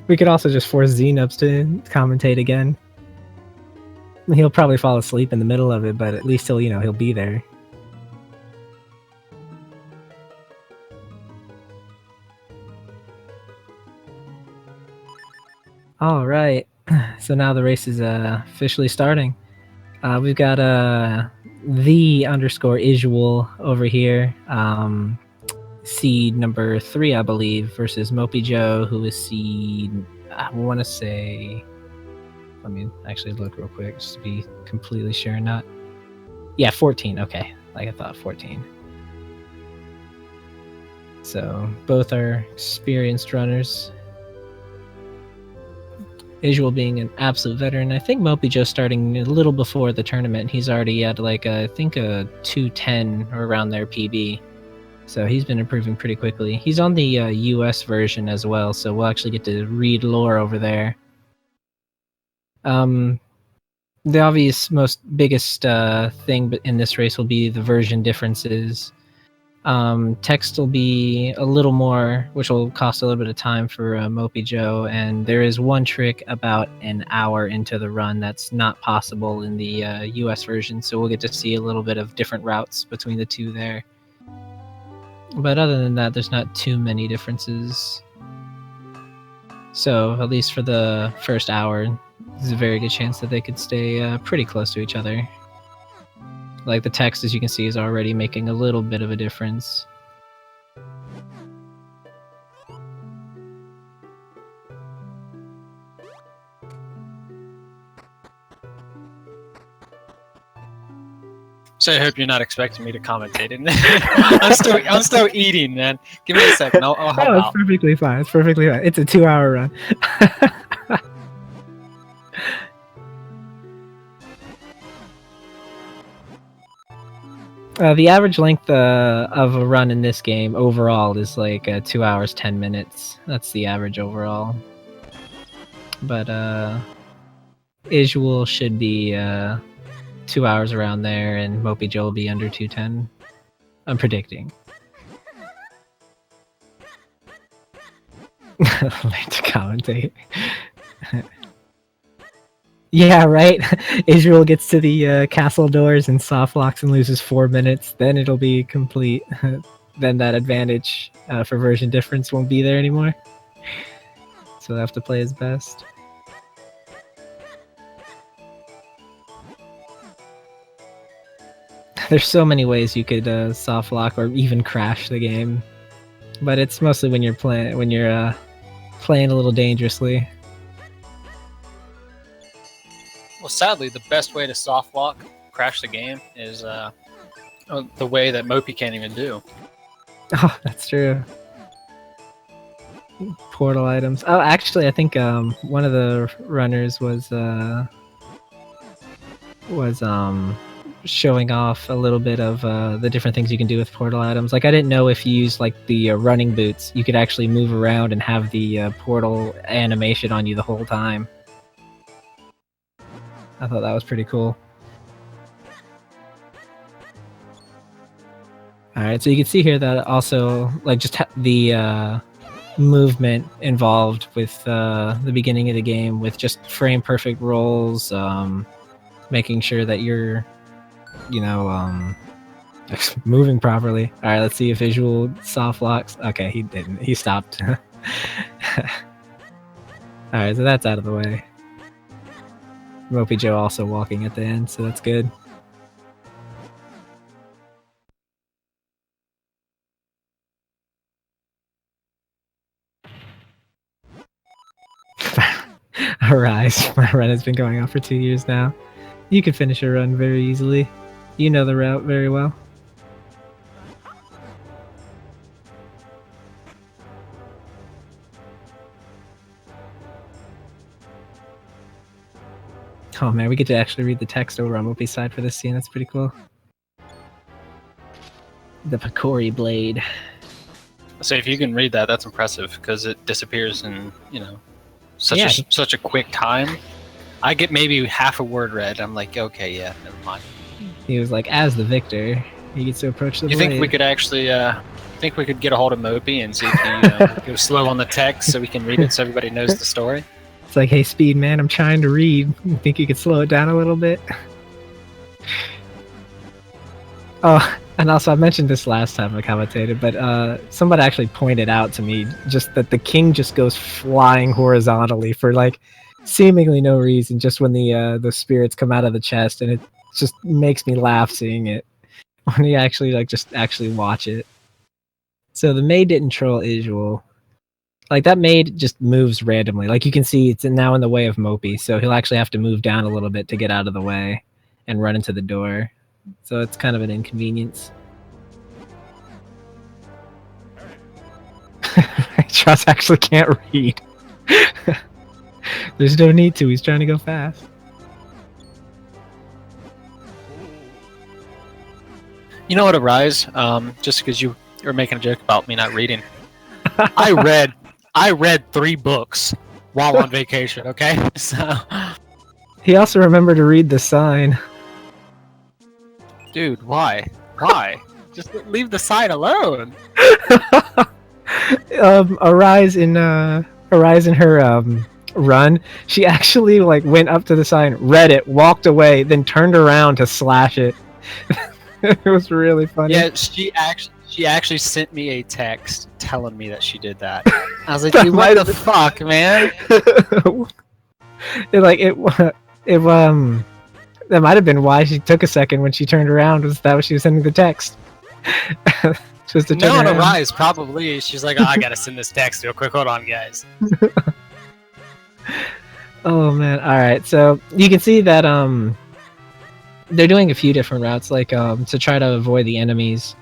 We could also just force Xenubs to commentate again. He'll probably fall asleep in the middle of it, but at least he'll be there. All right, so now the race is officially starting. We've got the _Isuall over here, seed number 3, I believe, versus MopeyJoe, who is seed, I want to say, let me actually look real quick just to be completely sure or not. Yeah, 14. Okay, like I thought, 14. So both are experienced runners. Isuall being an absolute veteran. I think MopeyJoe starting a little before the tournament. He's already at like I think a 210 or around there PB. So he's been improving pretty quickly. He's on the US version as well, so we'll actually get to read lore over there. The obvious biggest thing in this race will be the version differences. Text will be a little more, which will cost a little bit of time for MopeyJoe, and there is one trick about an hour into the run that's not possible in the US version, so we'll get to see a little bit of different routes between the two there. But other than that, there's not too many differences. So at least for the first hour, there's a very good chance that they could stay pretty close to each other. Like the text, as you can see, is already making a little bit of a difference. So I hope you're not expecting me to commentate it. I'm still eating, man. Give me a second. I'll help out. It's perfectly fine. It's perfectly fine. It's a 2-hour run. The average length of a run in this game overall is like 2 hours 10 minutes. That's the average overall. But Isuall should be 2 hours around there, and MopeyJoe will be under 210. I'm predicting. Like to commentate. Yeah, right? Isuall gets to the castle doors and soft locks and loses 4 minutes. Then it'll be complete. Then that advantage for version difference won't be there anymore. So they'll have to play his best. There's so many ways you could soft lock or even crash the game, but it's mostly when you're playing a little dangerously. Well, sadly, the best way to soft lock, crash the game, is the way that Mopey can't even do. Oh, that's true. Portal items. Oh, actually, I think one of the runners was showing off a little bit of the different things you can do with portal items. Like, I didn't know if you use like the running boots, you could actually move around and have the portal animation on you the whole time. I thought that was pretty cool. Alright, so you can see here that also, like, just the movement involved with the beginning of the game, with just frame perfect rolls, making sure that you're, moving properly. Alright, let's see if Isuall soft locks. Okay, he didn't. He stopped. Alright, so that's out of the way. MopeyJoe also walking at the end, so that's good. Arise. My run has been going on for 2 years now. You can finish a run very easily. You know the route very well. Oh man, we get to actually read the text over on Mopey's side for this scene. That's pretty cool. The Picori blade. So if you can read that, that's impressive, because it disappears in, such a quick time. I get maybe half a word read. I'm like, okay, yeah, never mind. He was like, as the victor, he gets to approach the blade. You think we could actually think we could get a hold of Mopey and see if he go slow on the text so we can read it so everybody knows the story? It's like, hey, Speed Man, I'm trying to read. You think you could slow it down a little bit? Oh, and also I mentioned this last time I commentated, but somebody actually pointed out to me just that the king just goes flying horizontally for like seemingly no reason, just when the spirits come out of the chest, and it just makes me laugh seeing it when you actually actually watch it. So the maid didn't troll Isuall. Like, that maid just moves randomly. Like, you can see it's now in the way of Mopey, so he'll actually have to move down a little bit to get out of the way and run into the door. So it's kind of an inconvenience. Trust actually can't read. There's no need to. He's trying to go fast. You know what, Arise? Just because you were making a joke about me not reading, I read 3 books while on vacation. Okay, so he also remembered to read the sign. Dude, why? Why? Just leave the sign alone. Arise in her run, she actually like went up to the sign, read it, walked away, then turned around to slash it. It was really funny. Yeah, she actually sent me a text telling me that she did that. I was like, dude, what the fuck, man? That might have been why she took a second when she turned around. Was that what she was sending the text? Just to turn around. No, on Arise, probably. She's like, oh, I gotta send this text real quick. Hold on, guys. Oh man! All right, so you can see that they're doing a few different routes, like to try to avoid the enemies.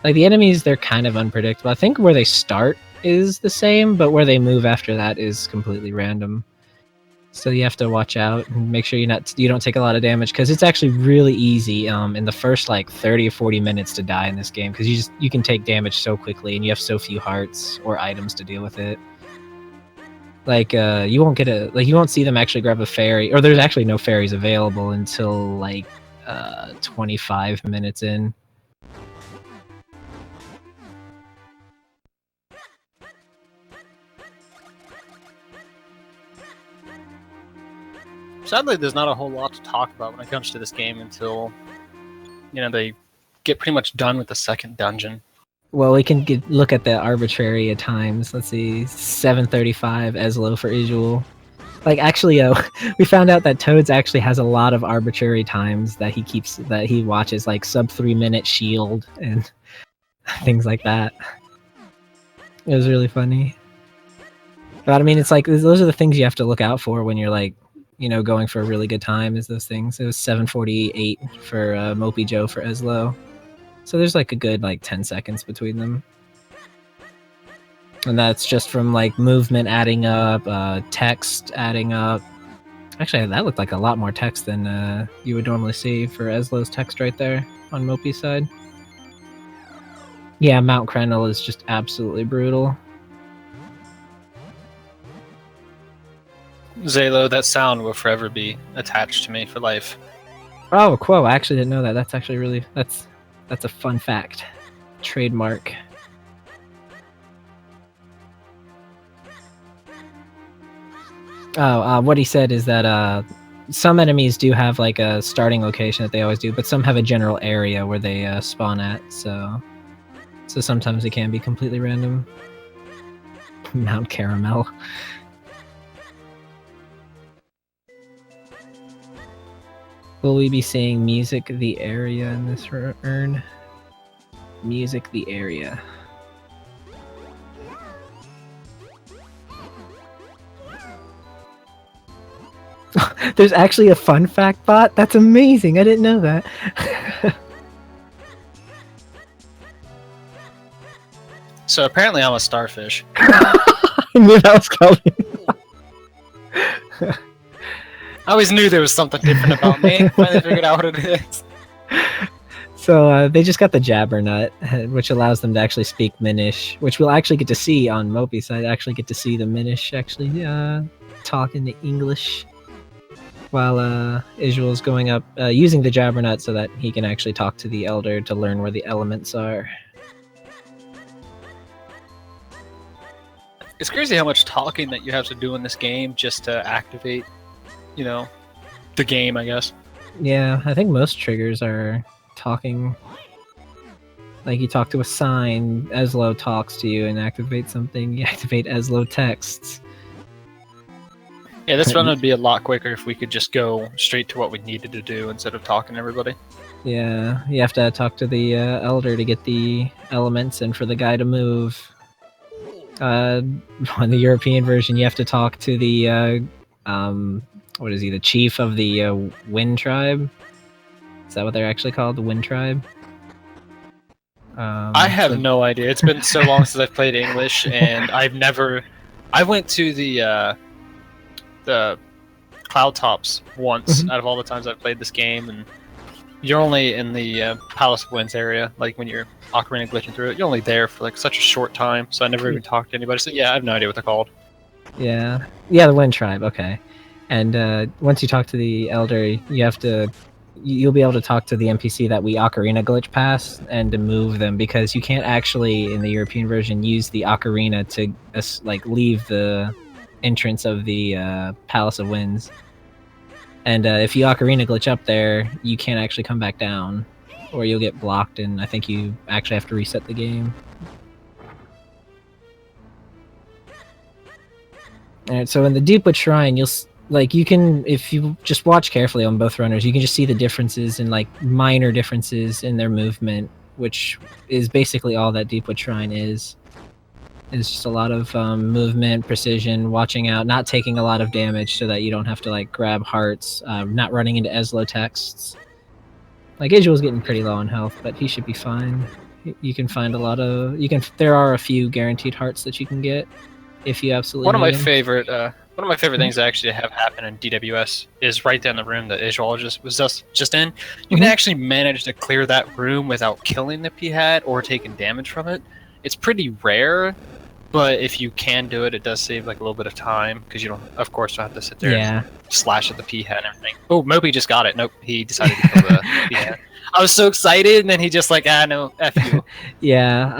Like the enemies, they're kind of unpredictable. I think where they start is the same, but where they move after that is completely random. So you have to watch out and make sure you don't take a lot of damage, because it's actually really easy in the first like 30 or 40 minutes to die in this game, because you can take damage so quickly and you have so few hearts or items to deal with it. Like you won't see them actually grab a fairy, or there's actually no fairies available until like 25 minutes in. Sadly, there's not a whole lot to talk about when it comes to this game until, they get pretty much done with the second dungeon. Well, we can look at the arbitrary times. Let's see, 7:35 Eslo for Isuall. Like, actually, we found out that Toads actually has a lot of arbitrary times that he watches, like sub 3-minute shield and things like that. It was really funny. But I mean, it's like those are the things you have to look out for when you're like, going for a really good time, is those things. It was 7:48 for MopeyJoe for Eslo. So there's like a good 10 seconds between them. And that's just from like movement adding up, text adding up. Actually, that looked like a lot more text than you would normally see for Eslo's text right there on Mopey's side. Yeah, Mount Krennel is just absolutely brutal. Zalo, that sound will forever be attached to me for life. Oh, Quo, I actually didn't know that. That's actually really, that's a fun fact. Trademark. Oh, what he said is that some enemies do have like a starting location that they always do, but some have a general area where they spawn at, so sometimes it can be completely random. Mount Caramel. Will we be seeing Music the Area in this urn? Music the Area. There's actually a fun fact bot? That's amazing! I didn't know that. So apparently I'm a starfish. I knew that was coming. I always knew there was something different about me. Finally figured out what it is. So they just got the Jabbernut, which allows them to actually speak Minish, which we'll actually get to see on Mopey's side. Actually get to see the Minish actually talk in the English, while Isuall's going up using the Jabbernut so that he can actually talk to the Elder to learn where the elements are. It's crazy how much talking that you have to do in this game just to activate, you know, the game, I guess. Yeah, I think most triggers are talking. Like you talk to a sign, Eslo talks to you and activates something. You activate Eslo texts. Yeah, this run would be a lot quicker if we could just go straight to what we needed to do instead of talking to everybody. Yeah, you have to talk to the elder to get the elements and for the guy to move. On the European version, you have to talk to the what is he? The chief of the Wind Tribe. Is that what they're actually called? The Wind Tribe. I have no idea. It's been so long since I've played English, and I've never. I went to the Cloud Tops once out of all the times I've played this game, and you're only in the Palace of Winds area. Like when you're ocarina glitching through it, you're only there for like such a short time. So I never even talked to anybody. So yeah, I have no idea what they're called. Yeah, the Wind Tribe. Okay, and once you talk to the elder, you have to. You'll be able to talk to the NPC that we ocarina glitch past and to move them, because you can't actually in the European version use the ocarina to like leave the entrance of the Palace of Winds. And if you ocarina glitch up there, you can't actually come back down, or you'll get blocked, and I think you actually have to reset the game. Alright, so in the Deepwood Shrine, you can, if you just watch carefully on both runners, you can just see the differences in like minor differences in their movement, which is basically all that Deepwood Shrine is. It's just a lot of movement, precision, watching out, not taking a lot of damage so that you don't have to like grab hearts, not running into Eslo texts. Like Isuall's getting pretty low on health, but he should be fine. You can find a lot of there are a few guaranteed hearts that you can get if you absolutely One of my them. favorite things to actually have happen in DWS is right down the room that Isuall was just in. You can actually manage to clear that room without killing the P-Hat or taking damage from it. It's pretty rare, but if you can do it, it does save like a little bit of time, because you don't, of course, don't have to sit there and slash at the P-Hat and everything. Oh, Mopey just got it. Nope, he decided to kill the P-Hat. I was so excited, and then he just like, no, F you. Yeah,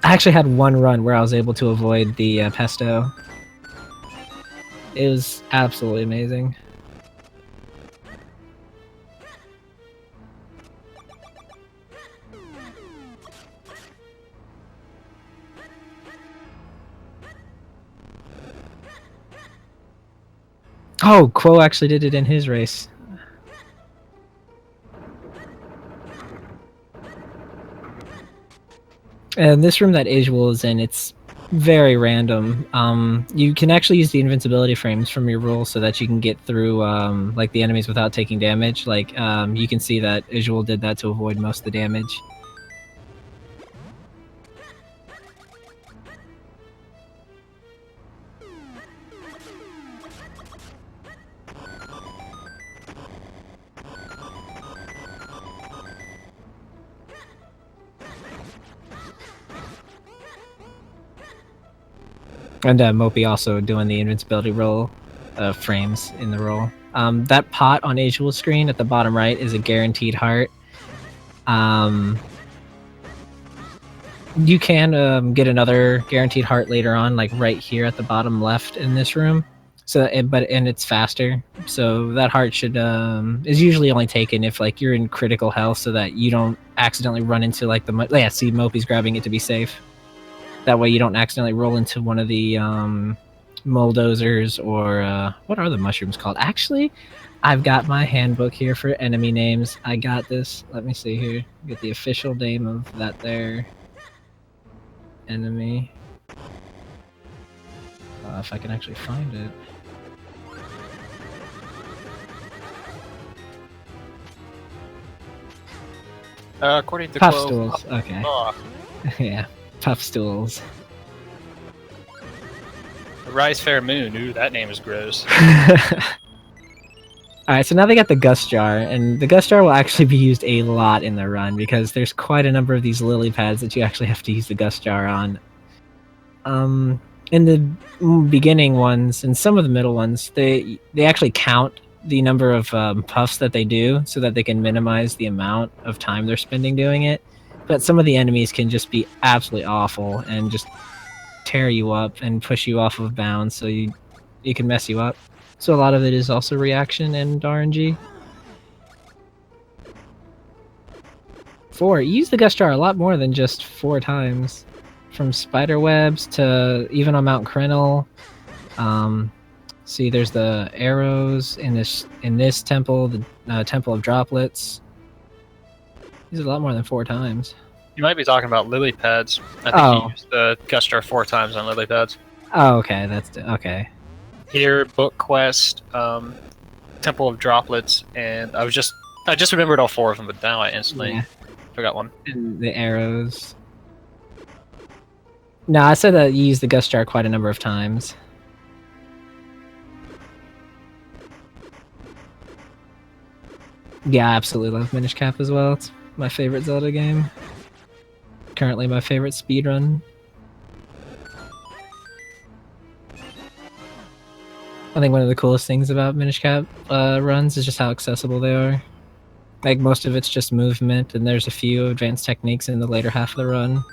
I actually had one run where I was able to avoid the pesto. It was absolutely amazing. Oh, Quo actually did it in his race. And this room that Isuall is in, it's very random. You can actually use the invincibility frames from your roll so that you can get through like the enemies without taking damage. Like you can see that Isuall did that to avoid most of the damage. And Mopey also doing the invincibility roll frames in the roll. That pot on Isuall's screen at the bottom right is a guaranteed heart. You can get another guaranteed heart later on, like right here at the bottom left in this room. So, and it's faster. So that heart should is usually only taken if like you're in critical health, so that you don't accidentally run into like the see Mopey's grabbing it to be safe. That way you don't accidentally roll into one of the Moldozers or what are the mushrooms called? Actually, I've got my handbook here for enemy names. I got this. Let me see here. Get the official name of that there enemy. If I can actually find it. According to Puff Quo, stools. Okay. Yeah, puff stools. Rise Fair Moon. Ooh, that name is gross. Alright, so now they got the Gust Jar, and the Gust Jar will actually be used a lot in the run, because there's quite a number of these lily pads that you actually have to use the Gust Jar on. In the beginning ones, and some of the middle ones, they actually count the number of puffs that they do, so that they can minimize the amount of time they're spending doing it. But some of the enemies can just be absolutely awful, and just tear you up and push you off of bounds, so it can mess you up. So a lot of it is also reaction and RNG. 4. You use the Gust Jar a lot more than just 4 times. From spider webs to even on Mount Crenel. See, there's the arrows in this temple, the Temple of Droplets. Use it a lot more than 4 times. You might be talking about lily pads. I think you used the Gust Jar 4 times on lily pads. Oh, okay, that's okay. Here, book quest, Temple of Droplets, and I just remembered all 4 of them, but now I instantly forgot one. And the arrows. No, I said that you used the Gust Jar quite a number of times. Yeah, I absolutely love Minish Cap as well. It's my favorite Zelda game. Currently my favorite speedrun. I think one of the coolest things about Minish Cap runs is just how accessible they are. Like, most of it's just movement, and there's a few advanced techniques in the later half of the run.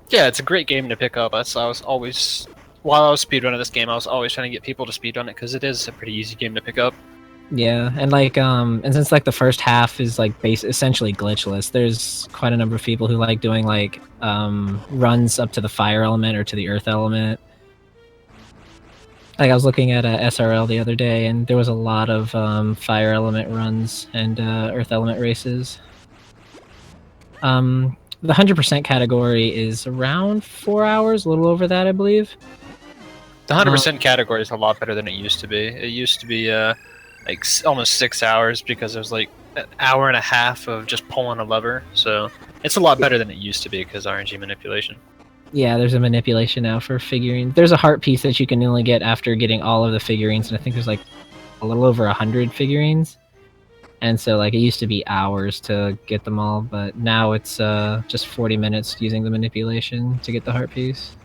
Yeah, it's a great game to pick up. While I was speedrunning this game, I was always trying to get people to speedrun it, because it is a pretty easy game to pick up. Yeah, and like, and since like the first half is like essentially glitchless, there's quite a number of people who like doing like runs up to the fire element or to the earth element. Like, I was looking at SRL the other day, and there was a lot of fire element runs and earth element races. The 100% category is around 4 hours, a little over that, I believe. The 100% category is a lot better than it used to be. It used to be like almost 6 hours, because there's like an hour and a half of just pulling a lever. So it's a lot better than it used to be because RNG manipulation. Yeah, there's a manipulation now for figurines. There's a heart piece that you can only get after getting all of the figurines, and I think there's like a little over 100 figurines. And so like it used to be hours to get them all, but now it's just 40 minutes using the manipulation to get the heart piece.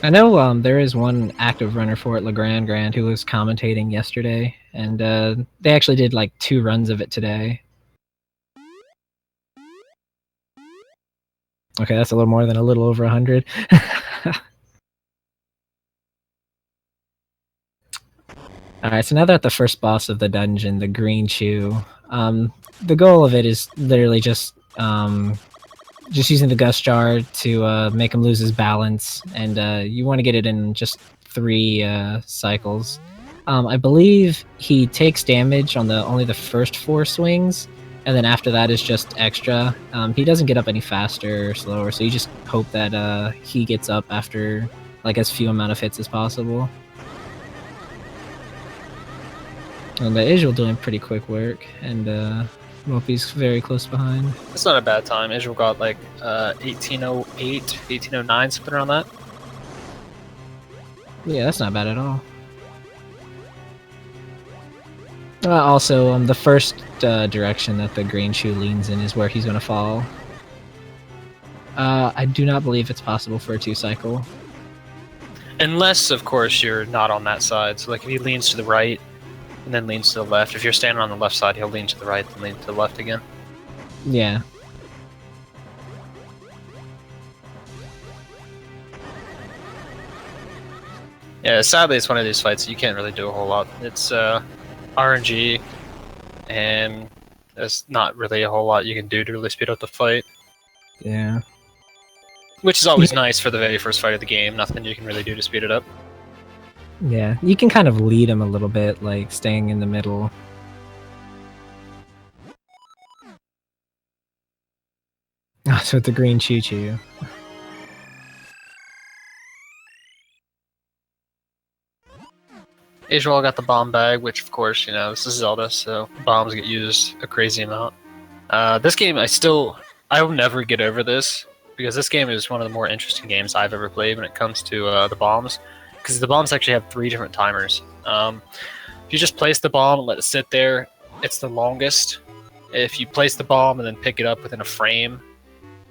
I know there is one active runner for it, Legrand who was commentating yesterday, and they actually did like 2 runs of it today. Okay, that's a little more than a little over 100. Alright, so now they're at the first boss of the dungeon, the Green Chew. The goal of it is literally just using the Gust Jar to make him lose his balance, and you want to get it in just 3 cycles. I believe he takes damage on only the first 4 swings, and then after that is just extra. He doesn't get up any faster or slower, so you just hope that he gets up after like as few amount of hits as possible. And Isuall doing pretty quick work, and Mopey's very close behind. It's not a bad time. Isuall got like 1808, 1809, something around that. Yeah, that's not bad at all. Also, the first direction that the Green Chew leans in is where he's going to fall. I do not believe it's possible for a 2-cycle. Unless, of course, you're not on that side. So like if he leans to the right, and then leans to the left. If you're standing on the left side, he'll lean to the right, then lean to the left again. Yeah. Yeah, sadly, it's one of these fights you can't really do a whole lot. It's RNG, and there's not really a whole lot you can do to really speed up the fight. Yeah. Which is always nice for the very first fight of the game. Nothing you can really do to speed it up. Yeah, you can kind of lead him a little bit, like staying in the middle. Oh, so it's a Green Choo-Choo. Isuall got the bomb bag, which of course, you know, this is Zelda, so bombs get used a crazy amount. This game, I will never get over this, because this game is one of the more interesting games I've ever played when it comes to the bombs. Because the bombs actually have 3 different timers. If you just place the bomb and let it sit there, it's the longest. If you place the bomb and then pick it up within a frame,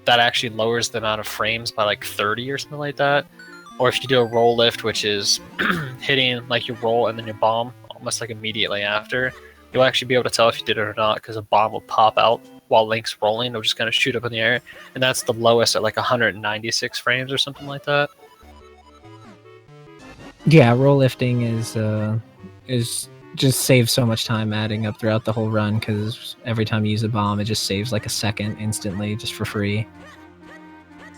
that actually lowers the amount of frames by like 30 or something like that. Or if you do a roll lift, which is hitting like your roll and then your bomb almost like immediately after, you'll actually be able to tell if you did it or not because a bomb will pop out while Link's rolling. It'll just kind of shoot up in the air, and that's the lowest at like 196 frames or something like that. Yeah, roll lifting is just saves so much time adding up throughout the whole run because every time you use a bomb, it just saves like a second instantly just for free.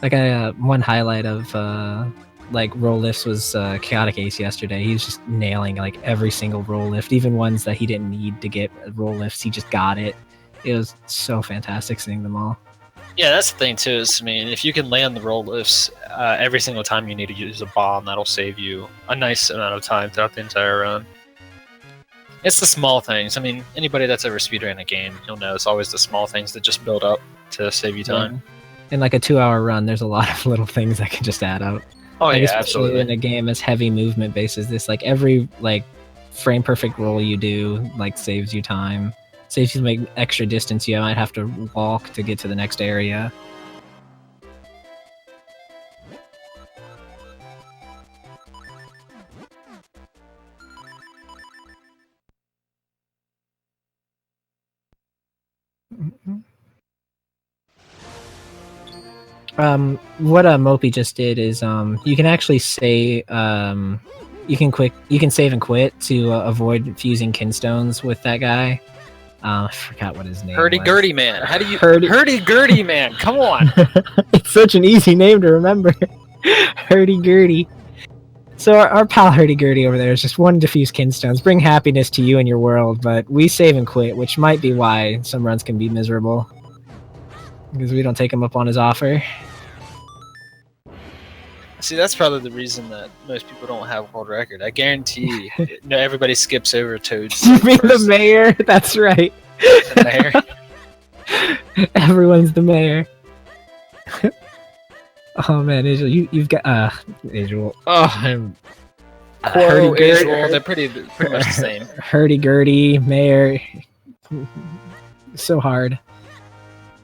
Like one highlight of like roll lifts was Chaotic Ace yesterday. He was just nailing like every single roll lift, even ones that he didn't need to get roll lifts. He just got it. It was so fantastic seeing them all. Yeah, that's the thing too. Is, I mean, if you can land the roll lifts every single time you need to use a bomb, that'll save you a nice amount of time throughout the entire run. It's the small things. I mean, anybody that's ever speedrun a game, you'll know it's always the small things that just build up to save you time. Yeah. In like a 2-hour run, there's a lot of little things that can just add up. Oh like, yeah, especially absolutely. in a game as heavy movement based as this, like every like frame perfect roll you do like saves you time, saves you to make extra distance. You might have to walk to get to the next area. What Mopey just did is you can actually say you can save and quit to avoid fusing kinstones with that guy. I forgot what his name was. Hurdy-gurdy man. How do you... Hurdy-gurdy man, come on! It's such an easy name to remember. Hurdy-gurdy. So our pal Hurdy-gurdy over there is just wanting to fuse kinstones, bring happiness to you and your world, but we save and quit, which might be why some runs can be miserable. Because we don't take him up on his offer. See, that's probably the reason that most people don't have world record. I guarantee everybody skips over Toad's. You mean the mayor? That's right. The mayor. Everyone's the mayor. Oh man, Isuall, you've got Isuall. Oh, I'm Isuall, they're pretty much the same. Hurdy-gurdy, mayor. So hard.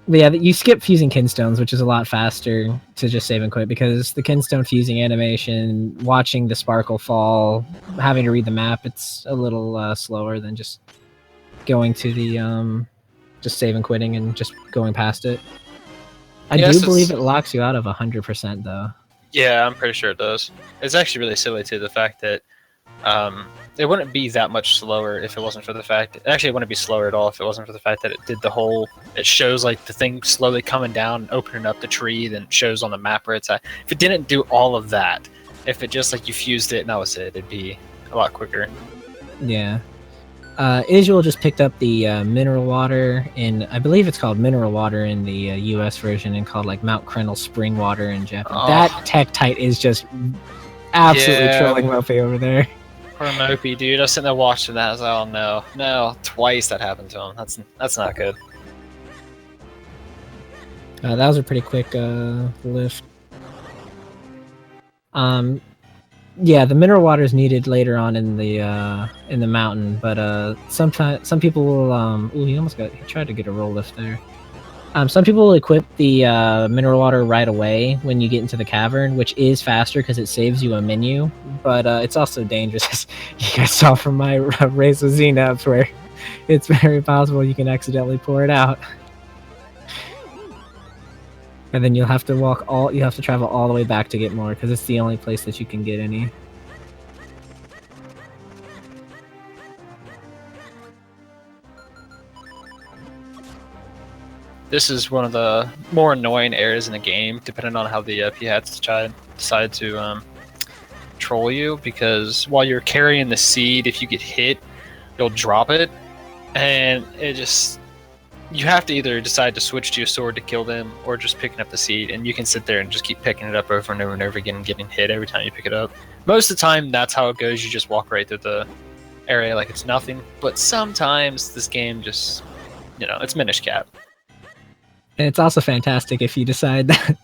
But yeah, you skip fusing kinstones, which is a lot faster to just save and quit because the kinstone fusing animation, watching the sparkle fall, having to read the map, it's a little slower than just going to the just save and quitting and just going past it. I do believe it locks you out of 100% though. Yeah, I'm pretty sure it does. It's actually really silly too, the fact that it wouldn't be that much slower if it wasn't for the fact... Actually, it wouldn't be slower at all if it wasn't for the fact that it did the whole... It shows like the thing slowly coming down and opening up the tree, then it shows on the map where it's at. If it didn't do all of that, if it just like you fused it and that was it, it'd be a lot quicker. Yeah. Isuall just picked up the mineral water in... I believe it's called mineral water in the US version and called like Mount Crennel spring water in Japan. Oh. That Tektite is just absolutely trolling Mopey over there. Poor Mopey, dude. I was sitting there watching that. I was like, oh no, twice that happened to him. That's not good. That was a pretty quick lift. Yeah, the mineral water is needed later on in the mountain, but sometimes some people will ooh, he tried to get a roll lift there. Some people will equip the mineral water right away when you get into the cavern, which is faster because it saves you a menu, but it's also dangerous, as you guys saw from my race with Xenops, where it's very possible you can accidentally pour it out. And then you'll have to travel all the way back to get more, because it's the only place that you can get any. This is one of the more annoying areas in the game, depending on how the P-hats decide to troll you, because while you're carrying the seed, if you get hit, you'll drop it, and it just... You have to either decide to switch to your sword to kill them, or just picking up the seed, and you can sit there and just keep picking it up over and over and over again and getting hit every time you pick it up. Most of the time, that's how it goes. You just walk right through the area like it's nothing, but sometimes this game just, it's Minish Cap. And it's also fantastic if you decide that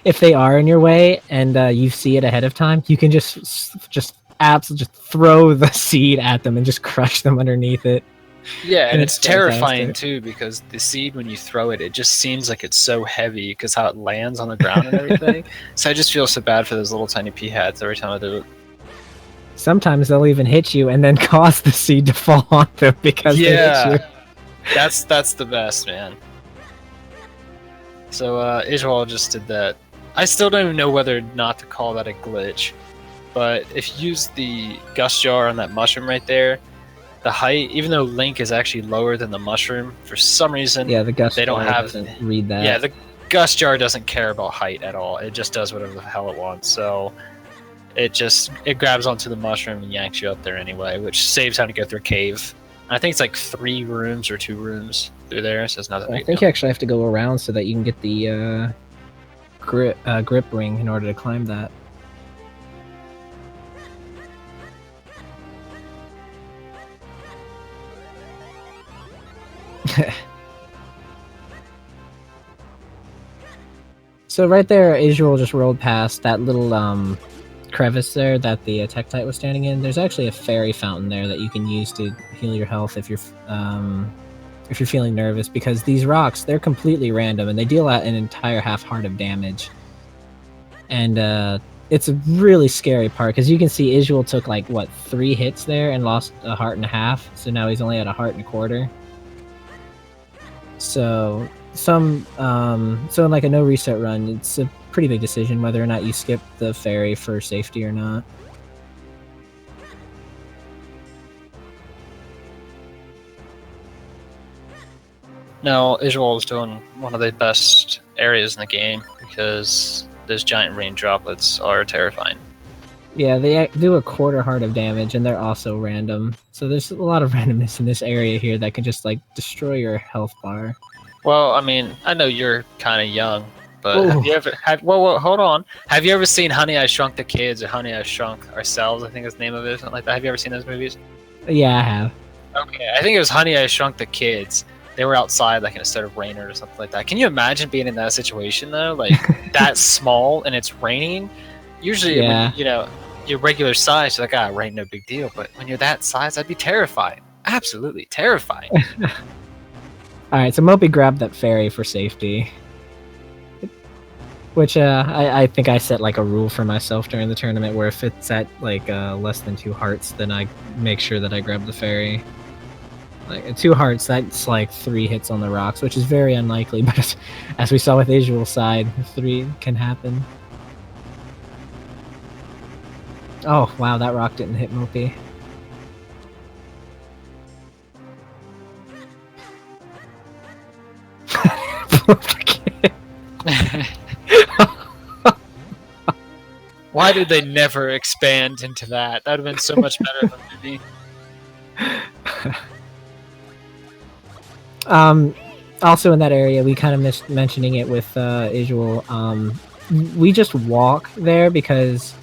if they are in your way and you see it ahead of time, you can just absolutely just throw the seed at them and just crush them underneath it. Yeah, and it's terrifying fantastic. too because the seed, when you throw it, it just seems like it's so heavy because how it lands on the ground and everything. So I just feel so bad for those little tiny pea hats every time I do it. Sometimes they'll even hit you and then cause the seed to fall on them because they hit you. That's the best, man. So Isuall just did that. I still don't even know whether or not to call that a glitch, but if you use the gust jar on that mushroom right there, the height, even though Link is actually lower than the mushroom, for some reason Yeah, the gust they don't jar have. doesn't read that. Yeah, the gust jar doesn't care about height at all. It just does whatever the hell it wants. So it grabs onto the mushroom and yanks you up there anyway, which saves time to go through a cave. I think it's like 3 rooms or 2 rooms through there, so it's not that I big. think you actually have to go around so that you can get the grip ring in order to climb that. So right there, Isuall just rolled past that little crevice there that the Tektite was standing in. There's actually a fairy fountain there that you can use to heal your health if you're feeling nervous, because these rocks, they're completely random and they deal out an entire half heart of damage. And it's a really scary part because you can see Isuall took like what 3 hits there and lost a heart and a half, so now he's only at a heart and a quarter. So in like a no reset run, it's a pretty big decision whether or not you skip the fairy for safety or not. No, Isuall is doing one of the best areas in the game because those giant rain droplets are terrifying. Yeah, they do a quarter heart of damage, and they're also random. So there's a lot of randomness in this area here that can just like destroy your health bar. Well, I mean, I know you're kind of young, but Ooh. have you ever had? Well, hold on. Have you ever seen Honey, I Shrunk the Kids or Honey, I Shrunk Ourselves? I think is the name of it, something like that. Have you ever seen those movies? Yeah, I have. Okay, I think it was Honey, I Shrunk the Kids. They were outside, like in a set of rain or something like that. Can you imagine being in that situation though, like that small and it's raining? Usually, Yeah. when you know your regular size, you're like, ah, rain, no big deal. But when you're that size, that'd be terrifying. Absolutely terrifying. Alright, so Mopey grabbed that fairy for safety. Which I think I set like a rule for myself during the tournament where if it's at like less than 2 hearts, then I make sure that I grab the fairy. Like at 2 hearts, that's like 3 hits on the rocks, which is very unlikely, but as we saw with Isual's side, 3 can happen. Oh wow, that rock didn't hit Mopey. Why did they never expand into that? That would have been so much better of a movie. Also in that area, we kind of missed mentioning it with Isuall. We just walk there because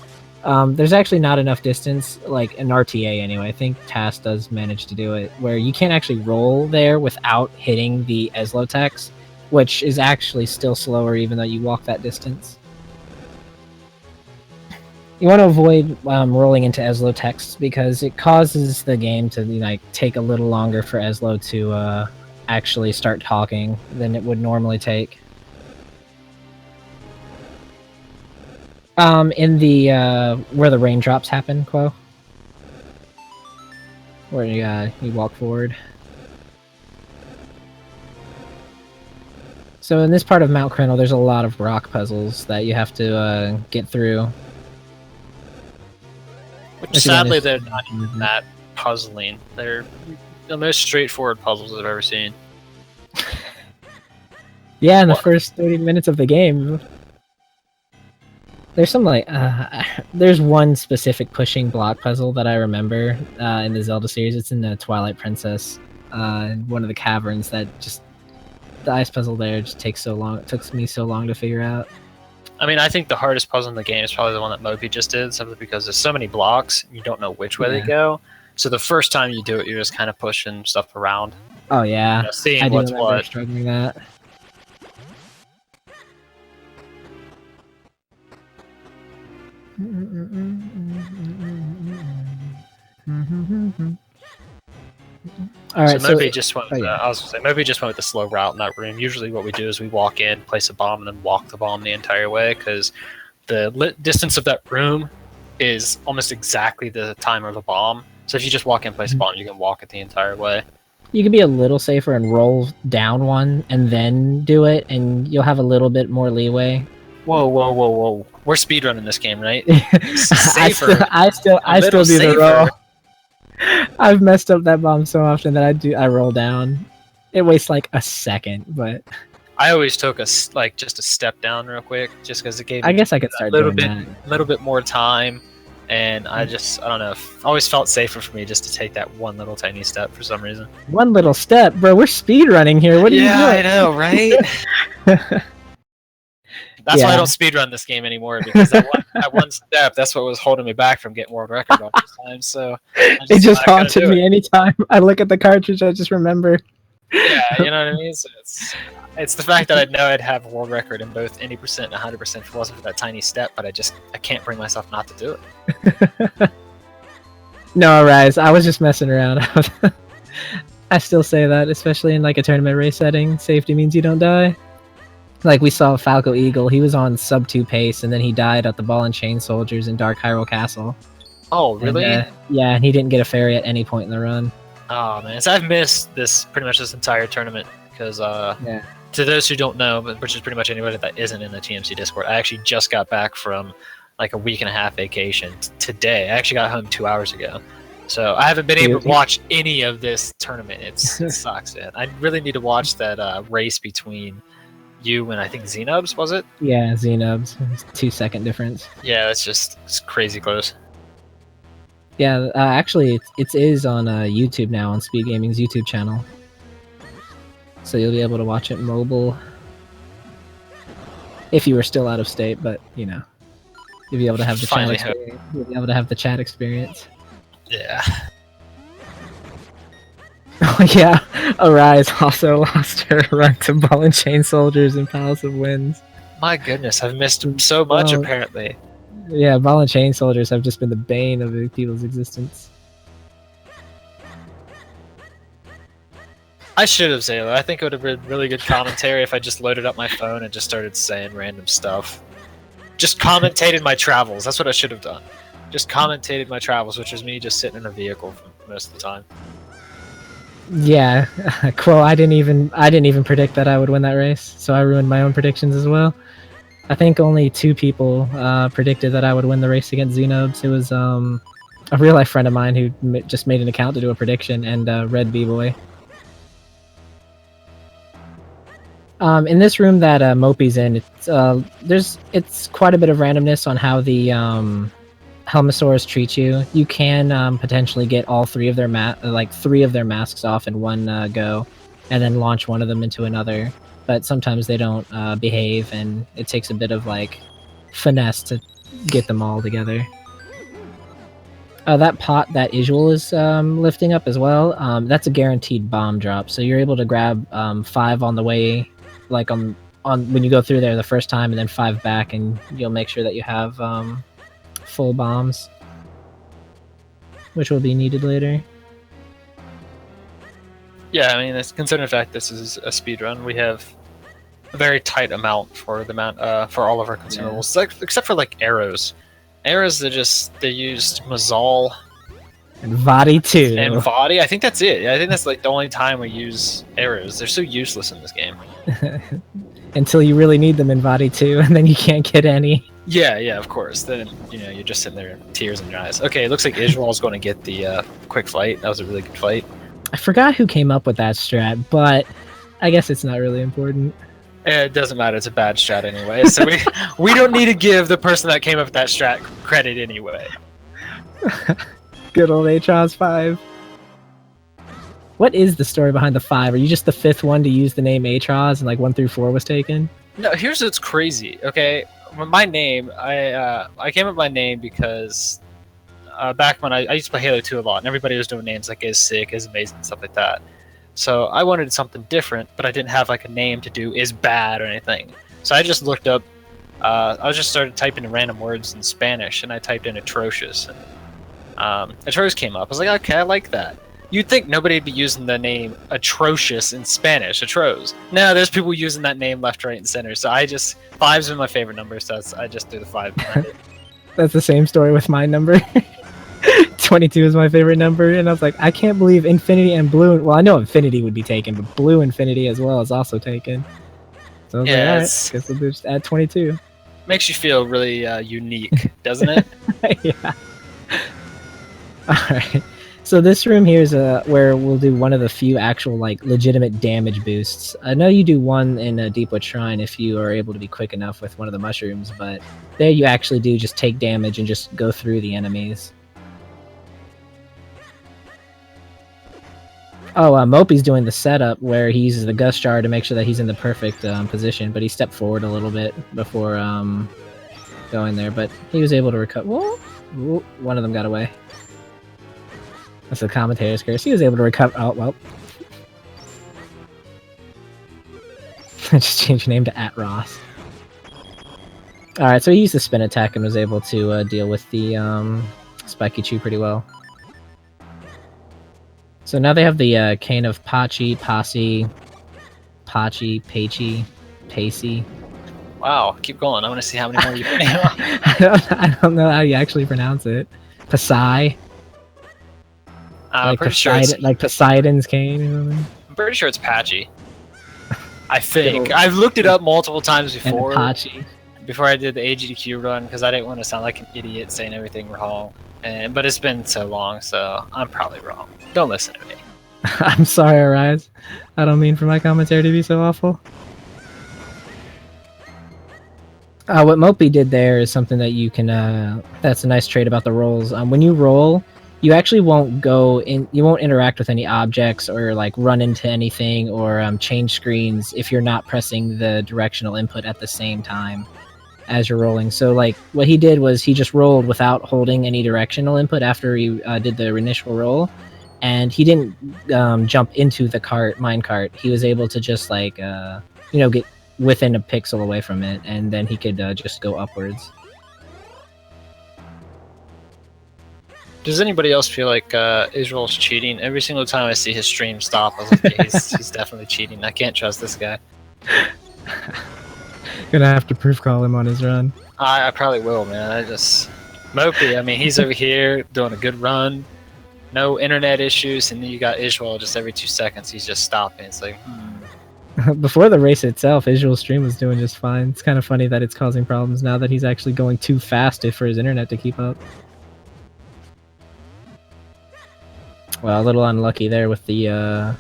there's actually not enough distance, like an RTA anyway. I think TAS does manage to do it, where you can't actually roll there without hitting the Eslotex, which is actually still slower even though you walk that distance. You want to avoid rolling into Eslotex because it causes the game to like take a little longer for Eslo to actually start talking than it would normally take. In the where the raindrops happen, Quo, where you walk forward. So in this part of Mount Crennel, there's a lot of rock puzzles that you have to get through. Which sadly, they're not even that puzzling. They're the most straightforward puzzles I've ever seen. Yeah, in the first 30 minutes of the game. There's some like there's one specific pushing block puzzle that I remember in the Zelda series. It's in the Twilight Princess, in one of the caverns that just the ice puzzle there just takes so long. It took me so long to figure out. I mean, I think the hardest puzzle in the game is probably the one that Mopey just did, simply because there's so many blocks, you don't know which way they go. So the first time you do it, you're just kind of pushing stuff around. Oh yeah, you know, seeing I do what's remember what. struggling that. All So right, so Mopey just went. oh, yeah. I was gonna say Mopey just went with the slow route in that room. Usually, what we do is we walk in, place a bomb, and then walk the bomb the entire way because the distance of that room is almost exactly the time of the bomb. So if you just walk in, place a bomb, you can walk it the entire way. You can be a little safer and roll down one and then do it, and you'll have a little bit more leeway. Whoa, whoa, whoa, whoa! We're speedrunning this game, right? Safer. I still do the roll. I've messed up that bomb so often that I roll down. It wastes like a second, but I always took just a step down real quick, just because it gave me I guess I could start doing that. A little bit more time, and I don't know. Always felt safer for me just to take that one little tiny step for some reason. One little step, bro. We're speed running here. What are you doing? Yeah, I know, right? That's why I don't speedrun this game anymore, because that one step, that's what was holding me back from getting world record all this time. So it just haunted me anytime I look at the cartridge. I just remember. Yeah, you know what I mean. So it's the fact that I know I'd have a world record in both any percent and 100% if it wasn't for that tiny step, but I can't bring myself not to do it. No, Rise. I was just messing around. I still say that, especially in like a tournament race setting. Safety means you don't die. Like we saw Falco Eagle, he was on sub 2 pace, and then he died at the Ball and Chain Soldiers in Dark Hyrule Castle. Oh, really? And, yeah, and he didn't get a fairy at any point in the run. Oh man, so I've missed pretty much this entire tournament because to those who don't know, which is pretty much anybody that isn't in the TMC Discord, I actually just got back from like a week and a half vacation today. I actually got home 2 hours ago. So I haven't been able to watch any of this tournament. It sucks, man. I really need to watch that race between you and I think Xenobs, was it? Yeah, Xenobs. 2-second difference. Yeah, it's crazy close. Yeah, actually, it is on YouTube now, on Speed Gaming's YouTube channel. So you'll be able to watch it mobile. If you were still out of state, but, you know, you'll be able to have the chat experience. You'll be able to have the chat experience. Yeah. Oh yeah, Arise also lost her run to Ball and Chain Soldiers in Palace of Winds. My goodness, I've missed so much apparently. Yeah, Ball and Chain Soldiers have just been the bane of people's existence. I should have, Zelda. I think it would have been really good commentary if I just loaded up my phone and just started saying random stuff. Just commentated my travels. That's what I should have done. Just commentated my travels, which was me just sitting in a vehicle for most of the time. Yeah, Quo, I didn't even predict that I would win that race, so I ruined my own predictions as well. I think only 2 people predicted that I would win the race against Xenobs. It was a real life friend of mine who just made an account to do a prediction, and Red B-Boy. In this room that Mopey's in, it's quite a bit of randomness on how the Helmosaurus treat you. You can potentially get all 3 of their masks off in one go, and then launch one of them into another. But sometimes they don't behave, and it takes a bit of like finesse to get them all together. That pot that Isuall is lifting up as well, that's a guaranteed bomb drop. So you're able to grab 5 on the way, like on when you go through there the first time, and then 5 back, and you'll make sure that you have full bombs, which will be needed later. Yeah, I mean, considering the fact this is a speed run, we have a very tight amount for the for all of our consumables, except for like arrows. Arrows, they used Mazal and Vadi too. And Vadi, I think that's it. I think that's like the only time we use arrows. They're so useless in this game. Until you really need them in Vadi 2, and then you can't get any. Yeah, of course. Then, you're just sitting there, tears in your eyes. Okay, it looks like Isuall's going to get the quick fight. That was a really good fight. I forgot who came up with that strat, but I guess it's not really important. It doesn't matter. It's a bad strat anyway. So we don't need to give the person that came up with that strat credit anyway. Good old Atros 5. What is the story behind the 5? Are you just the 5th one to use the name Atros, and like 1 through 4 was taken? No, here's what's crazy. Okay, my name, I came up with my name because back when I used to play Halo 2 a lot, and everybody was doing names like Is Sick, Is Amazing, stuff like that. So I wanted something different, but I didn't have like a name to do Is Bad or anything. So I just looked up, I just started typing in random words in Spanish, and I typed in atrocious, and atrocious came up. I was like, okay, I like that. You'd think nobody'd be using the name atrocious in Spanish, atros. No, there's people using that name left, right, and center. So five's been my favorite number, so I just threw the 5 behind it. That's the same story with my number. 22 is my favorite number, and I was like, I can't believe Infinity and Blue. Well, I know Infinity would be taken, but Blue Infinity as well is also taken. So I was like, all right, guess we'll just add 22. Makes you feel really unique, doesn't it? Yeah. All right. So this room here is where we'll do one of the few actual like legitimate damage boosts. I know you do one in Deepwood Shrine if you are able to be quick enough with one of the mushrooms, but there you actually do just take damage and just go through the enemies. Oh, Mopey's doing the setup where he uses the Gust Jar to make sure that he's in the perfect position, but he stepped forward a little bit before going there, but he was able to recover. Whoa! One of them got away. That's the commentator's curse. He was able to recover. Oh, well. Just change your name to @Ross. Alright, so he used the spin attack and was able to deal with the Spiky Chew pretty well. So now they have the Cane of Pachi, Pacey, Pacey. Wow, keep going. I want to see how many more you can name. I don't know how you actually pronounce it. Pasai. I'm pretty sure like Poseidon's cane or something. I'm pretty sure it's Patchy. I think. I've looked it up multiple times before. Before I did the AGDQ run, because I didn't want to sound like an idiot saying everything wrong. But it's been so long, so I'm probably wrong. Don't listen to me. I'm sorry, Arise. I don't mean for my commentary to be so awful. What Mopey did there is something that you can, that's a nice trait about the rolls. When you roll, you actually won't you won't interact with any objects or like run into anything or change screens if you're not pressing the directional input at the same time as you're rolling. So like what he did was he just rolled without holding any directional input after he did the initial roll, and he didn't jump into the minecart. He was able to just like get within a pixel away from it, and then he could just go upwards. Does anybody else feel like Isuall's cheating? Every single time I see his stream stop, I was like, yeah, he's definitely cheating. I can't trust this guy. Gonna have to proof call him on his run. I probably will, man. Mopey, I mean, he's over here doing a good run. No internet issues, and then you got Isuall just every 2 seconds. He's just stopping. It's like, Before the race itself, Isuall's stream was doing just fine. It's kind of funny that it's causing problems now that he's actually going too fast for his internet to keep up. Well, a little unlucky there with the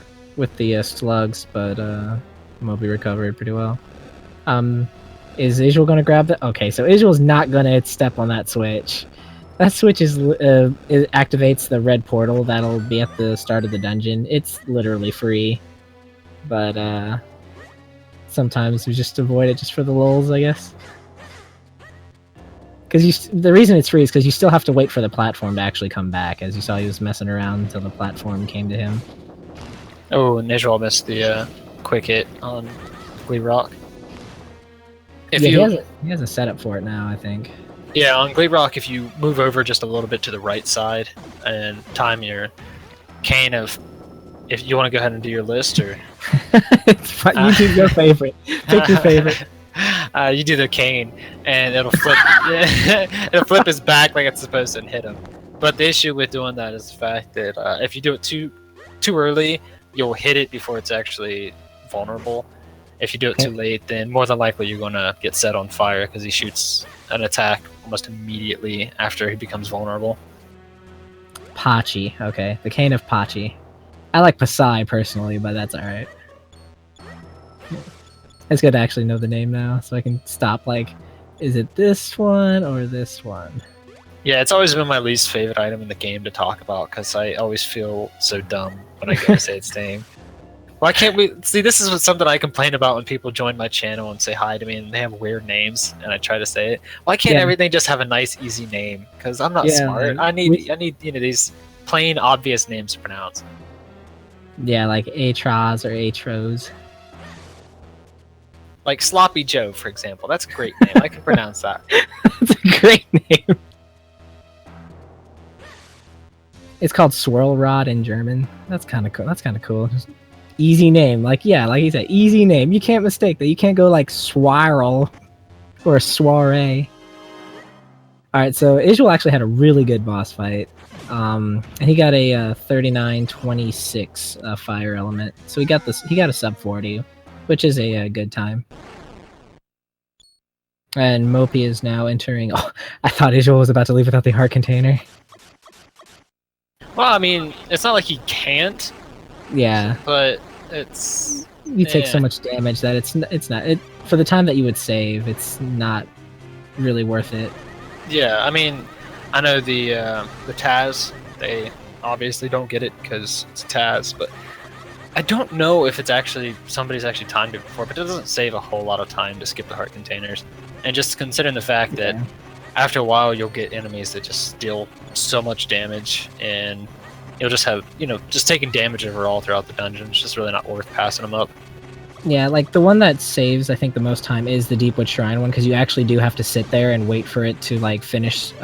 slugs, but Mopey recovered pretty well. Is Isuall gonna grab that? Okay, so Isuall's not gonna step on that switch. That switch it activates the red portal that'll be at the start of the dungeon. It's literally free, but sometimes we just avoid it just for the lulz, I guess. Because the reason it's free is because you still have to wait for the platform to actually come back. As you saw, he was messing around until the platform came to him. Oh, and Isuall missed the quick hit on Glebe Rock. He has a setup for it now, I think. Yeah, on Glebe Rock, if you move over just a little bit to the right side and time your cane of... If you want to go ahead and do your list, or... It's fine. You do your favorite. Pick your favorite. You do the cane, and it'll flip. It'll flip his back like it's supposed to and hit him. But the issue with doing that is the fact that if you do it too early, you'll hit it before it's actually vulnerable. If you do it too late, then more than likely you're going to get set on fire because he shoots an attack almost immediately after he becomes vulnerable. Pachi, okay, the cane of Pachi. I like Pasai personally, but that's all right. It's good to actually know the name now, so I can stop, like, is it this one or this one? Yeah, it's always been my least favorite item in the game to talk about, because I always feel so dumb when I go to say its name. Why can't we... See, this is something I complain about when people join my channel and say hi to me, and they have weird names, and I try to say it. Why can't everything just have a nice, easy name? Because I'm not smart. I need these plain, obvious names to pronounce. Yeah, like Atros or Atros. Like Sloppy Joe, for example. That's a great name. I can pronounce that. That's a great name. It's called Swirl Rod in German. That's kind of cool. That's kind of cool. Just easy name. Like you said, easy name. You can't mistake that. You can't go like Swirl or Soiree. All right, so Isuall actually had a really good boss fight. And he got a 39-26 fire element. So he got a sub 40, which is a good time. And Mopey is now entering. Oh, I thought Isuall was about to leave without the heart container. Well, I mean, it's not like he can't. Yeah. But it's... You take so much damage that it's not... for the time that you would save, it's not really worth it. Yeah, I mean, I know the Taz, they obviously don't get it because it's a Taz, but I don't know if it's actually... somebody's actually timed it before, but it doesn't save a whole lot of time to skip the heart containers. And just considering the fact that after a while you'll get enemies that just deal so much damage, and you'll just have, just taking damage overall throughout the dungeon. It's just really not worth passing them up. Yeah, like the one that saves, I think, the most time is the Deepwood Shrine one, because you actually do have to sit there and wait for it to like finish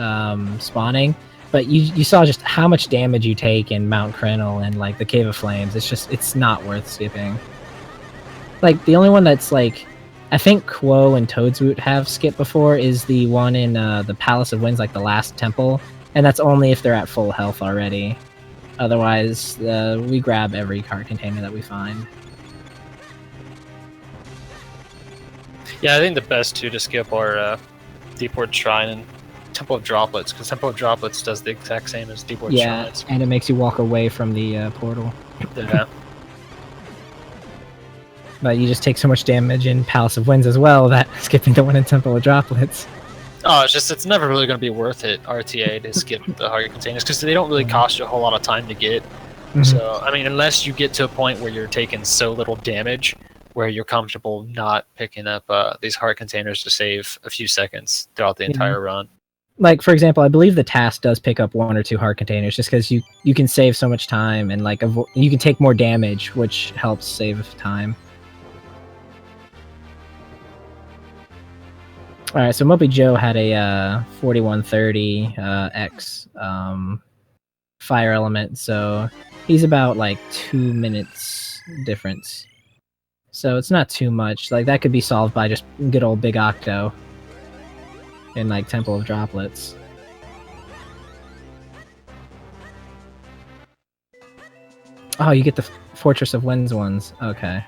spawning. But you saw just how much damage you take in Mount Crenel and like the Cave of Flames. It's not worth skipping. Like the only one that's like, I think Quo and Toadswoot have skipped before is the one in the Palace of Winds, like the last temple, and that's only if they're at full health already. Otherwise, we grab every cart container that we find. Yeah, I think the best two to skip are Deepwood Shrine and Temple of Droplets, because Temple of Droplets does the exact same as Deepwood Shrine. Yeah, and it makes you walk away from the portal. Yeah. But you just take so much damage in Palace of Winds as well that skipping the one in Temple of Droplets. Oh, it's never really going to be worth it, RTA, to skip the heart containers, because they don't really cost you a whole lot of time to get. So, I mean, unless you get to a point where you're taking so little damage, where you're comfortable not picking up these heart containers to save a few seconds throughout the entire run. Like, for example, I believe the task does pick up 1 or 2 heart containers, just because you can save so much time, and like you can take more damage, which helps save time. Alright, so MopeyJoe had a 4130 X fire element, so he's about like 2 minutes difference. So it's not too much. Like that could be solved by just good old Big Octo in like Temple of Droplets. Oh, you get the Fortress of Winds ones. Okay.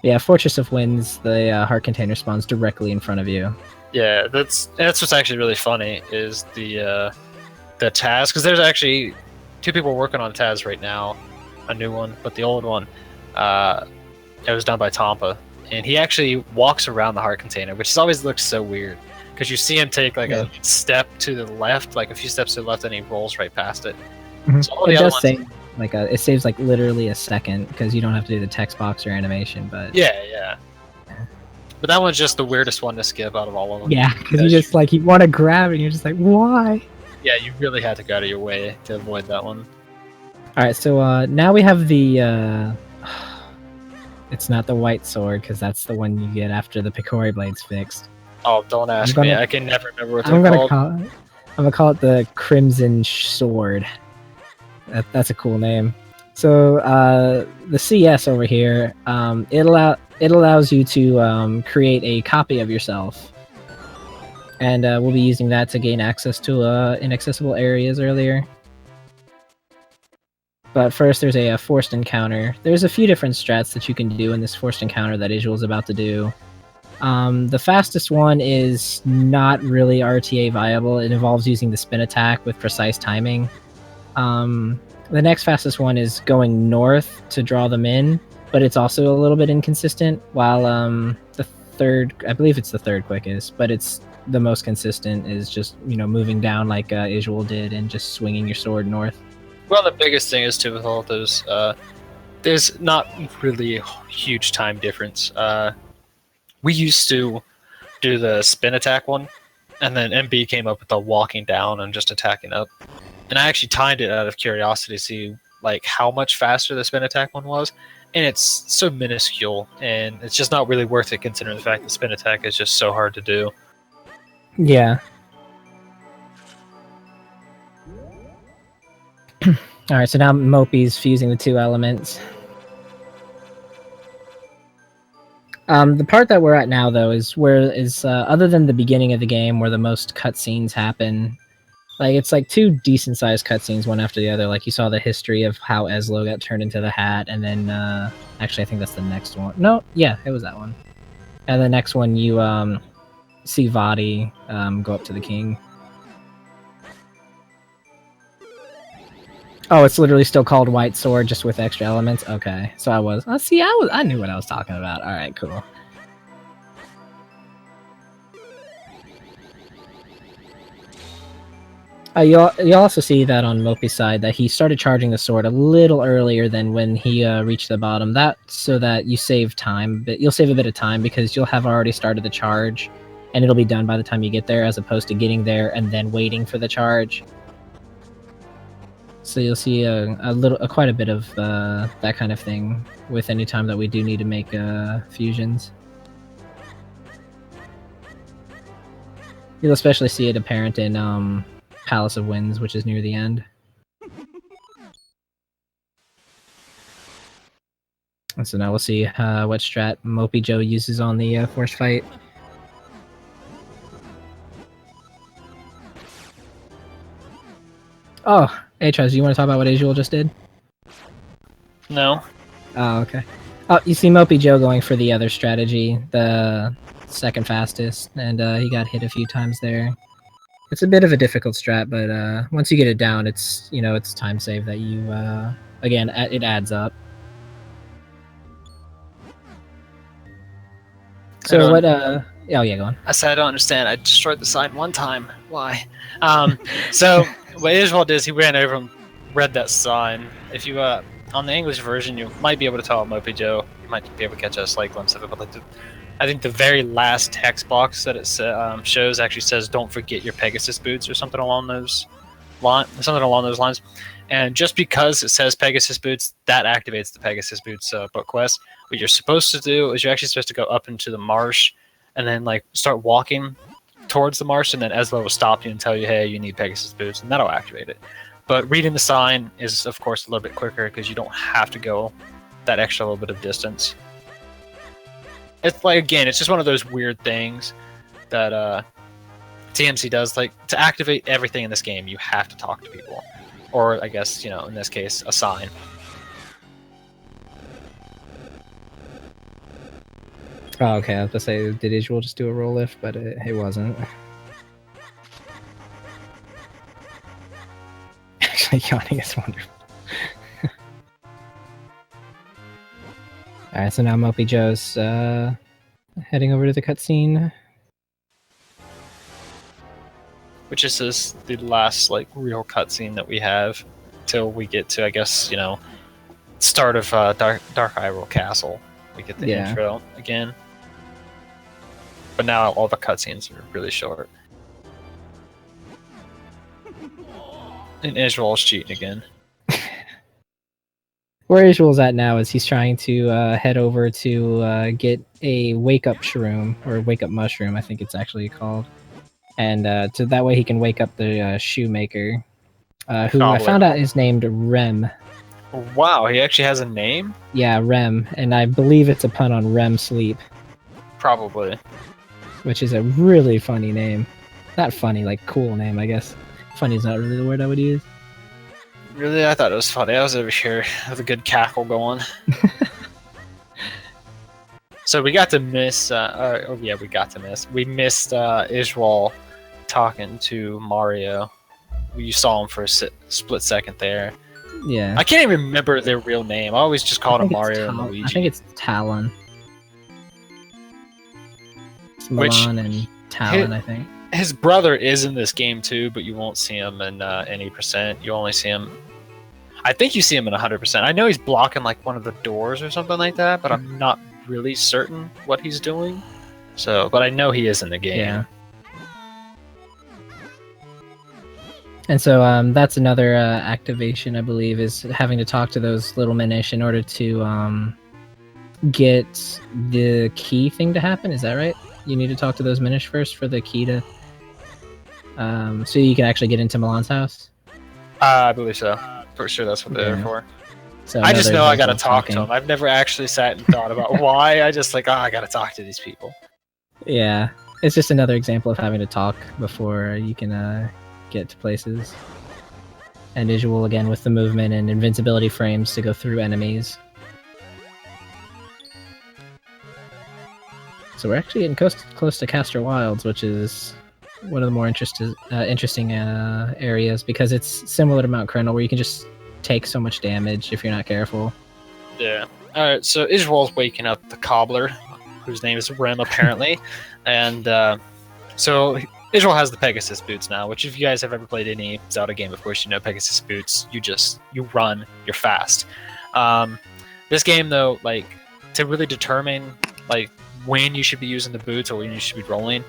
Yeah, Fortress of Winds, the heart container spawns directly in front of you. Yeah, that's what's actually really funny is the Taz, because there's actually 2 people working on Taz right now, a new one, but the old one, it was done by Tampa, and he actually walks around the heart container, which has always looked so weird, because you see him take like a step to the left, like a few steps to the left, and he rolls right past it. So all the other ones, say, like it saves like literally a second, because you don't have to do the text box or animation, but yeah. But that one's just the weirdest one to skip out of all of them. Yeah, because you just like, you want to grab it, and you're just like, why? Yeah, you really had to go out of your way to avoid that one. Alright, so now we have the... it's not the white sword, because that's the one you get after the Picori Blade's fixed. Oh, don't ask me. I can never remember what they're called. I'm gonna call it the Crimson Sword. That's a cool name. So the CS over here, it allows you to create a copy of yourself, and we'll be using that to gain access to inaccessible areas earlier. But first, there's a forced encounter. There's a few different strats that you can do in this forced encounter that Isuall's about to do. The fastest one is not really RTA viable. It involves using the spin attack with precise timing. The next fastest one is going north to draw them in, but it's also a little bit inconsistent, while the third, I believe it's the third quickest, but it's the most consistent, is just, moving down like Isuall did and just swinging your sword north. Well, the biggest thing is, too, with all those, there's not really a huge time difference. We used to do the spin attack one, and then MB came up with the walking down and just attacking up. And I actually timed it out of curiosity to see like how much faster the spin attack one was, and it's so minuscule, and it's just not really worth it considering the fact that spin attack is just so hard to do. Yeah. All right, so now Mopey's fusing the two elements. The part that we're at now, though, is other than the beginning of the game where the most cutscenes happen. Like, it's like two decent-sized cutscenes, one after the other. Like, you saw the history of how Isuall got turned into the hat, and then, actually, I think that's the next one. No, yeah, it was that one. And the next one, you, see Vadi, go up to the king. Oh, it's literally still called White Sword, just with extra elements? Okay, so I knew what I was talking about. Alright, cool. You'll also see that on Mopey's side, that he started charging the sword a little earlier than when he reached the bottom. So that you save time, but you'll save a bit of time because you'll have already started the charge, and it'll be done by the time you get there, as opposed to getting there and then waiting for the charge. So you'll see quite a bit of that kind of thing with any time that we do need to make fusions. You'll especially see it apparent in Palace of Winds, which is near the end. And so now we'll see what strat MopeyJoe uses on the force fight. Oh, Atraz, do you want to talk about what Isuall just did? No. Oh, okay. Oh, you see MopeyJoe going for the other strategy, the second fastest, and he got hit a few times there. It's a bit of a difficult strat, but once you get it down, it's time save that you again, it adds up. So what oh yeah, go on. I said I don't understand. I destroyed the sign one time. Why? So what Isuall did is he ran over and read that sign. If you on the English version, you might be able to tell MopeyJoe. You might be able to catch a slight glimpse of it, but like I think the very last text box that it shows actually says "Don't forget your Pegasus boots" or something along those lines. And just because it says Pegasus boots, that activates the Pegasus boots book quest. What you're supposed to do is you're actually supposed to go up into the marsh, and then like start walking towards the marsh, and then Isuall will stop you and tell you, "Hey, you need Pegasus boots," and that'll activate it. But reading the sign is, of course, a little bit quicker because you don't have to go that extra little bit of distance. It's like, again, it's just one of those weird things that TMC does. Like, to activate everything in this game, you have to talk to people. Or, I guess, in this case, a sign. Oh, okay, I was going to say, did Isuall just do a roll lift? But it wasn't. Actually, yawning is wonderful. Alright, so now MopeyJoe's heading over to the cutscene. Which is the last, like, real cutscene that we have till we get to, I guess, start of Dark Hyrule Castle. We get the intro again. But now all the cutscenes are really short. And Isuall's cheating again. Where Isuall's at now is he's trying to head over to get a wake-up shroom, or wake-up mushroom, I think it's actually called. And to that way he can wake up the shoemaker, who I found out is named Rem. Wow, he actually has a name? Yeah, Rem, and I believe it's a pun on REM sleep. Probably. Which is a really funny name. Not funny, like cool name, I guess. Funny is not really the word I would use. Really? I thought it was funny. I was over here with a good cackle going. So we got to miss, we missed Isuall talking to Mario. You saw him for a split second there. Yeah. I can't even remember their real name. I always just called him Mario and Luigi. I think it's Talon. It's Milan and Talon, I think. His brother is in this game too, but you won't see him in any percent. You only see him... I think you see him in 100%. I know he's blocking like one of the doors or something like that, but I'm not really certain what he's doing. So, but I know he is in the game. Yeah. And so that's another activation, I believe, is having to talk to those little Minish in order to get the key thing to happen. Is that right? You need to talk to those Minish first for the key to... so you can actually get into Milan's house? I believe so. pretty sure that's what they're Yeah. for. So I just know I gotta example of talk to talking. them. I've never actually sat and thought about why. I just like, I gotta talk to these people. Yeah, it's just another example of having to talk before you can get to places. And Isuall again with the movement and invincibility frames to go through enemies. So we're actually getting close to Castor Wilds, which is one of the more interesting areas because it's similar to Mount Krendel, where you can just take so much damage if you're not careful. Yeah. All right. So Isuall's waking up the cobbler, whose name is Rem apparently, and so Isuall has the Pegasus boots now. Which, if you guys have ever played any Zelda game before, you know Pegasus boots. You run, you're fast. This game though, like to really determine like when you should be using the boots or when you should be rolling.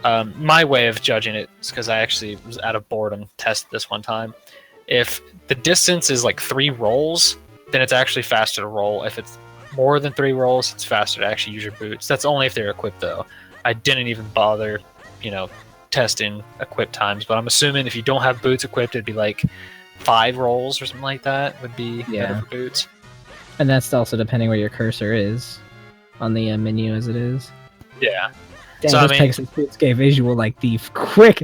My way of judging it is because I actually was out of boredom tested this one time. If the distance is like 3 rolls, then it's actually faster to roll. If it's more than 3 rolls, it's faster to actually use your boots. That's only if they're equipped though. I didn't even bother, testing equipped times, but I'm assuming if you don't have boots equipped, it'd be like 5 rolls or something like that would be better for boots. And that's also depending where your cursor is on the menu as it is. Yeah. Damn, so, those Pegasus boots gave Isuall like the quick.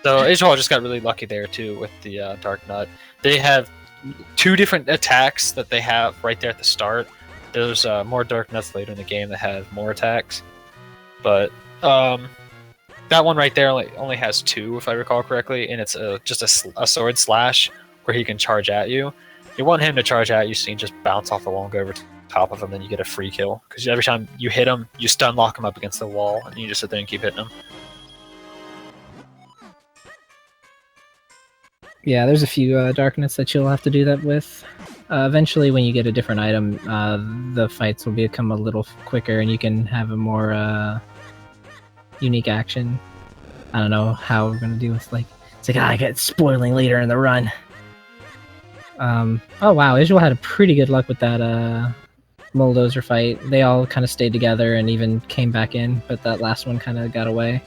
So Isuall just got really lucky there too with the Dark Nut. They have 2 different attacks that they have right there at the start. There's more Dark Nuts later in the game that have more attacks, but that one right there only has 2, if I recall correctly, and it's just a sword slash where he can charge at you. You want him to charge at you so you can just bounce off the wall and go over top of him, then you get a free kill. Because every time you hit him, you stun lock him up against the wall, and you just sit there and keep hitting him. Yeah, there's a few Dark Nuts that you'll have to do that with. Eventually, when you get a different item, the fights will become a little quicker, and you can have a more unique action. I don't know how we're gonna do with it's like I get spoiling later in the run. Oh wow, Isuall had a pretty good luck with that Bulldozer fight. They all kind of stayed together and even came back in, but that last one kind of got away.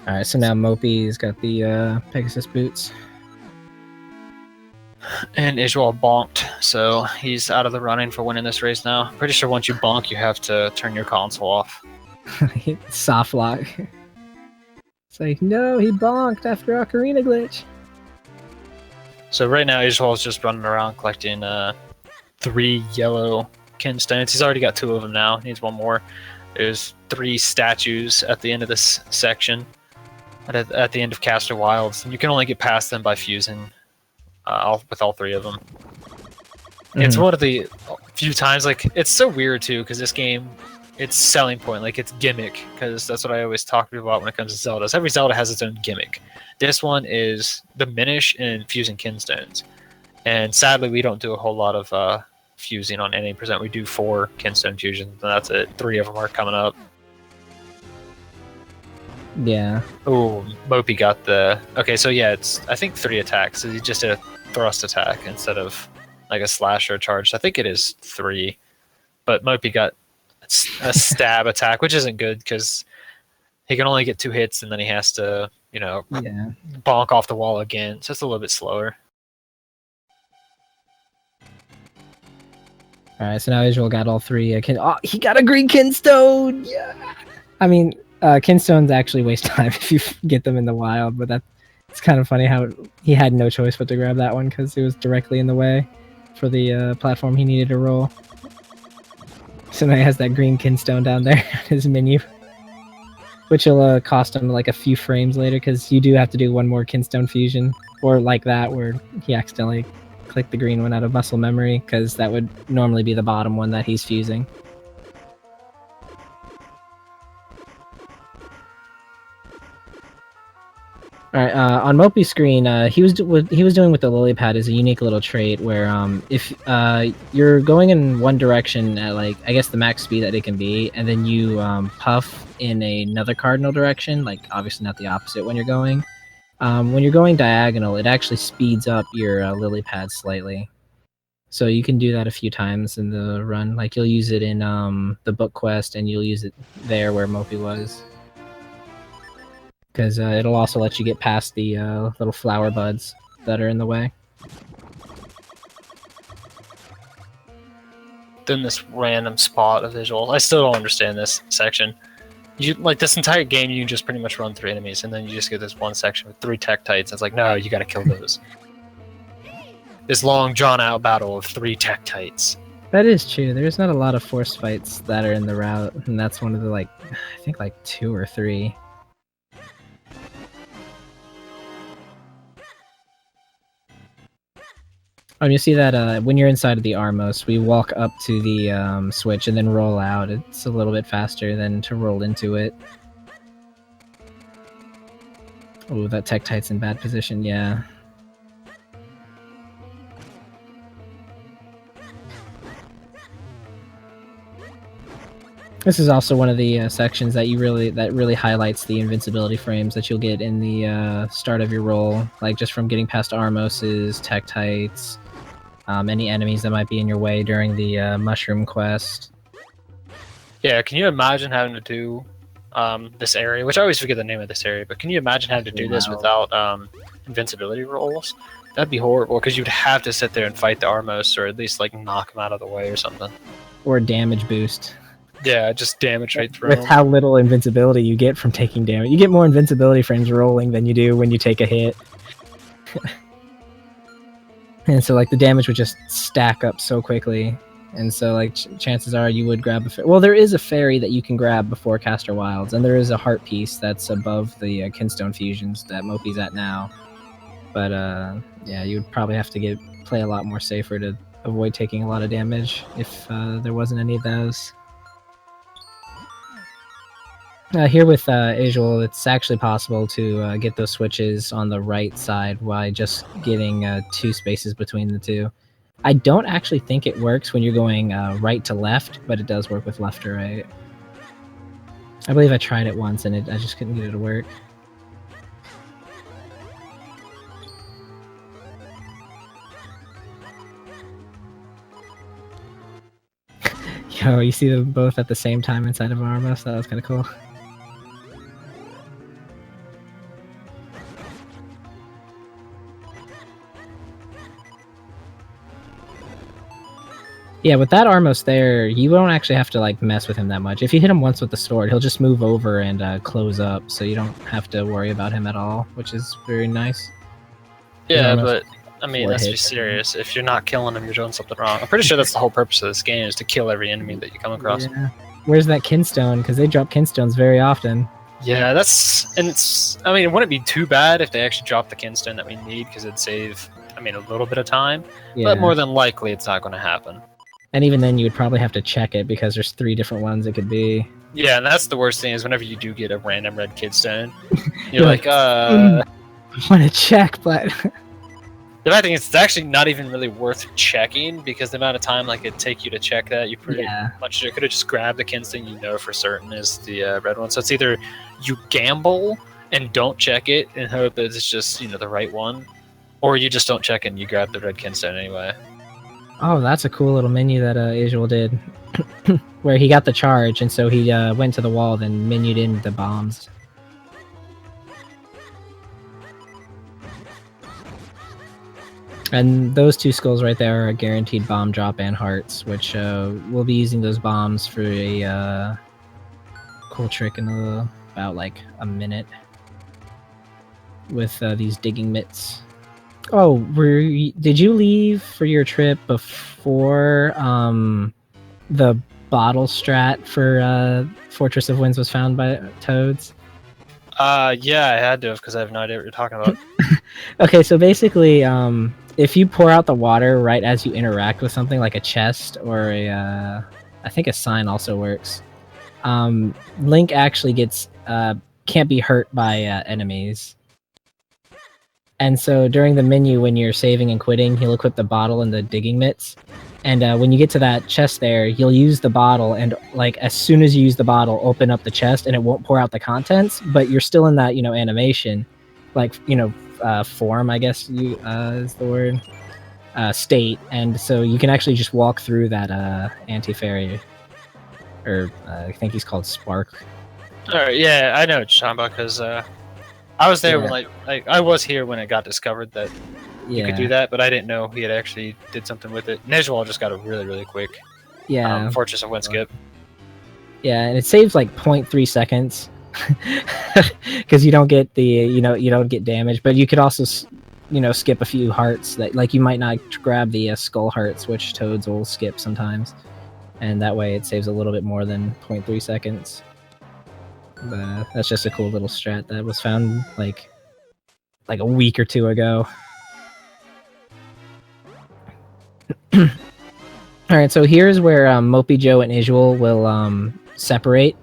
Alright, so now Mopey's got the Pegasus boots. And Isuall bonked, so he's out of the running for winning this race now. Pretty sure once you bonk, you have to turn your console off. Soft lock. It's like, no, he bonked after Ocarina glitch. So right now, Isuall's just running around collecting 3 yellow kinstones. He's already got 2 of them now. He needs 1 more. There's 3 statues at the end of this section. At the end of Castor Wilds, and you can only get past them by fusing with all 3 of them. Mm-hmm. It's one of the few times, it's so weird too, because this game, its selling point, its gimmick, because that's what I always talk about when it comes to Zeldas. Every Zelda has its own gimmick. This one is the Minish and fusing kinstones. And sadly, we don't do a whole lot of fusing on any percent. We do 4 kinstone fusions, and that's it. 3 of them are coming up. Yeah. Oh, Mopey got the... Okay, so yeah, it's I think 3 attacks. So he just did a thrust attack instead of a slash or a charge. I think it is 3. But Mopey got a stab attack, which isn't good because he can only get 2 hits and then he has to, bonk off the wall again. So it's a little bit slower. Alright, so now Isuall got all 3. He got a green kinstone! Yeah! I mean... kinstones actually waste time if you get them in the wild, but it's kind of funny how he had no choice but to grab that one because it was directly in the way for the platform he needed to roll. So now he has that green kinstone down there on his menu, which will cost him a few frames later because you do have to do 1 more kinstone fusion, or like that where he accidentally clicked the green one out of muscle memory because that would normally be the bottom one that he's fusing. All right, on Mopey's screen, he was doing with the lily pad is a unique little trait where if you're going in one direction at I guess the max speed that it can be, and then you puff in another cardinal direction, obviously not the opposite when you're going. When you're going diagonal, it actually speeds up your lily pad slightly. So you can do that a few times in the run. Like you'll use it in the book quest, and you'll use it there where Mopey was. Because it'll also let you get past the little flower buds that are in the way. In this random spot of Isuall, I still don't understand this section. You like this entire game, you can just pretty much run through enemies, and then you just get this one section with 3 Tektites. It's like, no, you gotta kill those. This long, drawn-out battle of 3 Tektites. That is true. There's not a lot of force fights that are in the route, and that's one of the, like, I think like 2 or 3. You see that when you're inside of the Armos, we walk up to the switch and then roll out. It's a little bit faster than to roll into it. Oh, that Tektite's in bad position, yeah. This is also one of the sections that really highlights the invincibility frames that you'll get in the start of your roll, like just from getting past Armoses, Tektites, any enemies that might be in your way during the mushroom quest. Yeah, can you imagine having to do this area, which I always forget the name of this area, but can you imagine having to do this without invincibility rolls? That'd be horrible, because you'd have to sit there and fight the Armos, or at least like knock them out of the way or something. Or damage boost. Yeah, just damage right through With how little invincibility you get from taking damage. You get more invincibility frames rolling than you do when you take a hit. And so, like, the damage would just stack up so quickly. And so, like, chances are you would grab a fairy. Well, there is a fairy that you can grab before Caster Wilds, and there is a heart piece that's above the Kinstone fusions that Mopey's at now. But, yeah, you would probably have to play a lot more safer to avoid taking a lot of damage if there wasn't any of those. Here with Isuall, it's actually possible to get those switches on the right side by just getting 2 spaces between the two. I don't actually think it works when you're going right to left, but it does work with left to right. I believe I tried it once and I just couldn't get it to work. Yo, you see them both at the same time inside of Armos? That was kind of cool. Yeah, with that Armos there, you don't actually have to like mess with him that much. If you hit him once with the sword, he'll just move over and close up, so you don't have to worry about him at all, which is very nice. Yeah, but I mean, let's be serious. If you're not killing him, you're doing something wrong. I'm pretty sure that's the whole purpose of this game, is to kill every enemy that you come across. Yeah. Where's that Kinstone? Because they drop Kinstones very often. Yeah, I mean, it wouldn't be too bad if they actually dropped the Kinstone that we need, because it'd save, I mean, a little bit of time. Yeah. But more than likely, it's not going to happen. And even then, you would probably have to check it, because there's 3 different ones it could be. Yeah, and that's the worst thing, is whenever you do get a random red Kinstone, you're like, I want to check, but... The bad thing is, it's actually not even really worth checking, because the amount of time like it'd take you to check that, you pretty much could have just grabbed the Kinstone you know for certain is the red one. So it's either you gamble and don't check it and hope that it's just, you know, the right one, or you just don't check it and you grab the red Kinstone anyway. Oh, that's a cool little menu that Isuall did, where he got the charge, and so he went to the wall, then menued in the bombs. And those 2 skulls right there are a guaranteed bomb drop and hearts, which we'll be using those bombs for a cool trick in about like a minute with these digging mitts. Oh, did you leave for your trip before the bottle strat for Fortress of Winds was found by toads? Yeah, I had to, because I have no idea what you're talking about. Okay, so basically, if you pour out the water right as you interact with something like a chest or I think a sign also works, Link actually can't be hurt by enemies. And so during the menu, when you're saving and quitting, he'll equip the bottle and the digging mitts. And when you get to that chest there, you'll use the bottle, and like as soon as you use the bottle, open up the chest, and it won't pour out the contents, but you're still in that, you know, animation, like, you know, form, I guess is the word. state, and so you can actually just walk through that anti-fairy, or I think he's called Spark. Alright, yeah, I know what you're talking about, because I was there when I was here when it got discovered that you could do that, but I didn't know he had actually did something with it. And Isuall just got it really, really quick. Fortress of Windskip. Yeah, and it saves like 0.3 seconds because you don't get the you don't get damage, but you could also skip a few hearts that like you might not grab the skull hearts, which Toads will skip sometimes, and that way it saves a little bit more than 0.3 seconds. But that's just a cool little strat that was found like a week or two ago. Alright, so here's where MopeyJoe and Isuall will separate.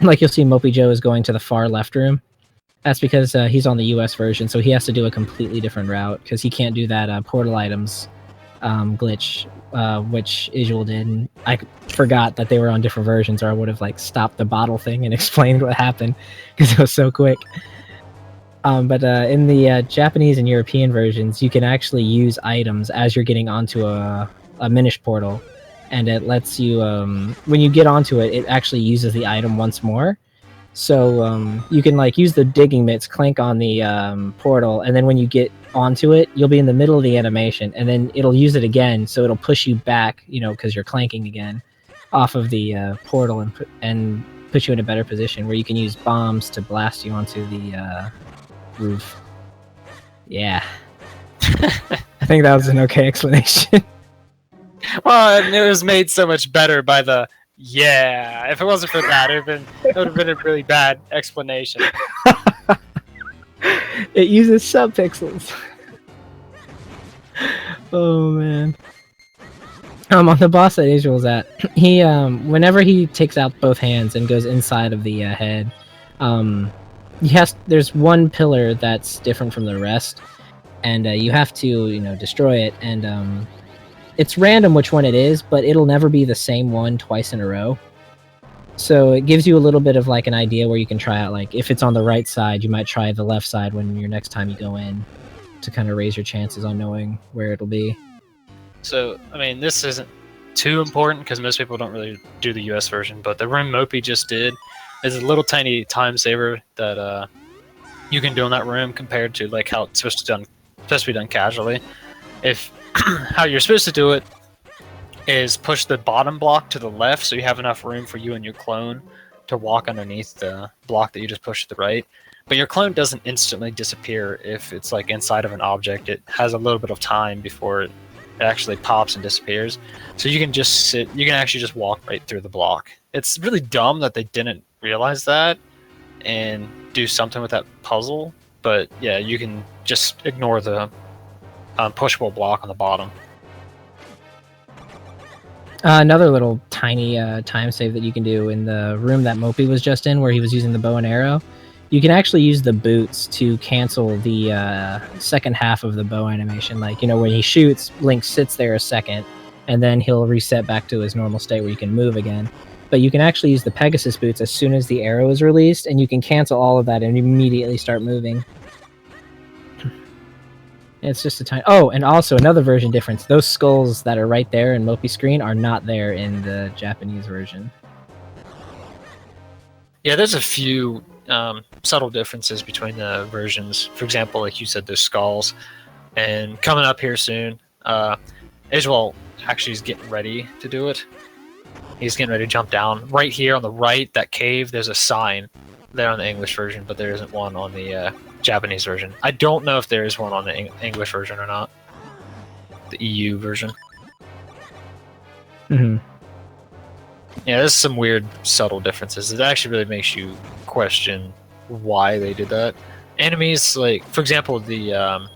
Like you'll see MopeyJoe is going to the far left room. That's because he's on the US version, so he has to do a completely different route because he can't do that portal items glitch, which Isuall did. And I forgot that they were on different versions, or I would have like stopped the bottle thing and explained what happened because it was so quick. But in the Japanese and European versions, you can actually use items as you're getting onto a Minish portal, and it lets you when you get onto it, it actually uses the item once more. So you can like use the digging mitts, clank on the portal, and then when you get onto it, you'll be in the middle of the animation, and then it'll use it again, so it'll push you back, because you're clanking again off of the portal and put you in a better position where you can use bombs to blast you onto the roof. Yeah. I think that was an okay explanation. Well, and it was made so much better by the yeah. If it wasn't for that, it would have been a really bad explanation. It uses subpixels. Oh man. On the boss that Isuall's at, he whenever he takes out both hands and goes inside of the head, there's one pillar that's different from the rest, and you have to destroy it, and it's random which one it is, but it'll never be the same one twice in a row. So it gives you a little bit of like an idea where you can try out, like if it's on the right side, you might try the left side when your next time you go in, to kind of raise your chances on knowing where it'll be. So, I mean, this isn't too important because most people don't really do the US version, but the room Mopey just did is a little tiny time saver that you can do in that room compared to like how it's supposed to be done casually. If how you're supposed to do it is push the bottom block to the left so you have enough room for you and your clone to walk underneath the block that you just pushed to the right. But your clone doesn't instantly disappear if it's like inside of an object. It has a little bit of time before it actually pops and disappears. So you can just you can actually just walk right through the block. It's really dumb that they didn't realize that and do something with that puzzle. But yeah, you can just ignore the pushable block on the bottom. Another little tiny time save that you can do in the room that Mopey was just in, where he was using the bow and arrow. You can actually use the boots to cancel the second half of the bow animation. Like, when he shoots, Link sits there a second, and then he'll reset back to his normal state where you can move again. But you can actually use the Pegasus boots as soon as the arrow is released, and you can cancel all of that and immediately start moving. It's just a tiny... Oh, and also another version difference. Those skulls that are right there in Mopey's screen are not there in the Japanese version. Yeah, there's a few subtle differences between the versions. For example, like you said, there's skulls. And coming up here soon, Isuall actually is getting ready to do it. He's getting ready to jump down. Right here on the right, that cave, there's a sign there on the English version, but there isn't one on the Japanese version. I don't know if there is one on the English version or not. The EU version. Mm-hmm. Yeah, there's some weird, subtle differences. It actually really makes you question why they did that. Enemies, like, for example, the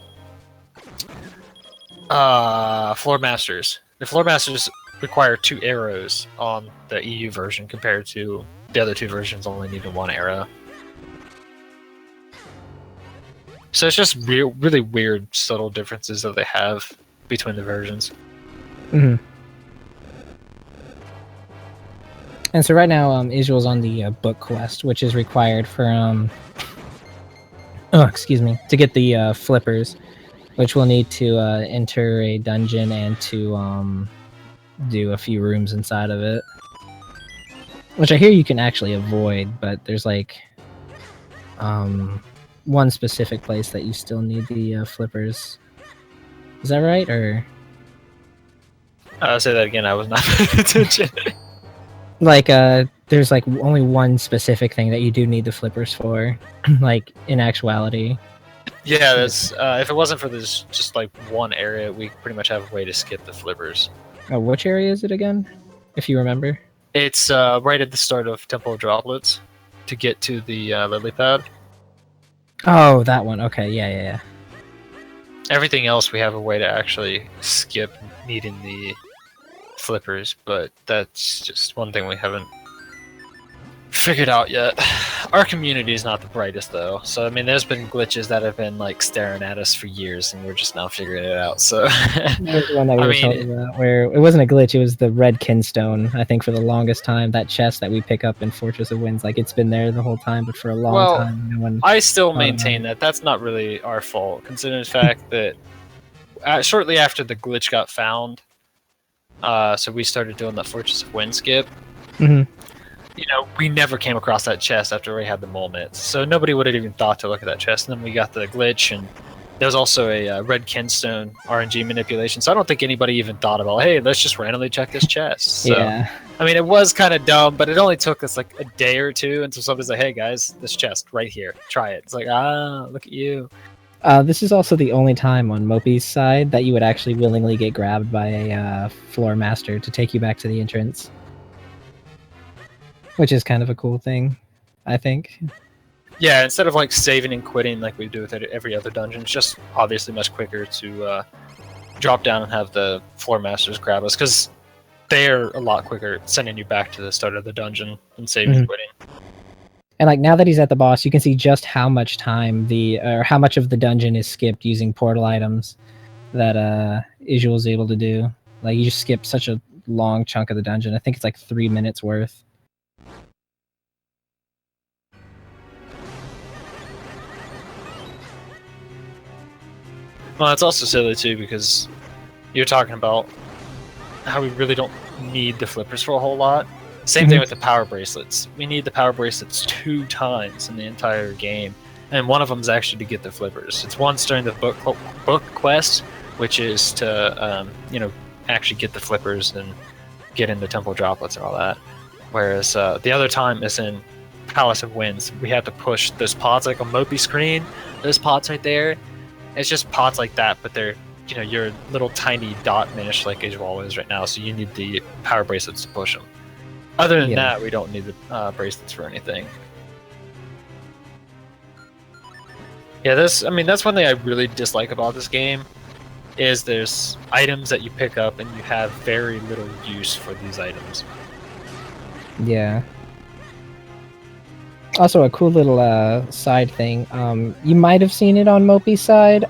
Floor Masters. The Floor Masters require 2 arrows on the EU version compared to the other 2 versions only needing 1 arrow. So it's just really weird, subtle differences that they have between the versions. Mm-hmm. And so right now, Isuall's on the book quest, which is required for to get the flippers. which we'll need to enter a dungeon and to do a few rooms inside of it. Which I hear you can actually avoid, but there's like one specific place that you still need the flippers. Is that right, or? I'll say that again. I was not paying attention. Like, there's like only one specific thing that you do need the flippers for, like in actuality. Yeah, that's if it wasn't for this just like one area, we pretty much have a way to skip the flippers. Oh, which area is it again? If you remember. It's right at the start of Temple of Droplets to get to the lily pad. Oh, that one. Okay, yeah. Everything else we have a way to actually skip needing the flippers, but that's just one thing we haven't figured out yet. Our community is not the brightest though, so I mean there's been glitches that have been like staring at us for years and we're just now figuring it out. So there's one that we were talking about where it wasn't a glitch, it was the red kinstone. I think for the longest time, that chest that we pick up in Fortress of Winds, like it's been there the whole time, but for a long time no one I still maintain that that's not really our fault, considering the fact that shortly after the glitch got found, so we started doing the Fortress of Wind skip. You know, we never came across that chest after we had the moments, so nobody would have even thought to look at that chest. And then we got the glitch, and there was also a red kinstone RNG manipulation. So I don't think anybody even thought about, hey, let's just randomly check this chest. So, yeah. I mean, it was kind of dumb, but it only took us like a day or two until somebody's like, hey guys, this chest right here, try it. It's like, look at you. This is also the only time on Mopey's side that you would actually willingly get grabbed by a floor master to take you back to the entrance. Which is kind of a cool thing, I think. Yeah, instead of like saving and quitting like we do with every other dungeon, it's just obviously much quicker to drop down and have the floor masters grab us, because they're a lot quicker at sending you back to the start of the dungeon than saving and quitting. And like now that he's at the boss, you can see just how much time how much of the dungeon is skipped using portal items that Isuall is able to do. Like you just skip such a long chunk of the dungeon. I think it's like 3 minutes worth. Well, it's also silly too, because you're talking about how we really don't need the flippers for a whole lot. Same thing with the power bracelets. We need the power bracelets 2 times in the entire game, and one of them is actually to get the flippers. It's once during the book quest, which is to actually get the flippers and get into Temple Droplets and all that. Whereas the other time is in Palace of Winds. We have to push those pods like a Mopey screen. Those pods right there. It's just pods like that, but they're, you're a little tiny dot Minish like Isuall is right now, so you need the power bracelets to push them. Other than that, we don't need the bracelets for anything. Yeah, that's one thing I really dislike about this game, is there's items that you pick up and you have very little use for these items. Yeah. Also, a cool little side thing. You might have seen it on Mopey's side.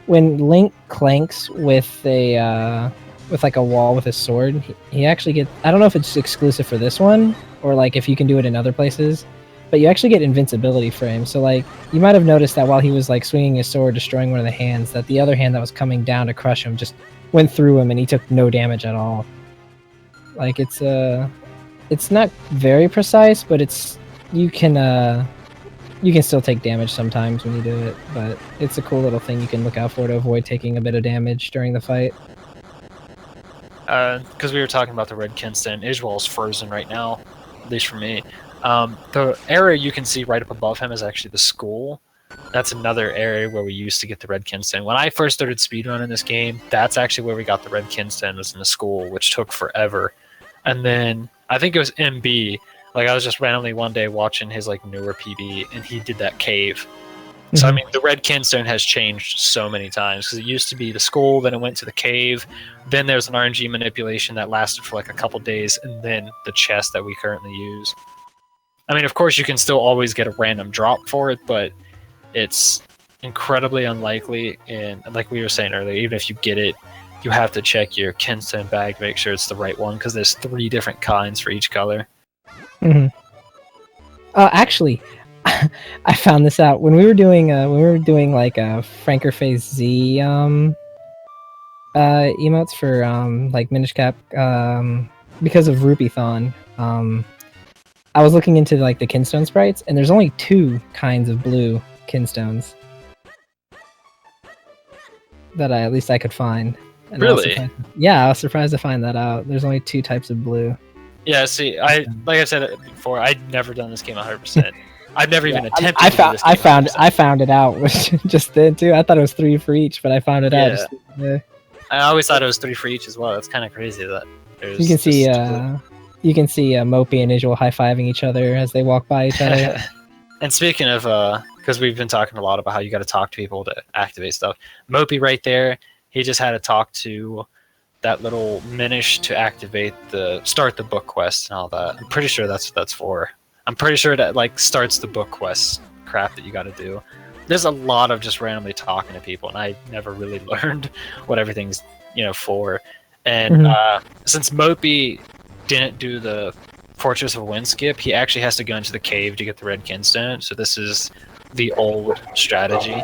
When Link clanks with like a wall with his sword, he actually gets. I don't know if it's exclusive for this one or like if you can do it in other places, but you actually get invincibility for him. So like you might have noticed that while he was like swinging his sword, destroying one of the hands, that the other hand that was coming down to crush him just went through him and he took no damage at all. Like it's not very precise, but you can still take damage sometimes when you do it, but it's a cool little thing you can look out for to avoid taking a bit of damage during the fight. Because we were talking about the red Kinston, Isuall's frozen right now, at least for me. The area you can see right up above him is actually the school. That's another area where we used to get the red Kinston. When I first started speedrunning this game, that's actually where we got the red Kinston, was in the school, which took forever. And then I think it was MB. Like, I was just randomly one day watching his, like, newer PB, and he did that cave. So, I mean, the red Kinstone has changed so many times, because it used to be the school, then it went to the cave, then there's an RNG manipulation that lasted for, like, a couple days, and then the chest that we currently use. I mean, of course, you can still always get a random drop for it, but it's incredibly unlikely, and like we were saying earlier, even if you get it, you have to check your Kinstone bag to make sure it's the right one, because there's 3 different kinds for each color. Actually, I found this out when we were doing like Franker Phase Z emotes for like Minish Cap because of Rubython. I was looking into like the Kinstone sprites, and there's only 2 kinds of blue Kinstones that at least I could find. And Really? I was surprised to find that out. There's only 2 types of blue. Yeah, see, like I said before, I'd never done this game 100%. I've never even attempted I to do this game I found it out just then too. I thought it was 3 for each, but I found it out. Just, I always thought it was 3 for each as well. That's kind of crazy that there's. You can see Mopey and Isuall high-fiving each other as they walk by each other. And speaking of, because we've been talking a lot about how you got to talk to people to activate stuff. Mopey right there, he just had to talk to that little Minish to activate start the book quest and all that. I'm pretty sure that's what that's for. I'm pretty sure that like starts the book quest crap that you got to do. There's a lot of just randomly talking to people, and I never really learned what everything's for. And since Mopey didn't do the Fortress of Wind skip, he actually has to go into the cave to get the red Kinstone. So this is the old strategy.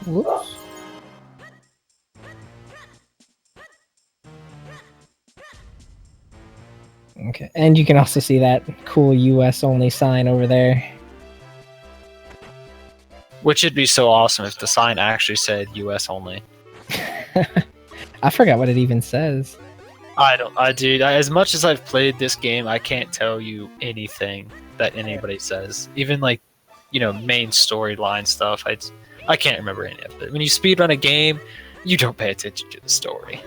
Whoops. Okay, and you can also see that cool US only sign over there. Which would be so awesome if the sign actually said US only. I forgot what it even says. Dude, as much as I've played this game, I can't tell you anything that anybody says. Even like, main storyline stuff. I can't remember any of it. When you speedrun a game, you don't pay attention to the story.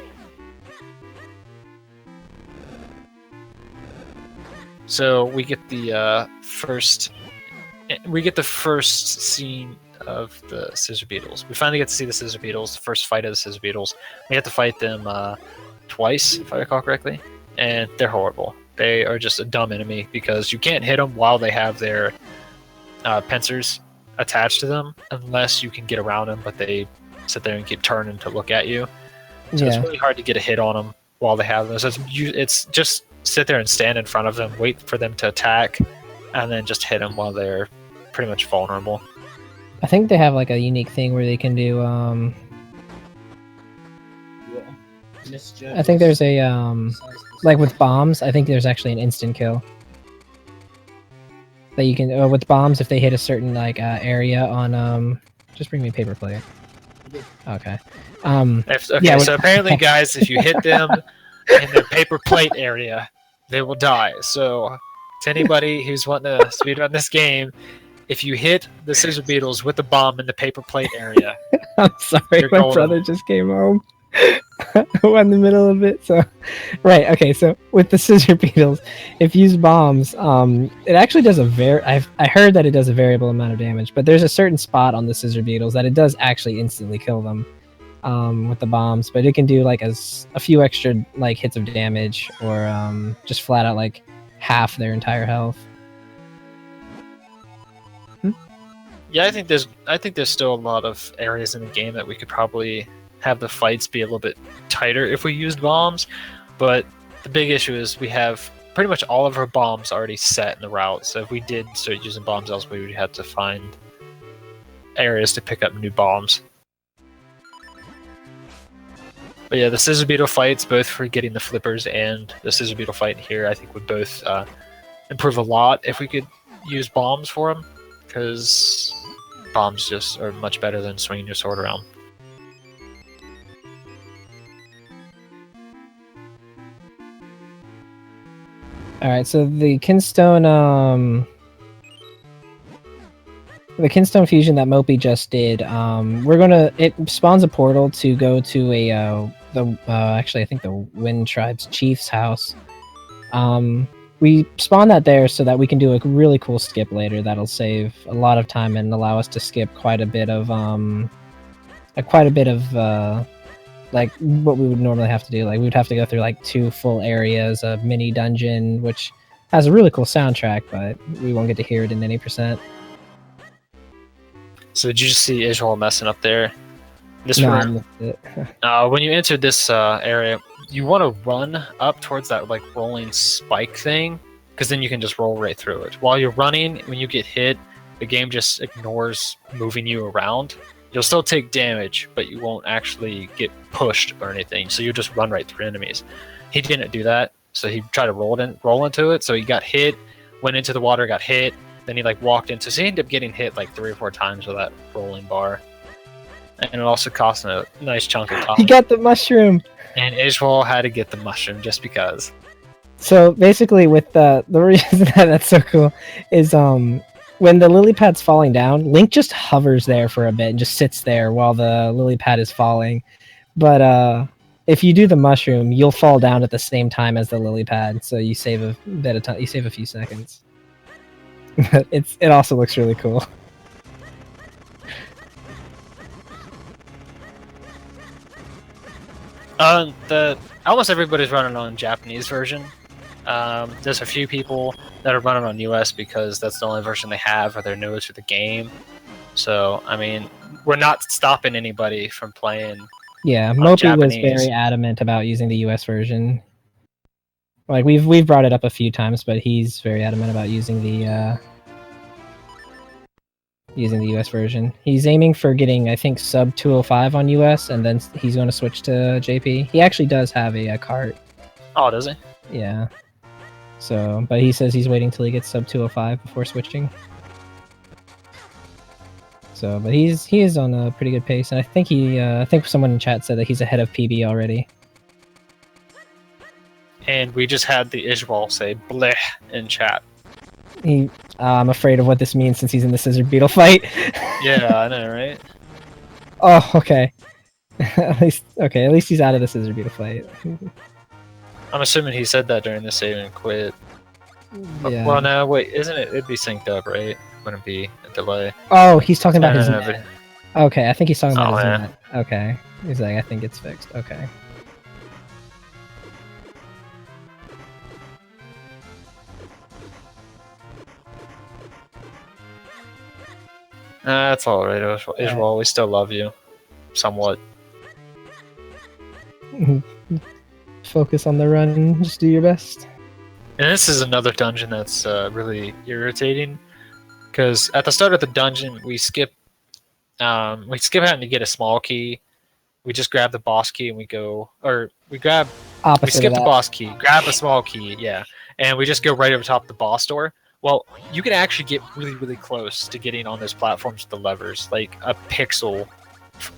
So we get the first scene of the Scissor Beetles. We finally get to see the Scissor Beetles, the first fight of the Scissor Beetles. We have to fight them twice, if I recall correctly, and they're horrible. They are just a dumb enemy because you can't hit them while they have their pincers attached to them unless you can get around them, but they sit there and keep turning to look at you. So it's really hard to get a hit on them while they have them. So it's just sit there and stand in front of them, wait for them to attack, and then just hit them while they're pretty much vulnerable. I think they have like a unique thing where they can do I think there's a like with bombs, I think there's actually an instant kill that you can with bombs if they hit a certain like area on just bring me a paper plate. Okay. So apparently guys, if you hit them in the paper plate area, they will die. So to anybody who's wanting to speedrun this game, if you hit the Scissor Beetles with the bomb in the paper plate area, I'm sorry, my brother just came home. I'm in the middle of it, so right. Okay, so with the Scissor Beetles, if you use bombs, it actually does I heard that it does a variable amount of damage, but there's a certain spot on the Scissor Beetles that it does actually instantly kill them with the bombs, but it can do like a few extra like hits of damage or just flat out like half their entire health. Yeah, I think there's still a lot of areas in the game that we could probably have the fights be a little bit tighter if we used bombs, but the big issue is we have pretty much all of our bombs already set in the route, so if we did start using bombs elsewhere, we would have to find areas to pick up new bombs. But yeah, the Scissor Beetle fights, both for getting the flippers and the Scissor Beetle fight here, I think would both improve a lot if we could use bombs for them, because bombs just are much better than swinging your sword around. Alright, so the Kinstone fusion that Mopey just did, it spawns a portal to go to actually I think the Wind Tribe's chief's house. We spawn that there so that we can do a really cool skip later that'll save a lot of time and allow us to skip quite a bit of like what we would normally have to do. Like we would have to go through like 2 full areas, a mini dungeon, which has a really cool soundtrack, but we won't get to hear it in any %. So did you just see Isuall messing up there? This room. When you enter this area, you want to run up towards that like rolling spike thing, because then you can just roll right through it. While you're running, when you get hit, the game just ignores moving you around. You'll still take damage, but you won't actually get pushed or anything. So you'll just run right through enemies. He didn't do that, so he tried to roll into it. So he got hit, went into the water, got hit. Then he like walked into. So he ended up getting hit like 3 or 4 times with that rolling bar, and it also cost him a nice chunk of time. He got the mushroom, and Isuall had to get the mushroom just because. So basically, with the reason that's so cool is when the lily pad's falling down, Link just hovers there for a bit and just sits there while the lily pad is falling. But if you do the mushroom, you'll fall down at the same time as the lily pad, so you save a bit of time. You save a few seconds. But it also looks really cool. Almost everybody's running on Japanese version. There's a few people that are running on US because that's the only version they have, or they're newest to the game. So, I mean, we're not stopping anybody from playing. Yeah, Mopey was very adamant about using the US version. Like we've brought it up a few times, but he's very adamant about using the US version. He's aiming for getting, I think, sub 205 on US, and then he's going to switch to JP. He actually does have a cart. Oh, does he? Yeah. So, but he says he's waiting till he gets sub 205 before switching. So, but he is on a pretty good pace, and I think someone in chat said that he's ahead of PB already. And we just had the Isuall say bleh in chat. I'm afraid of what this means since he's in the scissor beetle fight. Yeah, I know, right? Oh, okay. At least he's out of the scissor beetle fight. I'm assuming he said that during the save and quit. Yeah. Well, no, wait, isn't it? It'd be synced up, right? Wouldn't be a delay. Oh, he's talking about his no, net. Okay, I think he's talking about his yeah. net. Okay. He's like, I think it's fixed. Okay. That's alright, Isuall. We still love you. Somewhat. Focus on the run and just do your best. And this is another dungeon that's really irritating, because at the start of the dungeon we skip having to get a small key. We just grab the boss key and we go, or we skip the boss key, grab a small key, yeah, and we just go right over top of the boss door. Well, you can actually get really, really close to getting on those platforms with the levers, like a pixel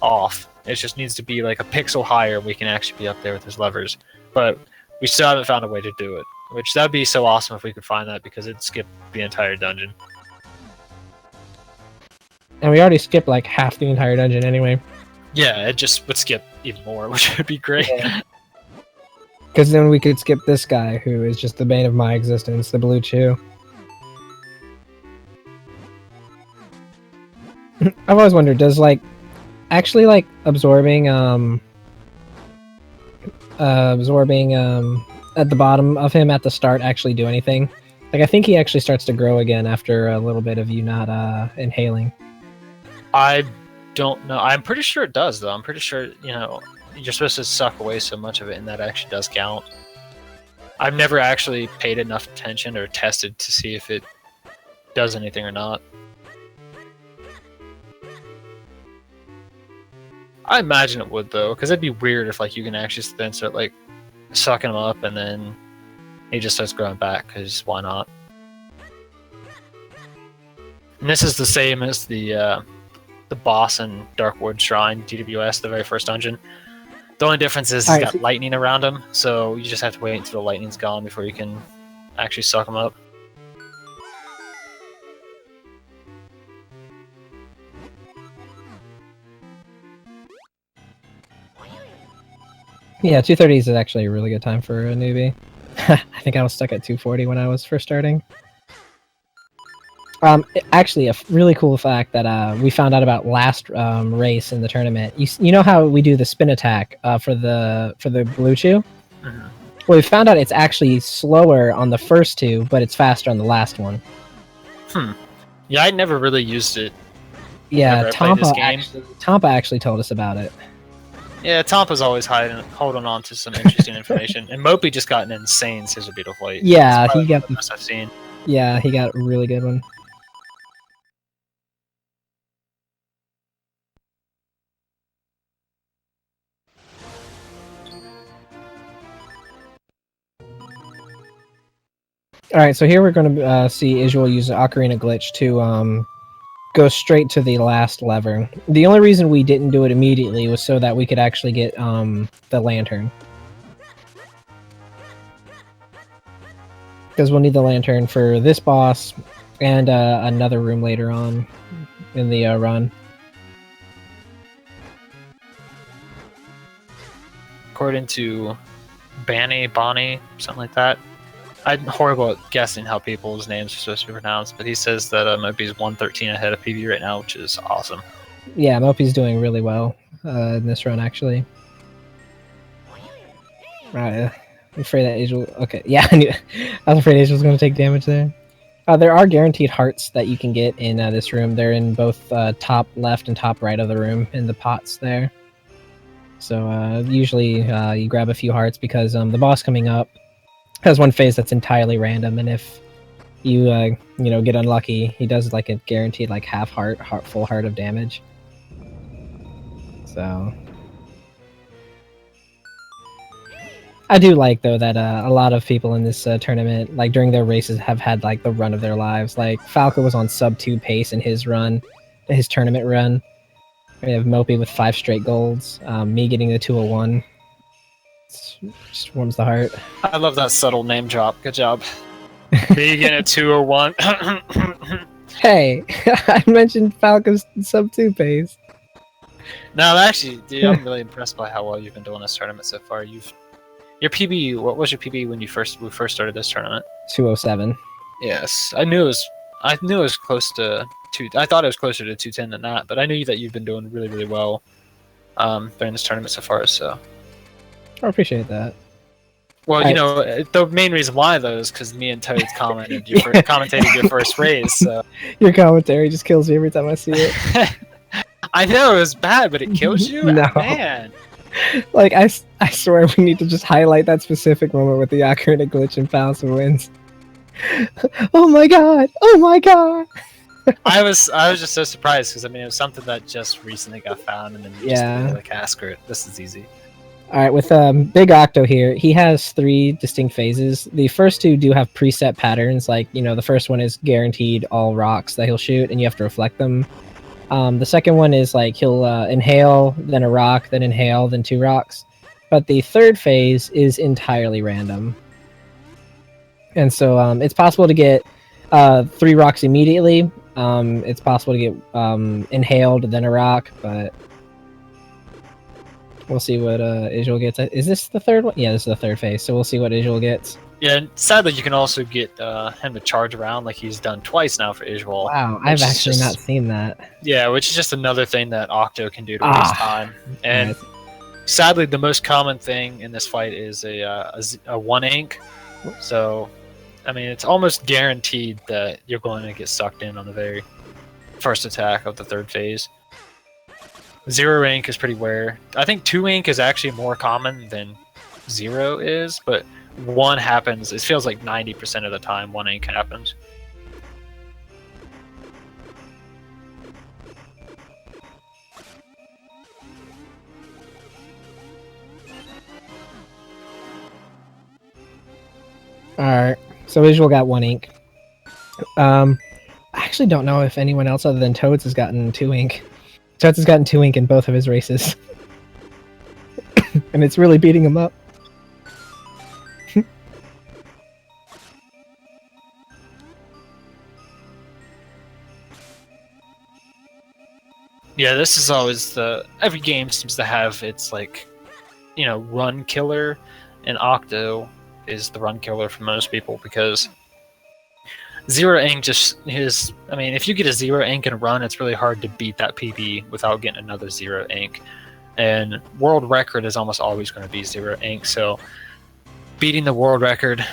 off. It just needs to be like a pixel higher, and we can actually be up there with those levers. But we still haven't found a way to do it, which that'd be so awesome if we could find that, because it'd skip the entire dungeon. And we already skipped like half the entire dungeon anyway. Yeah, it just would skip even more, which would be great. Because then we could skip this guy, who is just the bane of my existence, the Blue Chew. I've always wondered, does actually absorbing at the bottom of him at the start actually do anything? Like, I think he actually starts to grow again after a little bit of you not inhaling. I don't know. I'm pretty sure it does, though. I'm pretty sure, you're supposed to suck away so much of it, and that actually does count. I've never actually paid enough attention or tested to see if it does anything or not. I imagine it would, though, because it'd be weird if you can actually then start sucking him up and then he just starts growing back, because why not? And this is the same as the boss in Darkwood Shrine DWS, the very first dungeon. The only difference is he's got lightning around him, so you just have to wait until the lightning's gone before you can actually suck him up. Yeah, 230 is actually a really good time for a newbie. I think I was stuck at 240 when I was first starting. Actually, a really cool fact that we found out about last race in the tournament. You know how we do the spin attack for the Blue Chew? Mm-hmm. Well, we found out it's actually slower on the first two, but it's faster on the last one. Yeah, I never really used it. Yeah, Tampa actually told us about it. Yeah, Tampa's always holding on to some interesting information, and Mopey just got an insane scissor beetle fight. Yeah, he got the best I've seen. Yeah, he got a really good one. All right, so here we're going to see Isuall use the Ocarina glitch to go straight to the last lever. The only reason we didn't do it immediately was so that we could actually get the lantern. Because we'll need the lantern for this boss and another room later on in the run. According to Bonnie, something like that. I'm horrible at guessing how people's names are supposed to be pronounced, but he says that Mopey's 113 ahead of PB right now, which is awesome. Yeah, Mopey's doing really well in this run, actually. I'm afraid that Isuall... Okay, yeah, I was afraid Isuall was going to take damage there. There are guaranteed hearts that you can get in this room. They're in both top left and top right of the room in the pots there. So usually you grab a few hearts because the boss coming up has one phase that's entirely random, and if you get unlucky, he does like a guaranteed like half heart, full heart of damage. So I do like though that a lot of people in this tournament, like during their races, have had like the run of their lives. Like Falco was on sub 2 pace in his run, his tournament run. We have Mopey with 5 straight golds. Me getting the 201. It just warms the heart. I love that subtle name drop. Good job. Me getting a 201. Hey, I mentioned Falco's sub 2 pace. No, actually, dude, I'm really impressed by how well you've been doing this tournament so far. Your PB. What was your PB when we first started this tournament? 207. Yes, I knew it was close to I thought it was closer to 210 than that, but I knew that you've been doing really, really well during this tournament so far. So I appreciate that. Well, the main reason why though is because me and Toads commentated your first race. So. Your commentary just kills me every time I see it. I know it was bad, but it kills you, no. Man. Like I swear we need to just highlight that specific moment with the Ocarina glitch and Falco wins. Oh my god! Oh my god! I was just so surprised because it was something that just recently got found, and then you just like ask her. This is easy. All right, with Big Octo here, he has 3 distinct phases. The first 2 do have preset patterns, like the first one is guaranteed all rocks that he'll shoot, and you have to reflect them. The second one is like he'll inhale, then a rock, then inhale, then 2 rocks. But the third phase is entirely random, and so it's possible to get 3 rocks immediately. It's possible to get inhaled, then a rock, but. We'll see what Isuall gets. Is this the third one? Yeah, this is the third phase, so we'll see what Isuall gets. Yeah, and sadly you can also get him to charge around like he's done twice now for Isuall. Wow, I've actually not seen that. Yeah, which is just another thing that Octo can do to waste time. And sadly, the most common thing in this fight is a 1 ink. So, it's almost guaranteed that you're going to get sucked in on the very first attack of the third phase. 0 ink is pretty rare. I think 2 ink is actually more common than 0 is, but 1 happens. It feels like 90% of the time 1 ink happens. Alright, so Isuall got 1 ink. I actually don't know if anyone else other than Toads has gotten 2 ink. Toads has gotten 2 ink in both of his races. And it's really beating him up. Yeah, this is always every game seems to have its run killer, and Octo is the run killer for most people because 0 ink just is. If you get a 0 ink in a run, it's really hard to beat that PB without getting another 0 ink. And world record is almost always going to be 0 ink. So beating the world record,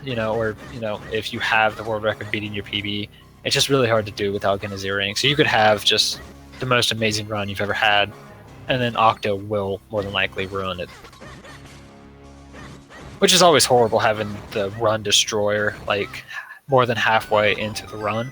if you have the world record beating your PB, it's just really hard to do without getting a 0 ink. So you could have just the most amazing run you've ever had, and then Octo will more than likely ruin it. Which is always horrible having the run destroyer more than halfway into the run.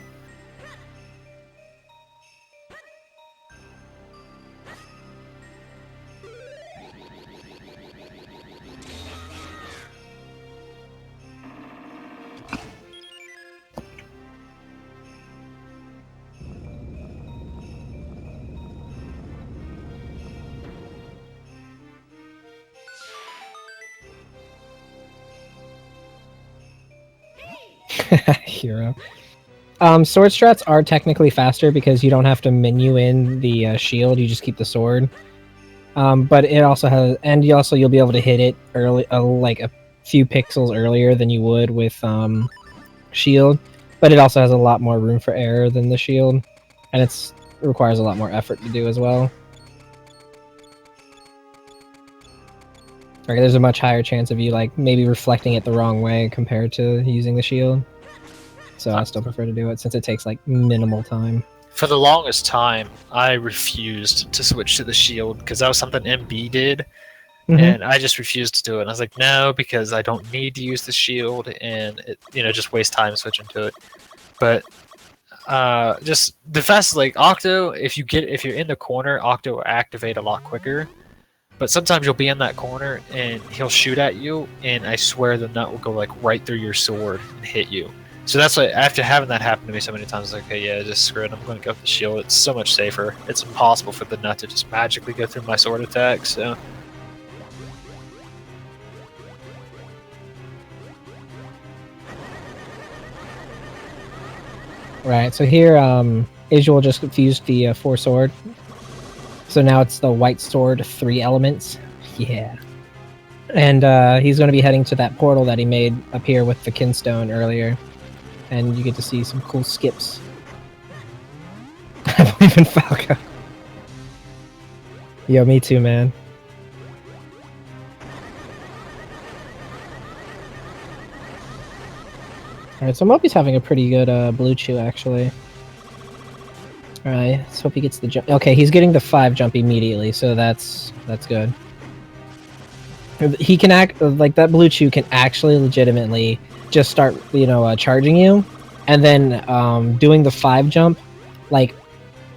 Hero. Sword strats are technically faster because you don't have to menu in the shield. You just keep the sword. But it also has, and you'll be able to hit it early, like a few pixels earlier than you would with shield. But it also has a lot more room for error than the shield, and it requires a lot more effort to do as well. Okay, there's a much higher chance of you like maybe reflecting it the wrong way compared to using the shield. So I still prefer to do it since it takes like minimal time. For the longest time, I refused to switch to the shield because that was something MB did, and I just refused to do it. And I was like, no, because I don't need to use the shield, and it, just waste time switching to it. But just the fast, like Octo, if you're in the corner, Octo will activate a lot quicker. But sometimes you'll be in that corner and he'll shoot at you, and I swear the nut will go like right through your sword and hit you. So that's why, after having that happen to me so many times, I was like, okay, yeah, just screw it. I'm going to go with the shield. It's so much safer. It's impossible for the nut to just magically go through my sword attack. So. Right. So here, Isuall just fused the 4 sword. So now it's the white sword, 3 elements. Yeah. And he's going to be heading to that portal that he made appear with the kinstone earlier. And you get to see some cool skips. I believe in Falco. Yo, me too, man. Alright, so Mopey's having a pretty good blue chew, actually. Alright, let's hope he gets the jump. Okay, he's getting the 5 jump immediately, so that's good. He can act like that blue chew can actually legitimately just start, charging you, and then doing the 5 jump, like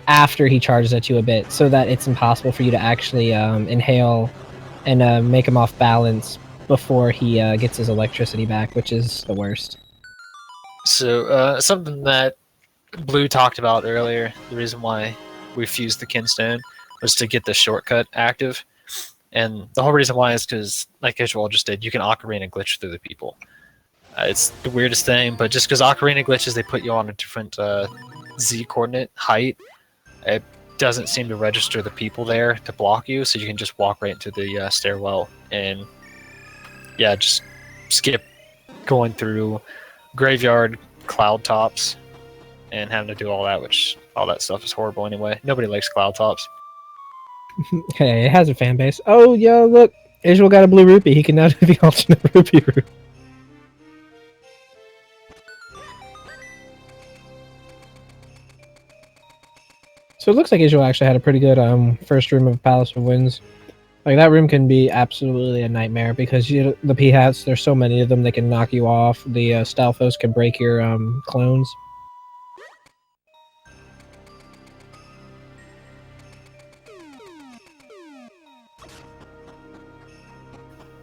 after he charges at you a bit, so that it's impossible for you to actually inhale and make him off balance before he gets his electricity back, which is the worst. So something that Blue talked about earlier, the reason why we fused the kinstone was to get the shortcut active. And the whole reason why is because, like Isuall just did, you can ocarina glitch through the people. It's the weirdest thing, but just because ocarina glitches, they put you on a different Z coordinate height. It doesn't seem to register the people there to block you, so you can just walk right into the stairwell and, yeah, just skip going through graveyard, cloud tops, and having to do all that, which all that stuff is horrible anyway. Nobody likes cloud tops. Hey, it has a fan base. Oh, yo, look! Isuall got a blue rupee. He can now do the alternate rupee route. So it looks like Isuall actually had a pretty good first room of Palace of Winds. Like, that room can be absolutely a nightmare because the P-hats, there's so many of them, they can knock you off. The Stalfos can break your clones.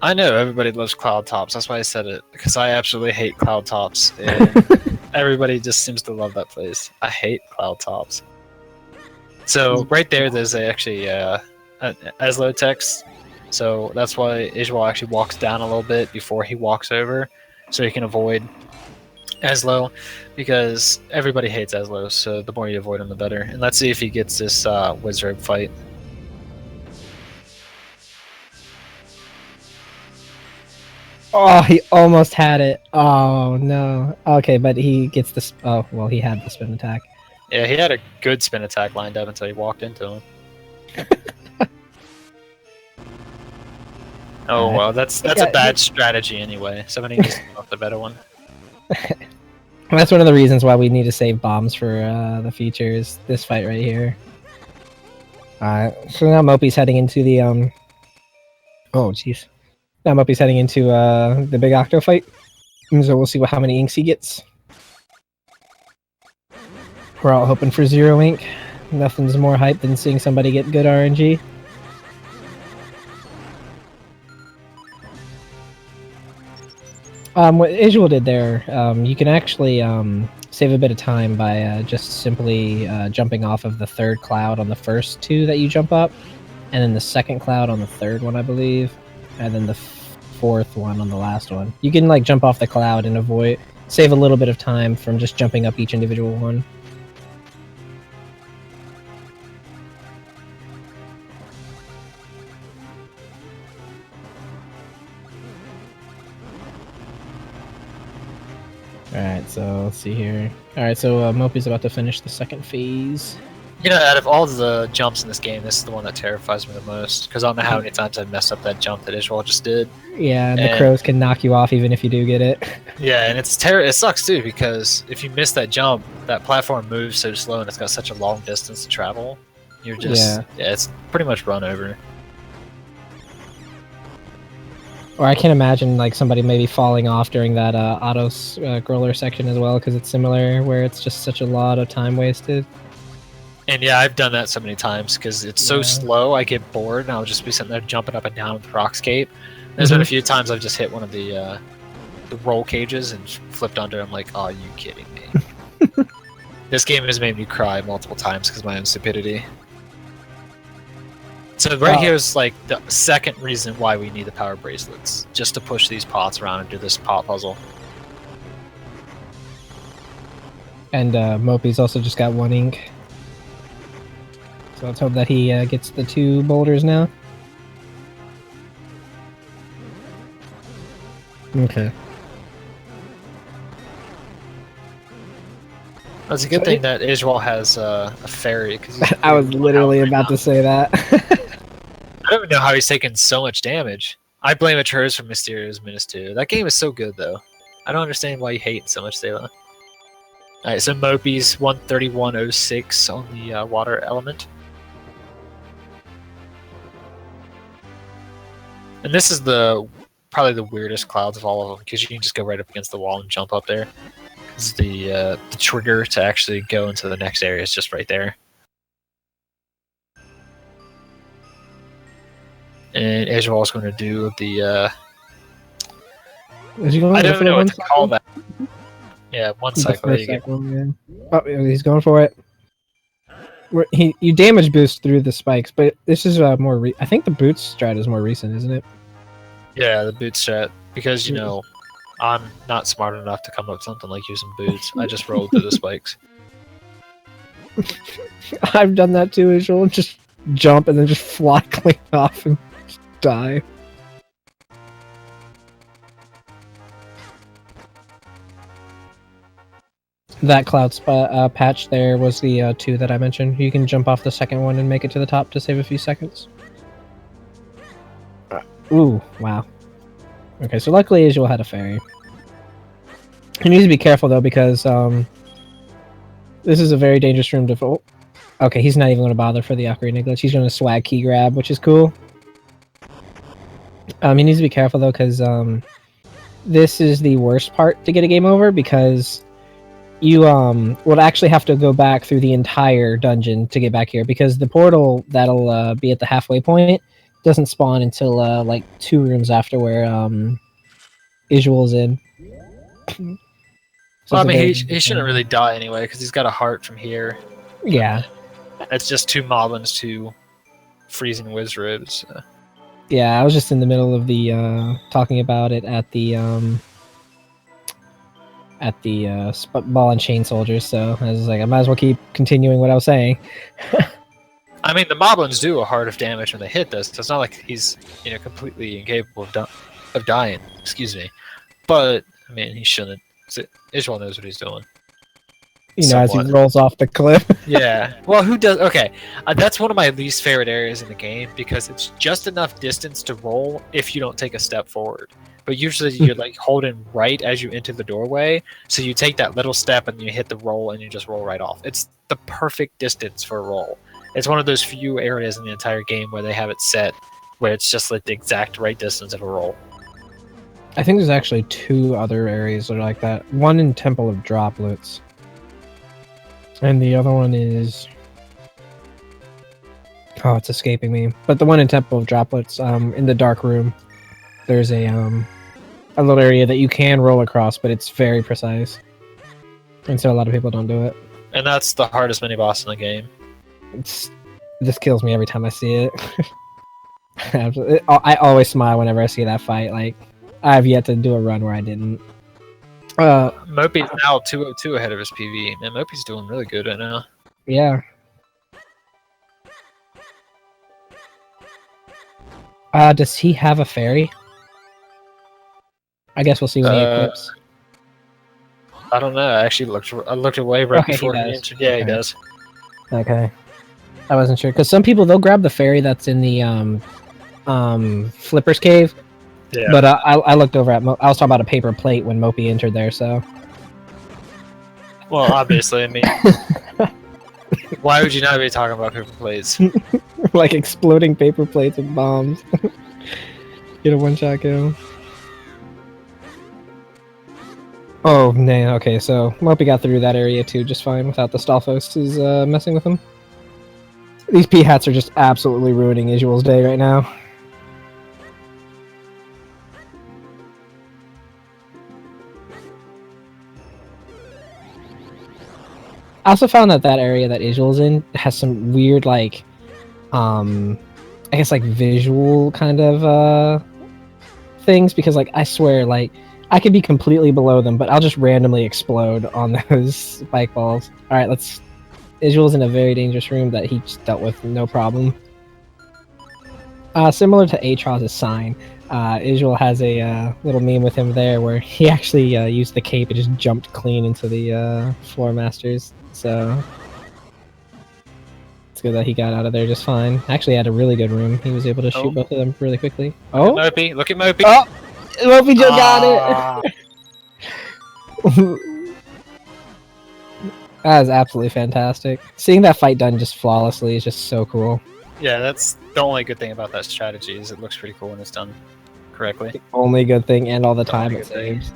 I know everybody loves cloud tops. That's why I said it, because I absolutely hate cloud tops. And everybody just seems to love that place. I hate cloud tops. So right there's actually an Eslo text. So that's why Isuall actually walks down a little bit before he walks over, so he can avoid Eslo, because everybody hates Eslo. So the more you avoid him, the better. And let's see if he gets this wizard fight. Oh, he almost had it. Oh, no. Okay, but he gets the... Oh, well, he had the spin attack. Yeah, he had a good spin attack lined up until he walked into him. Oh, well, that's a bad strategy anyway. Somebody needs to come up with a better one. That's one of the reasons why we need to save bombs for the features. This fight right here. So now Mopey's heading into the... Oh, jeez. Now Mopey's heading into the big Octo fight. So we'll see how many inks he gets. We're all hoping for 0 ink. Nothing's more hype than seeing somebody get good RNG. What Isuall did there, you can actually save a bit of time by just simply jumping off of the 3rd cloud on the first 2 that you jump up, and then the 2nd cloud on the 3rd one, I believe, and then the 4th one on the last one. You can like jump off the cloud and avoid save a little bit of time from just jumping up each individual one. Alright, so let's see here. Alright, so Mopey's about to finish the second phase. You know, out of all the jumps in this game, this is the one that terrifies me the most. Because I don't know how many times I've messed up that jump that Isuall just did. Yeah, and the crows can knock you off even if you do get it. Yeah, and it sucks too, because if you miss that jump, that platform moves so slow and it's got such a long distance to travel. You're just... Yeah, it's pretty much run over. Or I can imagine like somebody maybe falling off during that auto scroller section as well, because it's similar, where it's just such a lot of time wasted. And yeah, I've done that so many times because it's so slow. I get bored, and I'll just be sitting there jumping up and down with the Rockscape. There's been a few times I've just hit one of the roll cages and flipped under. I'm like, "Oh, you kidding me?" This game has made me cry multiple times because of my own stupidity. So here is like the second reason why we need the power bracelets, just to push these pots around and do this pot puzzle. And Mopey's also just got 1 ink. So let's hope that he gets the 2 boulders now. Okay. It's a good thing that Isuall has a fairy. Cause I was literally about to say that. I don't even know how he's taking so much damage. I blame it hers for Mysterio's Minish too. That game is so good though. I don't understand why you hate so much, Zelda. Alright, so Mopey's 131.06 on the water element. And this is probably the weirdest clouds of all of them, because you can just go right up against the wall and jump up there. Because the trigger to actually go into the next area is just right there. And Isuall is going to do the... Is he going I don't know what to call that. Yeah, one cycle. There you go. Oh, he's going for it. You damage boost through the spikes, but this is more. I think the boots strat is more recent, isn't it? Yeah, the boot strat, because you know I'm not smart enough to come up with something like using boots. I just rolled through the spikes. I've done that too. Isuall just jump and then just fly clean off and die. That cloud patch there was the 2 that I mentioned. You can jump off the second one and make it to the top to save a few seconds. Ooh, wow. Okay, so luckily Isuall had a fairy. He needs to be careful though, because this is a very dangerous room to... Oh, okay, he's not even going to bother for the Ocarina glitch. He's going to swag key grab, which is cool. He needs to be careful though, because this is the worst part to get a game over, because you would actually have to go back through the entire dungeon to get back here, because the portal that'll be at the halfway point doesn't spawn until like 2 rooms after where Isuall's in. So well, I mean, he shouldn't really die anyway, because he's got a heart from here. Yeah. It's just 2 moblins, 2 freezing wizards. Yeah, I was just in the middle of the talking about it at the ball and chain soldiers, so I was like, I might as well keep continuing what I was saying. I mean, the moblins do a heart of damage when they hit this, so it's not like he's, you know, completely incapable of dying. Excuse me, but I mean, he shouldn't. Isuall knows what he's doing. You know, somewhat. As he rolls off the cliff. Yeah. Well, who does? Okay, that's one of my least favorite areas in the game, because it's just enough distance to roll if you don't take a step forward. But usually you're like holding right as you enter the doorway, so you take that little step and you hit the roll and you just roll right off. It's the perfect distance for a roll. It's one of those few areas in the entire game where they have it set where it's just like the exact right distance of a roll. I think there's actually 2 other areas that are like that. One in Temple of Droplets. And the other one is... Oh, it's escaping me. But the one in Temple of Droplets, in the dark room, there's a little area that you can roll across, but it's very precise. And so a lot of people don't do it. And that's the hardest mini-boss in the game. It just kills me every time I see it. I always smile whenever I see that fight. Like, I have yet to do a run where I didn't. Mopey's now 202 ahead of his PV. Man, Mopey's doing really good right now. Yeah. Does he have a fairy? I guess we'll see when he equips. I don't know. I actually looked away right before he entered. Yeah, he does. Okay. I wasn't sure because some people they'll grab the fairy that's in the Flipper's cave. Yeah. But I looked over at I was talking about a paper plate when Mopey entered there, so. Well, obviously, I mean, why would you not be talking about paper plates? Like exploding paper plates and bombs. Get a one-shot kill. Oh, nah, okay, so Mopey got through that area too just fine without the Stalfos is messing with him. These P-hats are just absolutely ruining Isuall's day right now. I also found that area that Isuall's in has some weird, like, I guess, like, visual kind of, things, because, like, I swear, like, I could be completely below them, but I'll just randomly explode on those spike balls. Alright, Isuall's in a very dangerous room that he just dealt with no problem. Similar to Atroz's sign, Isuall has a little meme with him there where he actually used the cape and just jumped clean into the floor masters. So it's good that he got out of there just fine. Actually had a really good room. He was able to shoot both of them really quickly. Oh! Mopey, look at Mopey! Oh! MopeyJoe got it! That is absolutely fantastic. Seeing that fight done just flawlessly is just so cool. Yeah, that's the only good thing about that strategy is it looks pretty cool when it's done correctly. The only good thing, and all the time it saves.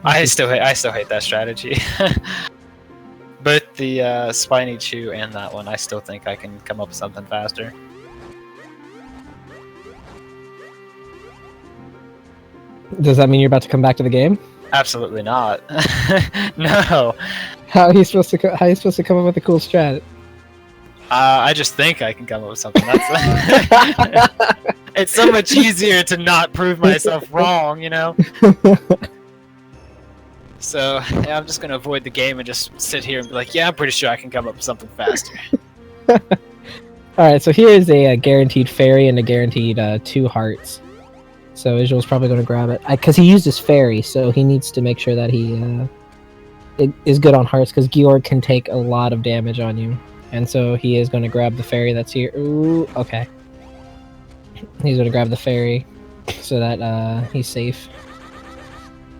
I still hate that strategy. Both the Spiny Chew and that one, I still think I can come up with something faster. Does that mean you're about to come back to the game? Absolutely not. No. How are you supposed to come up with a cool strat? I just think I can come up with something. That's it's so much easier to not prove myself wrong, you know? So, yeah, I'm just gonna avoid the game and just sit here and be like, yeah, I'm pretty sure I can come up with something faster. Alright, so here is a guaranteed fairy and a guaranteed 2 hearts. So Isuall's probably going to grab it. Because he used his fairy, so he needs to make sure that he is good on hearts, because Georg can take a lot of damage on you. And so he is going to grab the fairy that's here. Ooh, okay. He's going to grab the fairy so that he's safe.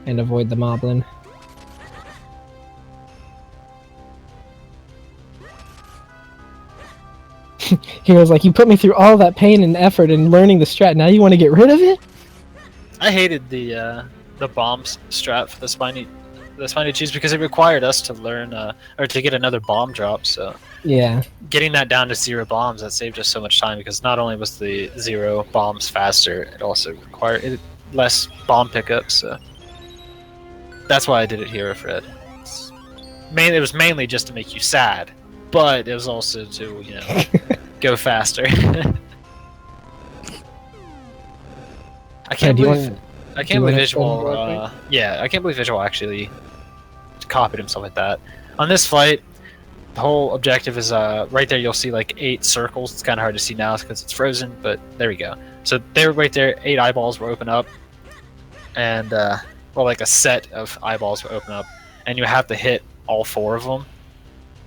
And avoid the moblin. He was like, you put me through all that pain and effort and learning the strat, now you want to get rid of it? I hated the bombs strat for the spiny cheese because it required us to learn or to get another bomb drop. So yeah, getting that down to 0 bombs, that saved us so much time, because not only was the 0 bombs faster, it also required less bomb pickups. So that's why I did it here, Fred. It was mainly just to make you sad, but it was also to, you know, go faster. I can't believe Isuall. Yeah, I can't believe Isuall actually copied himself like that. On this flight, the whole objective is right there. You'll see like 8 circles. It's kind of hard to see now because it's frozen, but there we go. So they're right there. 8 eyeballs will open up, and well, like a set of eyeballs will open up, and you have to hit all 4 of them,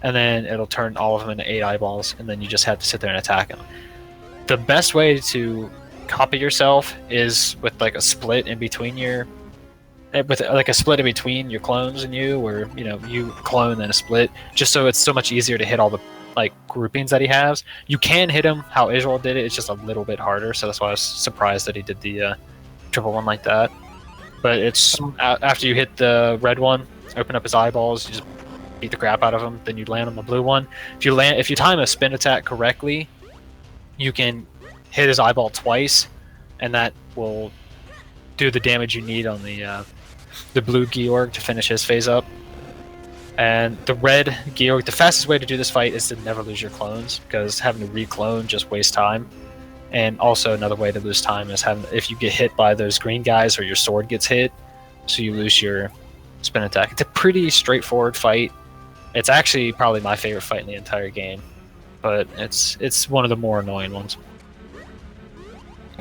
and then it'll turn all of them into 8 eyeballs, and then you just have to sit there and attack them. The best way to copy yourself is with like a split in between your clones and you, where, you know, you clone then a split, just so it's so much easier to hit all the like groupings that he has. You can hit him how Isuall did it, it's just a little bit harder, so that's why I was surprised that he did the triple one like that. But it's after you hit the red one, open up his eyeballs, you just beat the crap out of him, then you land on the blue one. If you time a spin attack correctly, you can hit his eyeball twice, and that will do the damage you need on the blue Georg to finish his phase up. And the red Georg, the fastest way to do this fight is to never lose your clones, because having to re-clone just wastes time. And also another way to lose time is if you get hit by those green guys or your sword gets hit, so you lose your spin attack. It's a pretty straightforward fight. It's actually probably my favorite fight in the entire game, but it's one of the more annoying ones.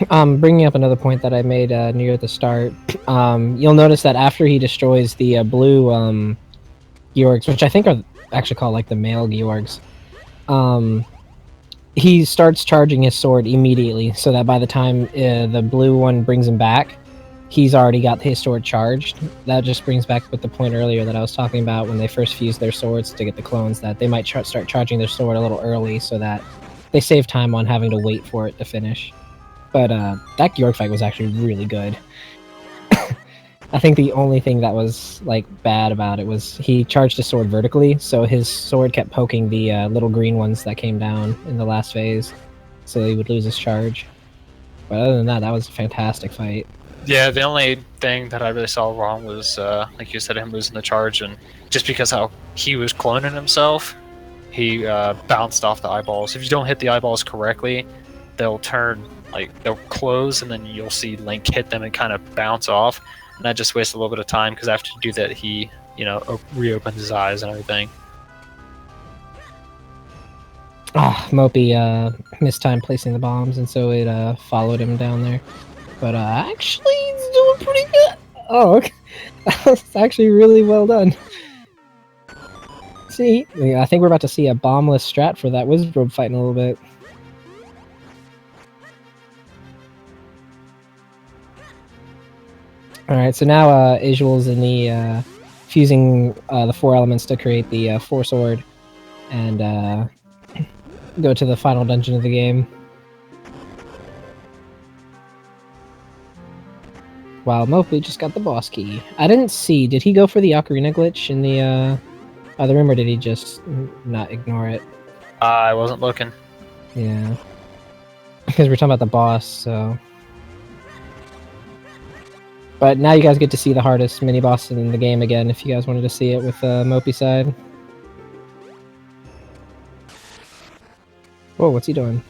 Bringing up another point that I made near the start, you'll notice that after he destroys the blue Georgs, which I think are actually called like the male Georgs, he starts charging his sword immediately, so that by the time the blue one brings him back, he's already got his sword charged. That just brings back with the point earlier that I was talking about when they first fused their swords to get the clones, that they might start charging their sword a little early so that they save time on having to wait for it to finish. But that Georg fight was actually really good. I think the only thing that was like bad about it was he charged his sword vertically, so his sword kept poking the little green ones that came down in the last phase, so he would lose his charge. But other than that, that was a fantastic fight. Yeah, the only thing that I really saw wrong was, like you said, him losing the charge, and just because how he was cloning himself, he bounced off the eyeballs. If you don't hit the eyeballs correctly, they'll turn, like, they'll close, and then you'll see Link hit them and kind of bounce off. And that just wastes a little bit of time, because after you do that, he, you know, reopens his eyes and everything. Mopey missed time placing the bombs, and so it followed him down there. But actually, he's doing pretty good. Oh, okay. That's actually really well done. See, I think we're about to see a bombless strat for that Wizrobe fight in a little bit. Alright, so now Isuall's in the fusing the 4 elements to create the 4 sword and go to the final dungeon of the game. Wow, Mopey just got the boss key. I didn't see, did he go for the ocarina glitch in the other room, or did he just not ignore it? I wasn't looking. Yeah. Because we're talking about the boss, so... But now you guys get to see the hardest mini-boss in the game again, if you guys wanted to see it with Mopey side. Whoa, what's he doing?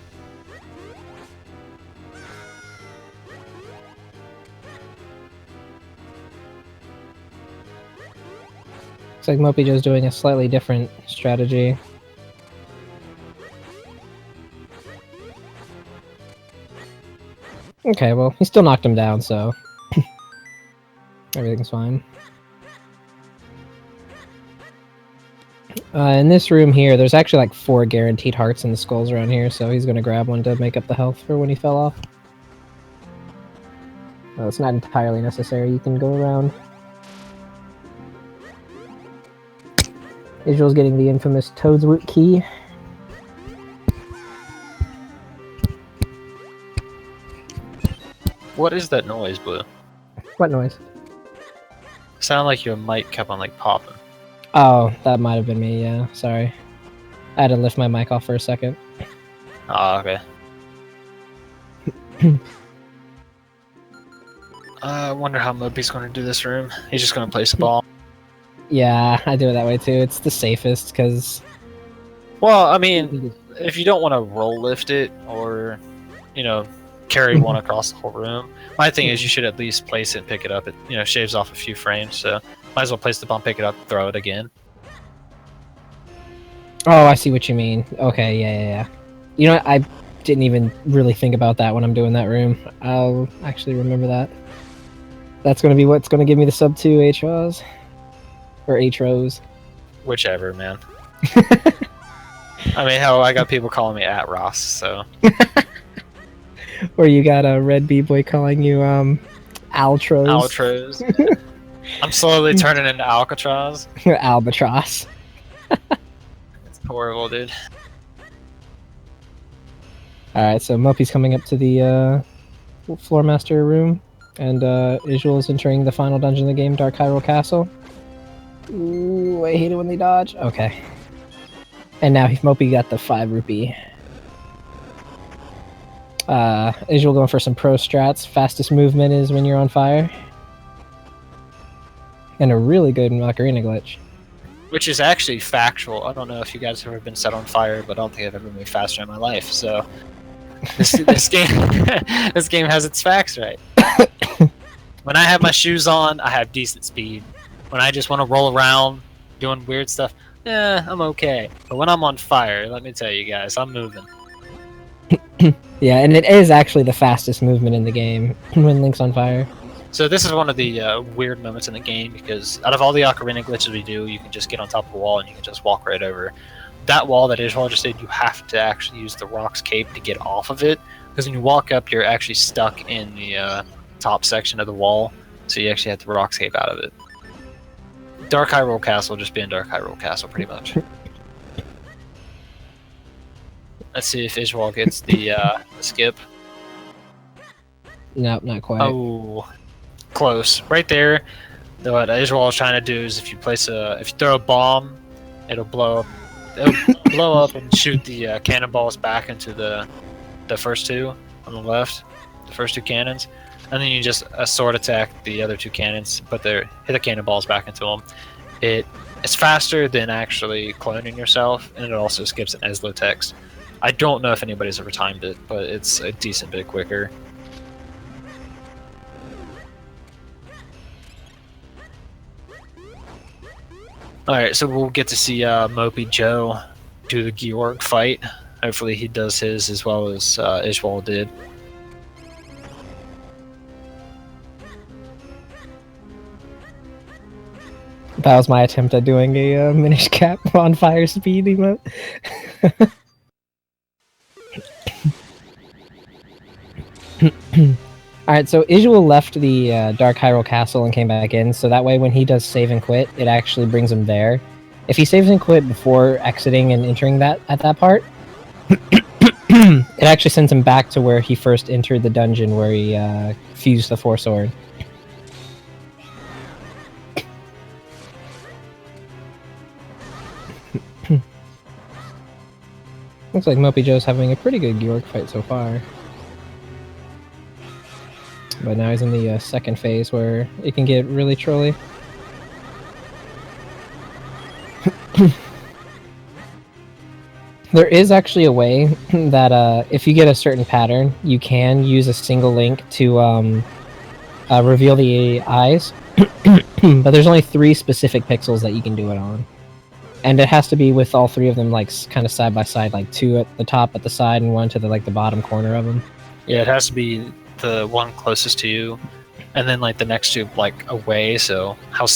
Looks like MopeyJoe's doing a slightly different strategy. Okay, well, he still knocked him down, so... everything's fine. In this room here, there's actually like 4 guaranteed hearts in the skulls around here, so he's gonna grab one to make up the health for when he fell off. Well, it's not entirely necessary, you can go around. Isuall's getting the infamous Toadswoot key. What is that noise, Blue? What noise? Sounded like your mic kept on, like, popping. Oh, that might have been me, yeah. Sorry. I had to lift my mic off for a second. Oh, okay. I wonder how Mopey's going to do this room. He's just going to place a ball. Yeah, I do it that way too. It's the safest, because... Well, I mean, if you don't want to roll lift it, or, you know, carry one across the whole room, my thing is you should at least place it and pick it up. It, you know, shaves off a few frames, so might as well place the bomb, pick it up, throw it again. Oh, I see what you mean. Okay, yeah. You know what? I didn't even really think about that when I'm doing that room. I'll actually remember that. That's going to be what's going to give me the sub 2 HRs. Or HROs. Whichever, man. I mean, hell, I got people calling me at Ross, so... Or you got a red B-boy calling you, Altros. Altros. I'm slowly turning into Alcatraz. Albatross. It's horrible, dude. Alright, so Mopey's coming up to the Floor Master room, and Isuall's entering the final dungeon of the game, Dark Hyrule Castle. Ooh, I hate it when they dodge. Okay. And now Mopey got the 5 rupee. Isuall going for some pro strats. Fastest movement is when you're on fire. And a really good ocarina glitch. Which is actually factual. I don't know if you guys have ever been set on fire, but I don't think I've ever moved faster in my life, so... This game this game has its facts right. When I have my shoes on, I have decent speed. When I just want to roll around doing weird stuff, I'm okay. But when I'm on fire, let me tell you guys, I'm moving. Yeah, and it is actually the fastest movement in the game when Link's on fire. So this is one of the weird moments in the game, because out of all the ocarina glitches we do, you can just get on top of a wall and you can just walk right over. That wall that Isuall just did, you have to actually use the Rock's Cape to get off of it, because when you walk up, you're actually stuck in the top section of the wall, so you actually have to Rock's Cape out of it. Dark Hyrule Castle just being Dark Hyrule Castle, pretty much. Let's see if Isuall gets the skip. Nope, not quite. Oh, close. Right there. What Isuall is trying to do is if you throw a bomb, it'll blow up. It'll blow up and shoot the cannonballs back into the first two on the left, the first two cannons, and then you just sword attack the other two cannons, but hit the cannonballs back into them. It's faster than actually cloning yourself, and it also skips an ESLO text. I don't know if anybody's ever timed it, but it's a decent bit quicker. Alright, so we'll get to see MopeyJoe do the Georg fight. Hopefully he does his as well as Isuall did. That was my attempt at doing a Minish cap on fire speed emote. Alright, so Isuall left the Dark Hyrule Castle and came back in, so that way when he does save and quit, it actually brings him there. If he saves and quit before exiting and entering at that part, it actually sends him back to where he first entered the dungeon where he fused the Four Sword. Looks like MopeyJoe's having a pretty good Georg fight so far. But now he's in the second phase where it can get really trolly. There is actually a way that if you get a certain pattern, you can use a single link to reveal the eyes. But there's only 3 specific pixels that you can do it on. And it has to be with all 3 of them like kind of side by side, like 2 at the top at the side and 1 to the bottom corner of them. Yeah, it has to be the one closest to you, and then like the next 2 like away. So how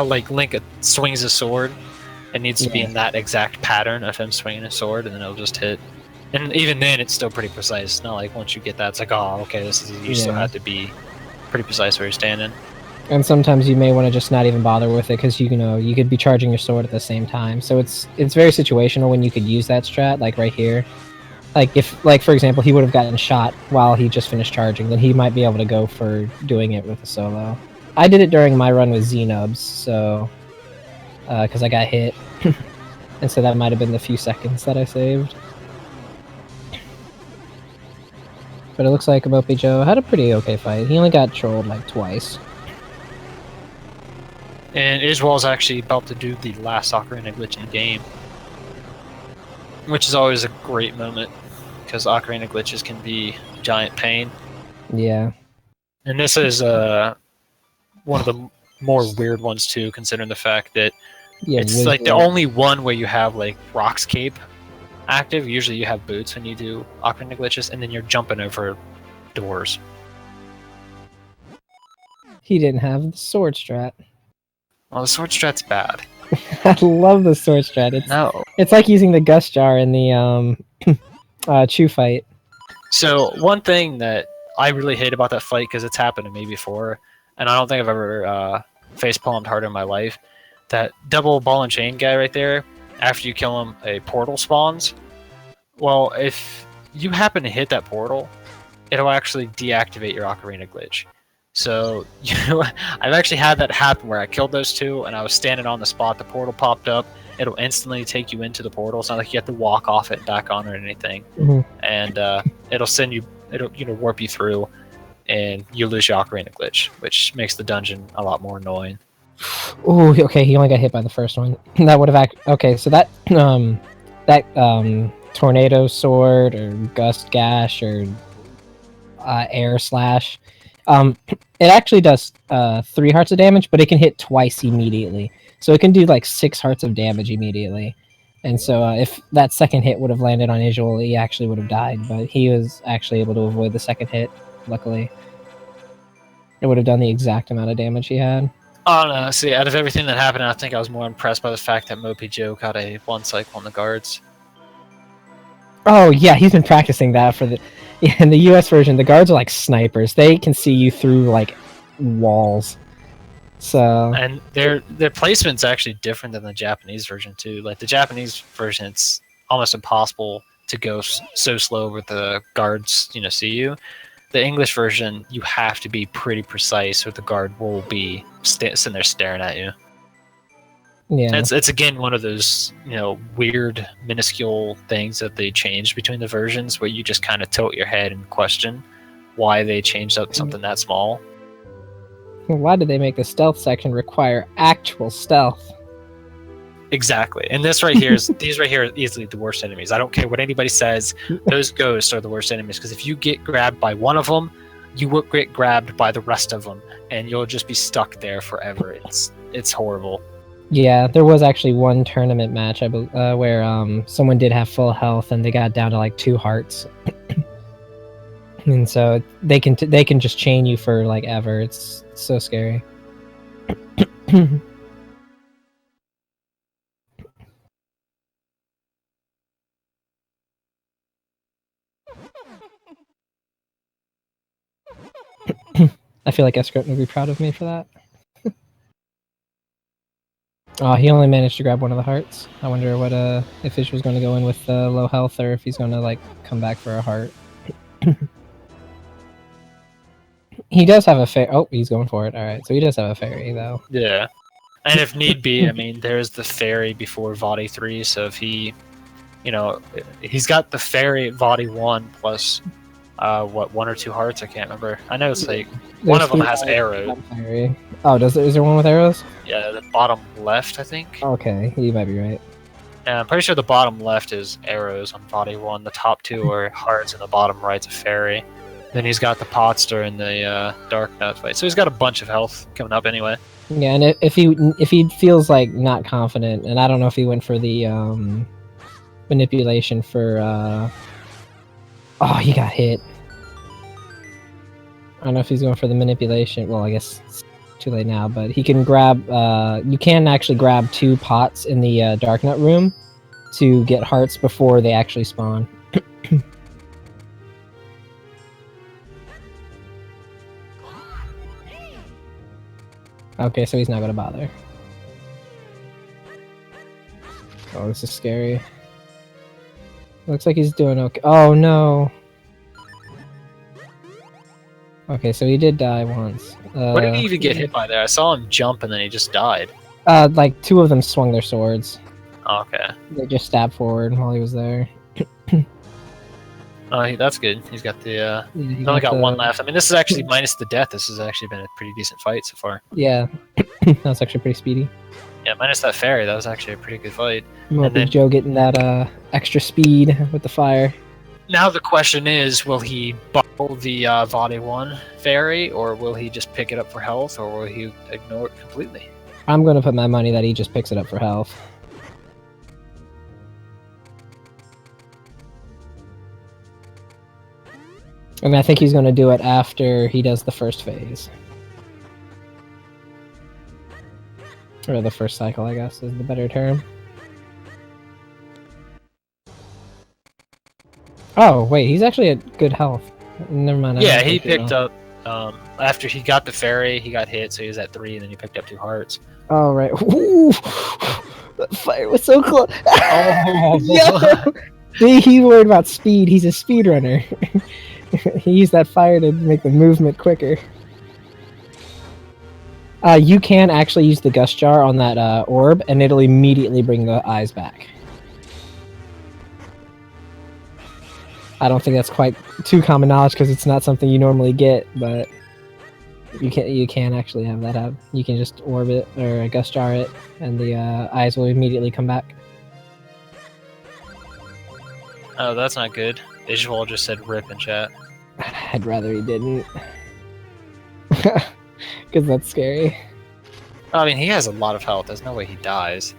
Link swings a sword, it needs to be in that exact pattern of him swinging a sword, and then it'll just hit. And even then, it's still pretty precise. It's not like once you get that, it's like, oh, okay, this is easy. You still have to be pretty precise where you're standing. And sometimes you may want to just not even bother with it because you could be charging your sword at the same time. So it's very situational when you could use that strat, like right here. Like if, for example, he would have gotten shot while he just finished charging, then he might be able to go for doing it with a solo. I did it during my run with Xenobs, so because I got hit, and so that might have been the few seconds that I saved. But it looks like MopeyJoe had a pretty okay fight. He only got trolled like twice. And Isuall's actually about to do the last Ocarina glitch in the game, which is always a great moment, because Ocarina glitches can be a giant pain. Yeah. And this is one of the more weird ones too, considering the fact that it's like the only one where you have like Rock's Cape active. Usually you have boots when you do Ocarina glitches, and then you're jumping over doors. He didn't have the sword strat. Well, the sword strat's bad. I love the sword strat. It's like using the Gust Jar in the Chew fight. So one thing that I really hate about that fight, because it's happened to me before, and I don't think I've ever face-palmed harder in my life, that double ball and chain guy right there, after you kill him, a portal spawns. Well, if you happen to hit that portal, it'll actually deactivate your Ocarina glitch. So, I've actually had that happen where I killed those 2 and I was standing on the spot, the portal popped up, it'll instantly take you into the portal. It's not like you have to walk off it and back on or anything. Mm-hmm. And it'll warp you through, and you lose your Ocarina glitch, which makes the dungeon a lot more annoying. Oh, okay, he only got hit by the first one. That would have okay, so that tornado sword or gust gash or air slash It actually does 3 hearts of damage, but it can hit twice immediately. So it can do like 6 hearts of damage immediately. And so if that second hit would have landed on Isuall, he actually would have died. But he was actually able to avoid the second hit, luckily. It would have done the exact amount of damage he had. I don't know. See, out of everything that happened, I think I was more impressed by the fact that MopeyJoe got a 1 cycle on the guards. Oh yeah, he's been practicing that for the. Yeah, in the US version, the guards are like snipers. They can see you through like walls. So and their placement's actually different than the Japanese version too. Like the Japanese version, it's almost impossible to go so slow with the guards, see you. The English version, you have to be pretty precise, or the guard will be sitting there staring at you. yeah, It's again one of those weird minuscule things that they changed between the versions, where you just kind of tilt your head and question why they changed up something that small. why did they make the stealth section require actual stealth? Exactly, and these right here are easily the worst enemies. I don't care what anybody says; those ghosts are the worst enemies, because if you get grabbed by one of them, you will get grabbed by the rest of them, and you'll just be stuck there forever. It's horrible. Yeah, there was actually one tournament match where someone did have full health and they got down to like 2 hearts, and so they can just chain you for like ever. It's so scary. I feel like Escort would be proud of me for that. Oh, he only managed to grab one of the hearts. I wonder what if Fish was going to go in with low health, or if he's going to like come back for a heart. He does have a fairy. Oh, he's going for it. All right, so he does have a fairy though. Yeah, and if need be, I mean, there's the fairy before Vadi 3. So if he's got the fairy at Vadi 1 plus 1 or 2 hearts. I can't remember. I know it's like one of them has arrows. Oh, is there one with arrows? Yeah, the bottom left, I think. Okay, you might be right. Yeah, I'm pretty sure the bottom left is arrows on Vadi 1. The top 2 are hearts, and the bottom right's a fairy. Then he's got the Potster in the Dark Knight fight. So he's got a bunch of health coming up anyway. Yeah, and if he feels like not confident, and I don't know if he went for the manipulation for oh, he got hit. I don't know if he's going for the manipulation. Well, I guess it's too late now, but he can grab you can actually grab 2 pots in the Dark Nut room to get hearts before they actually spawn. Okay, so he's not gonna bother. Oh, this is scary. Looks like he's doing okay. Oh no. Okay, so he did die once. What did he even get hit by there? I saw him jump and then he just died. Like 2 of them swung their swords. Oh, okay. They just stabbed forward while he was there. Oh, that's good. He's got the. He's only got 1 left. I mean, this is actually minus the death. This has actually been a pretty decent fight so far. Yeah, that's actually pretty speedy. Yeah, minus that fairy, that was actually a pretty good fight. MopeyJoe getting that extra speed with the fire. Now the question is, will he borrow the Vadi 1 fairy, or will he just pick it up for health, or will he ignore it completely? I'm gonna put my money that he just picks it up for health. I mean, I think he's gonna do it after he does the first phase. Or the first cycle, I guess, is the better term. Oh, wait, he's actually at good health. Never mind. Yeah, he picked up, after he got the fairy, he got hit, so he was at 3, and then he picked up 2 hearts. Oh, right. Ooh, that fire was so close. Oh, yeah. He's worried about speed. He's a speedrunner. He used that fire to make the movement quicker. You can actually use the gust jar on that orb, and it'll immediately bring the eyes back. I don't think that's quite too common knowledge because it's not something you normally get, but you can actually have that happen. You can just orb it or gust jar it, and the eyes will immediately come back. Oh, that's not good. Isuall just said rip in chat. I'd rather he didn't. Because that's scary. I mean, he has a lot of health. There's no way he dies.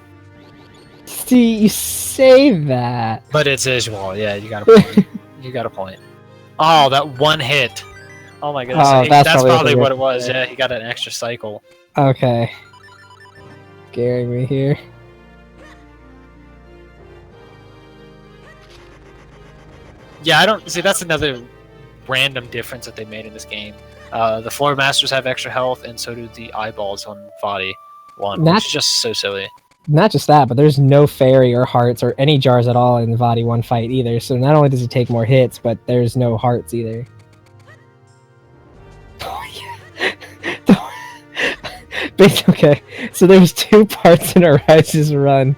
See, you say that. But it's Isuall. Yeah, you got a point. You got a point. Oh, that one hit. Oh my goodness. Oh, That's probably probably what what it it was. is. Yeah, he got an extra cycle. Okay. Scaring me here. Yeah, I don't see. That's another random difference that they made in this game. The floor masters have extra health, and so do the eyeballs on Vadi 1, which is just so silly. Not just that, but there's no fairy or hearts or any jars at all in the Vadi 1 fight either. So not only does he take more hits, but there's no hearts either. Okay, so there's 2 parts in Arise's run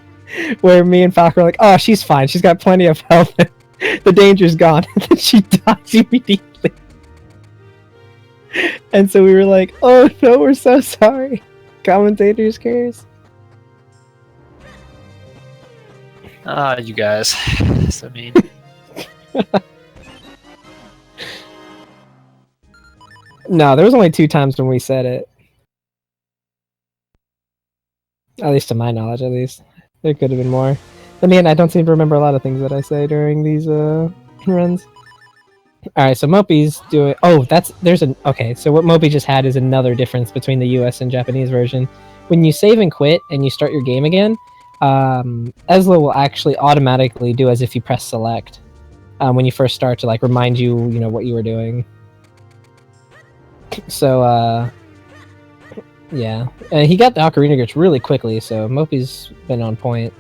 where me and Falcon are like, oh, she's fine. She's got plenty of health. The danger's gone. And then she dies immediately. And so we were like, oh no, we're so sorry. Commentators cares. You guys. So mean. No, there was only 2 times when we said it. At least to my knowledge, at least. There could have been more. Then again, I don't seem to remember a lot of things that I say during these runs. Alright, so Mopey's doing... Oh, okay, so what Mopey just had is another difference between the US and Japanese version. When you save and quit and you start your game again, Isuall will actually automatically do as if you press select when you first start to like remind you, what you were doing. So, yeah. He got the Ocarina glitch really quickly, so Mopey's been on point.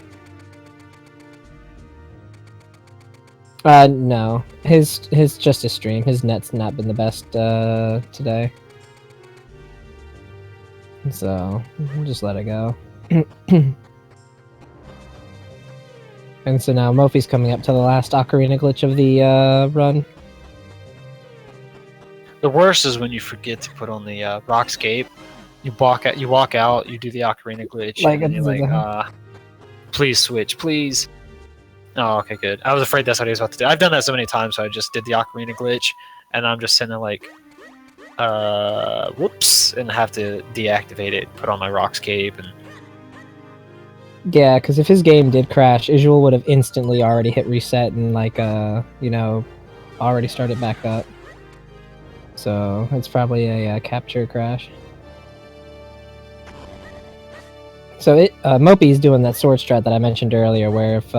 No. His just a stream. His net's not been the best today. So, we'll just let it go. And so now Mopey's coming up to the last Ocarina glitch of the run. The worst is when you forget to put on the Rockscape. You walk out, you do the Ocarina glitch, and you're like, please switch, please. Oh, okay, good. I was afraid that's what he was about to do. I've done that so many times, so I just did the Ocarina glitch, and I'm just sitting there like, whoops, and have to deactivate it, put on my Rockscape, and... Yeah, because if his game did crash, Isuall would have instantly already hit reset and, like, already started back up. So, it's probably a capture crash. So, Mopey's doing that sword strat that I mentioned earlier, where if,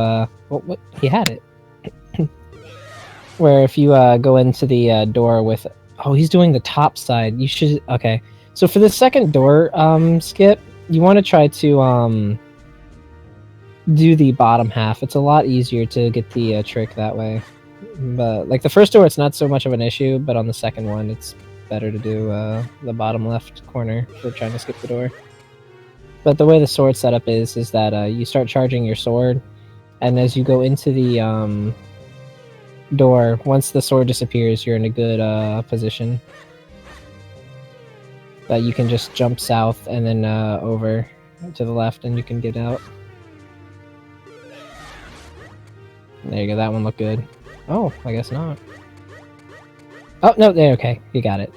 he had it. Where if you, go into the, door with... Oh, he's doing the top side. You should... Okay. So, for the second door, skip, you want to try to, do the bottom half. It's a lot easier to get the trick that way. But like the first door, it's not so much of an issue, but on the second one, it's better to do the bottom left corner for trying to skip the door. But the way the sword setup is that you start charging your sword, and as you go into the door, once the sword disappears, you're in a good position. That you can just jump south and then over to the left, and you can get out. There you go, that one looked good. Oh, I guess not. Oh, no, there, okay, you got it.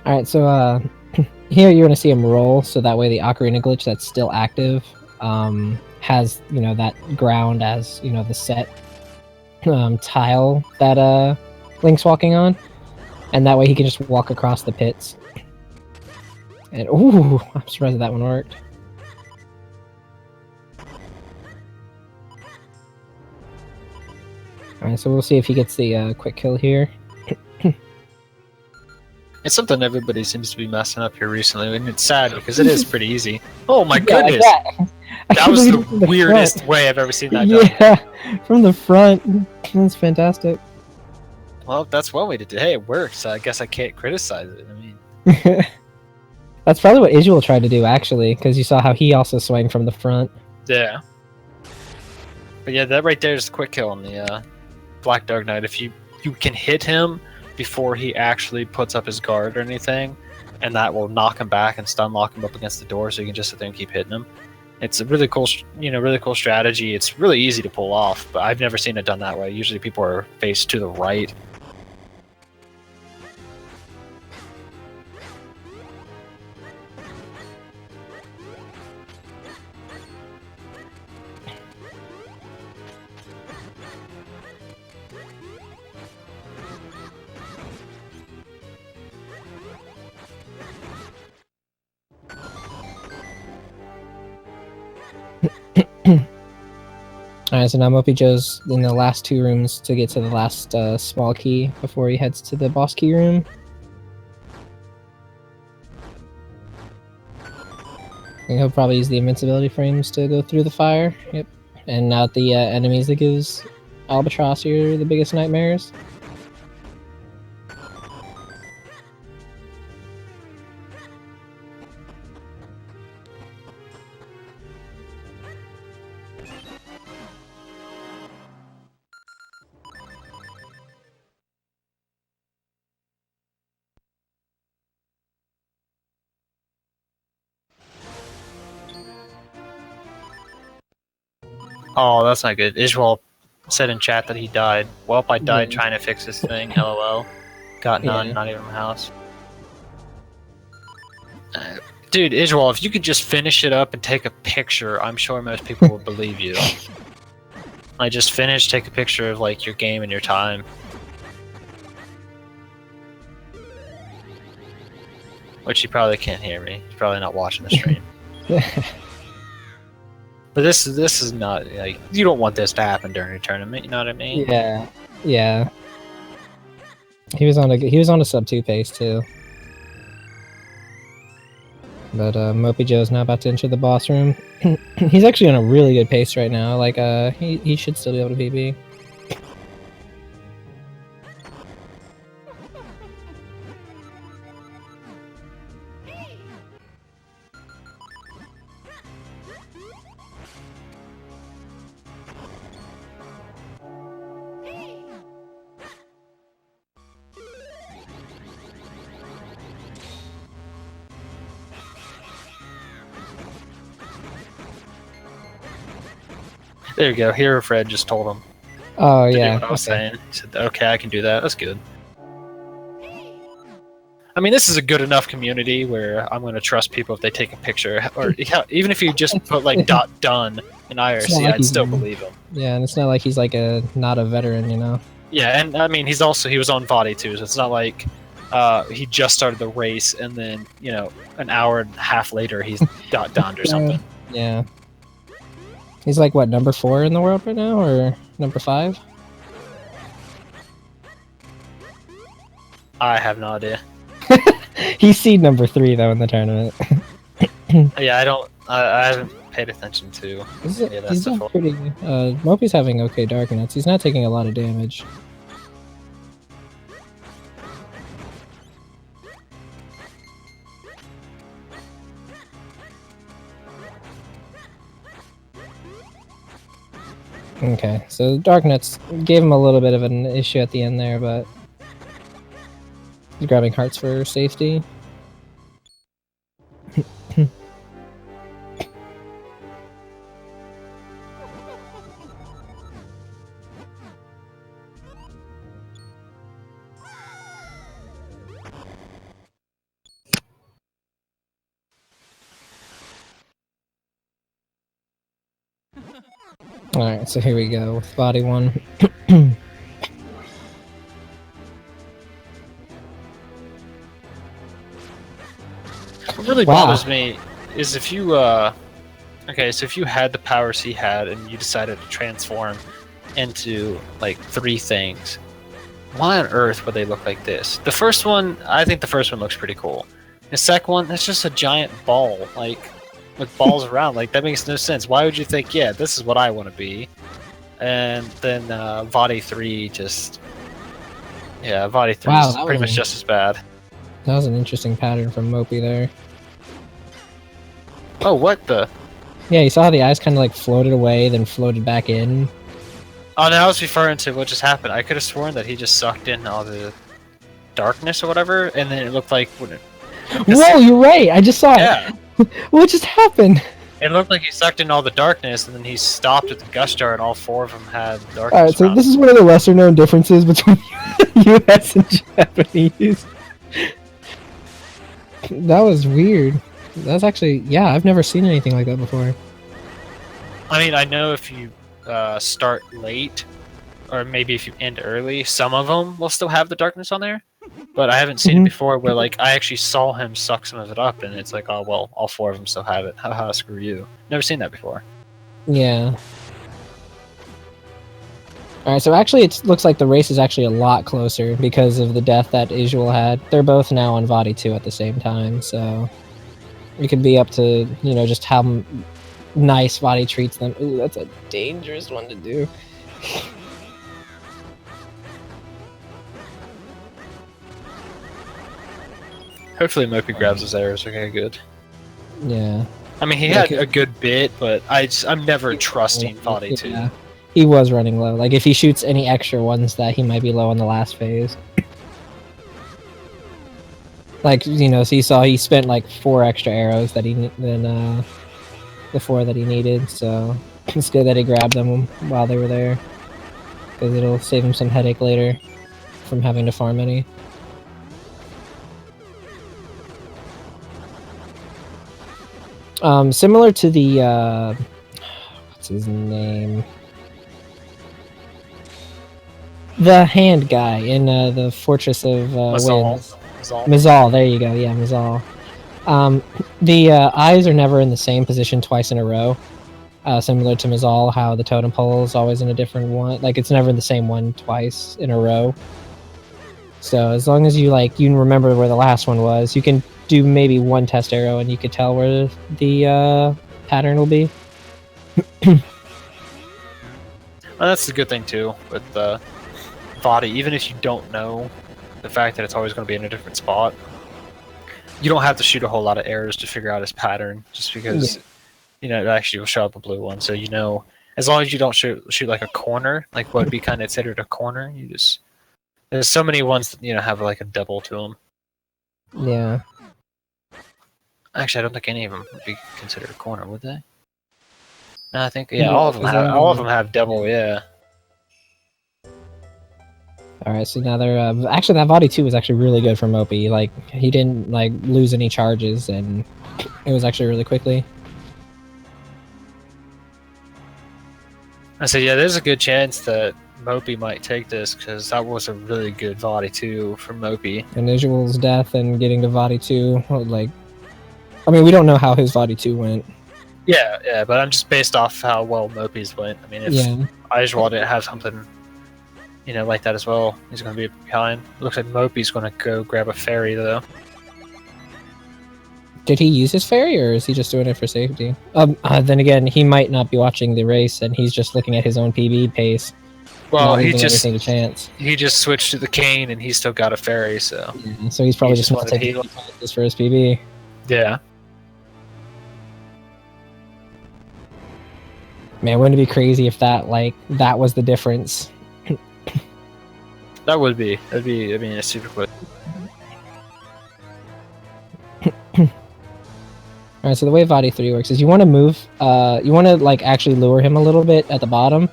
Alright, so, here you're gonna see him roll, so that way the Ocarina glitch that's still active, has, that ground as, the set, tile that, Link's walking on, and that way he can just walk across the pits. And ooh, I'm surprised that one worked. Alright, so we'll see if he gets the quick kill here. It's something everybody seems to be messing up here recently, and it's sad because it is pretty easy. Oh my Yeah, goodness! That was the weirdest front. way I've ever seen that done. Yeah, from the front. That's fantastic. Well, that's one way to do it. Hey, it works. So I guess I can't criticize it. I mean... That's probably what Isuall tried to do, actually, because you saw how he also swung from the front. Yeah. But yeah, that right there is a quick kill on the Black Dark Knight. If you can hit him before he actually puts up his guard or anything, and that will knock him back and stun lock him up against the door, so you can just sit there and keep hitting him. It's a really cool, really cool strategy. It's really easy to pull off, but I've never seen it done that way. Usually people are faced to the right. Alright, so now MopeyJoe's in the last 2 rooms to get to the last small key before he heads to the boss key room. And he'll probably use the invincibility frames to go through the fire. Yep. And not the enemies that gives Albatross here the biggest nightmares. Oh, that's not good. Isuall said in chat that he died. Well, I died trying to fix this thing. LOL. Got none. Not even in my house. Dude, Isuall, if you could just finish it up and take a picture, I'm sure most people would believe you. Like, just finish, take a picture of like your game and your time. Which he probably can't hear me. He's probably not watching the stream. But this is not, like, you don't want this to happen during a tournament, you know what I mean? Yeah. Yeah. He was on a sub 2 pace too. But MopeyJoe's now about to enter the boss room. He's actually on a really good pace right now. Like he should still be able to PB. There you go. Here, Fred just told him. Oh to yeah. Do what I was saying. He said, "Okay, I can do that. That's good." I mean, this is a good enough community where I'm going to trust people if they take a picture, or even if you just put like .done in IRC, like I'd still believe him. Yeah, and it's not like he's like not a veteran, you know. Yeah, and I mean, he was on Vadi too, so it's not like he just started the race and then an hour and a half later he's .donned or something. Yeah. He's like what, number 4 in the world right now, or number 5? I have no idea. He's seed number 3 though in the tournament. Yeah, I haven't paid attention to. He's doing pretty. Mopey's having okay dark nuts. He's not taking a lot of damage. Okay, so dark nuts gave him a little bit of an issue at the end there, but he's grabbing hearts for safety. Alright, so here we go with body 1. What really bothers me is if you, okay, so if you had the powers he had and you decided to transform into, like, 3 things, why on earth would they look like this? The first one, I think the first one looks pretty cool. The second one, that's just a giant ball, like, with balls around. Like, that makes no sense. Why would you think, yeah, this is what I want to be? And then Vadi 3 just... Yeah, Vadi 3 is pretty much just as bad. That was an interesting pattern from Mopey there. Oh, what the? Yeah, you saw how the eyes kind of like floated away, then floated back in. Oh, no, I was referring to what just happened. I could have sworn that he just sucked in all the darkness or whatever, and then it looked like Whoa, you're right. I just saw Yeah. it. What just happened? It looked like he sucked in all the darkness, and then he stopped at the gust jar, and all 4 of them had darkness. All right, so around this them. is one of the lesser known differences between U.S. and Japanese. That was weird. That's actually, yeah, I've never seen anything like that before. I mean, I know if you start late, or maybe if you end early, some of them will still have the darkness on there. But I haven't seen it before where, like, I actually saw him suck some of it up, and it's like, oh, well, all 4 of them still have it. Haha, screw you. Never seen that before. Yeah. Alright, so actually it looks like the race is actually a lot closer because of the death that Isuall had. They're both now on Vadi 2 at the same time, so it could be up to, you know, just how nice Vadi treats them. Ooh, that's a dangerous one to do. Hopefully Mopey grabs his arrows. Okay, good. Yeah. I mean, he had a good bit, but I'm never trusting Vadi 2. Yeah. He was running low. Like, if he shoots any extra ones, that he might be low on the last phase. Like, you know, so you saw he spent like 4 extra arrows that the 4 that he needed, so it's good that he grabbed them while they were there. Because it'll save him some headache later from having to farm any. Similar to the, what's his name? The hand guy in the Fortress of Winds. Mizal, there you go, yeah, Mizal. The eyes are never in the same position twice in a row. Similar to Mizal, how the totem pole is always in a different one. Like, it's never in the same one twice in a row. So as long as you remember where the last one was, you can do maybe one test arrow and you could tell where the pattern will be. Well, that's the good thing too with Vadi. Even if you don't know the fact that it's always going to be in a different spot, you don't have to shoot a whole lot of arrows to figure out his pattern. Just because you know it actually will show up a blue one, so you know as long as you don't shoot like a corner, like what would be kind of considered a corner. You just there's so many ones that have like a double to them. Yeah. Actually, I don't think any of them would be considered a corner, would they? No, I think all of them have double. Yeah. All right, so now they're actually that Vadi 2 was actually really good for Mopey. Like he didn't lose any charges, and it was actually really quickly. I said, yeah, there's a good chance that Mopey might take this because that was a really good Vadi 2 for Mopey. And Isuall's death and getting to Vadi 2, I mean, we don't know how his Vadi 2 went. Yeah, but I'm just based off how well Mopey's went. I mean, if Isuall didn't have something, like that as well, he's going to be behind. Looks like Mopey's going to go grab a fairy, though. Did he use his fairy, or is he just doing it for safety? Then again, he might not be watching the race, and he's just looking at his own PB pace. Well, he just switched to the cane, and he's still got a fairy, so... Yeah, so he's probably just wanted to heal this for his PB. Yeah. Man, wouldn't it be crazy if that was the difference? That would be. That'd be, a super quick. Alright, so the way Vadi 3 works is you want to move, you want to, actually lure him a little bit at the bottom,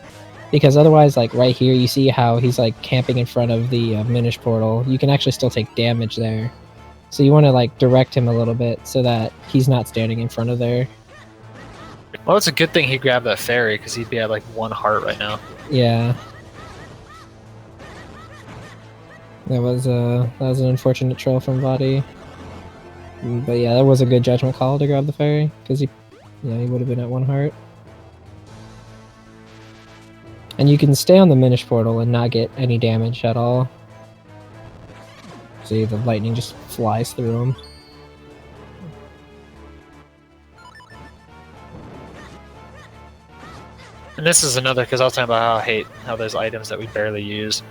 because otherwise, right here, you see how he's, camping in front of the Minish portal. You can actually still take damage there. So you want to, direct him a little bit so that he's not standing in front of there. Well, it's a good thing he grabbed that fairy, because he'd be at, 1 heart right now. Yeah. That was an unfortunate troll from Vadi. But yeah, that was a good judgment call to grab the fairy, because he would have been at 1 heart. And you can stay on the Minish portal and not get any damage at all. See, the lightning just flies through him. And this is another, because I was talking about how I hate how there's items that we barely use.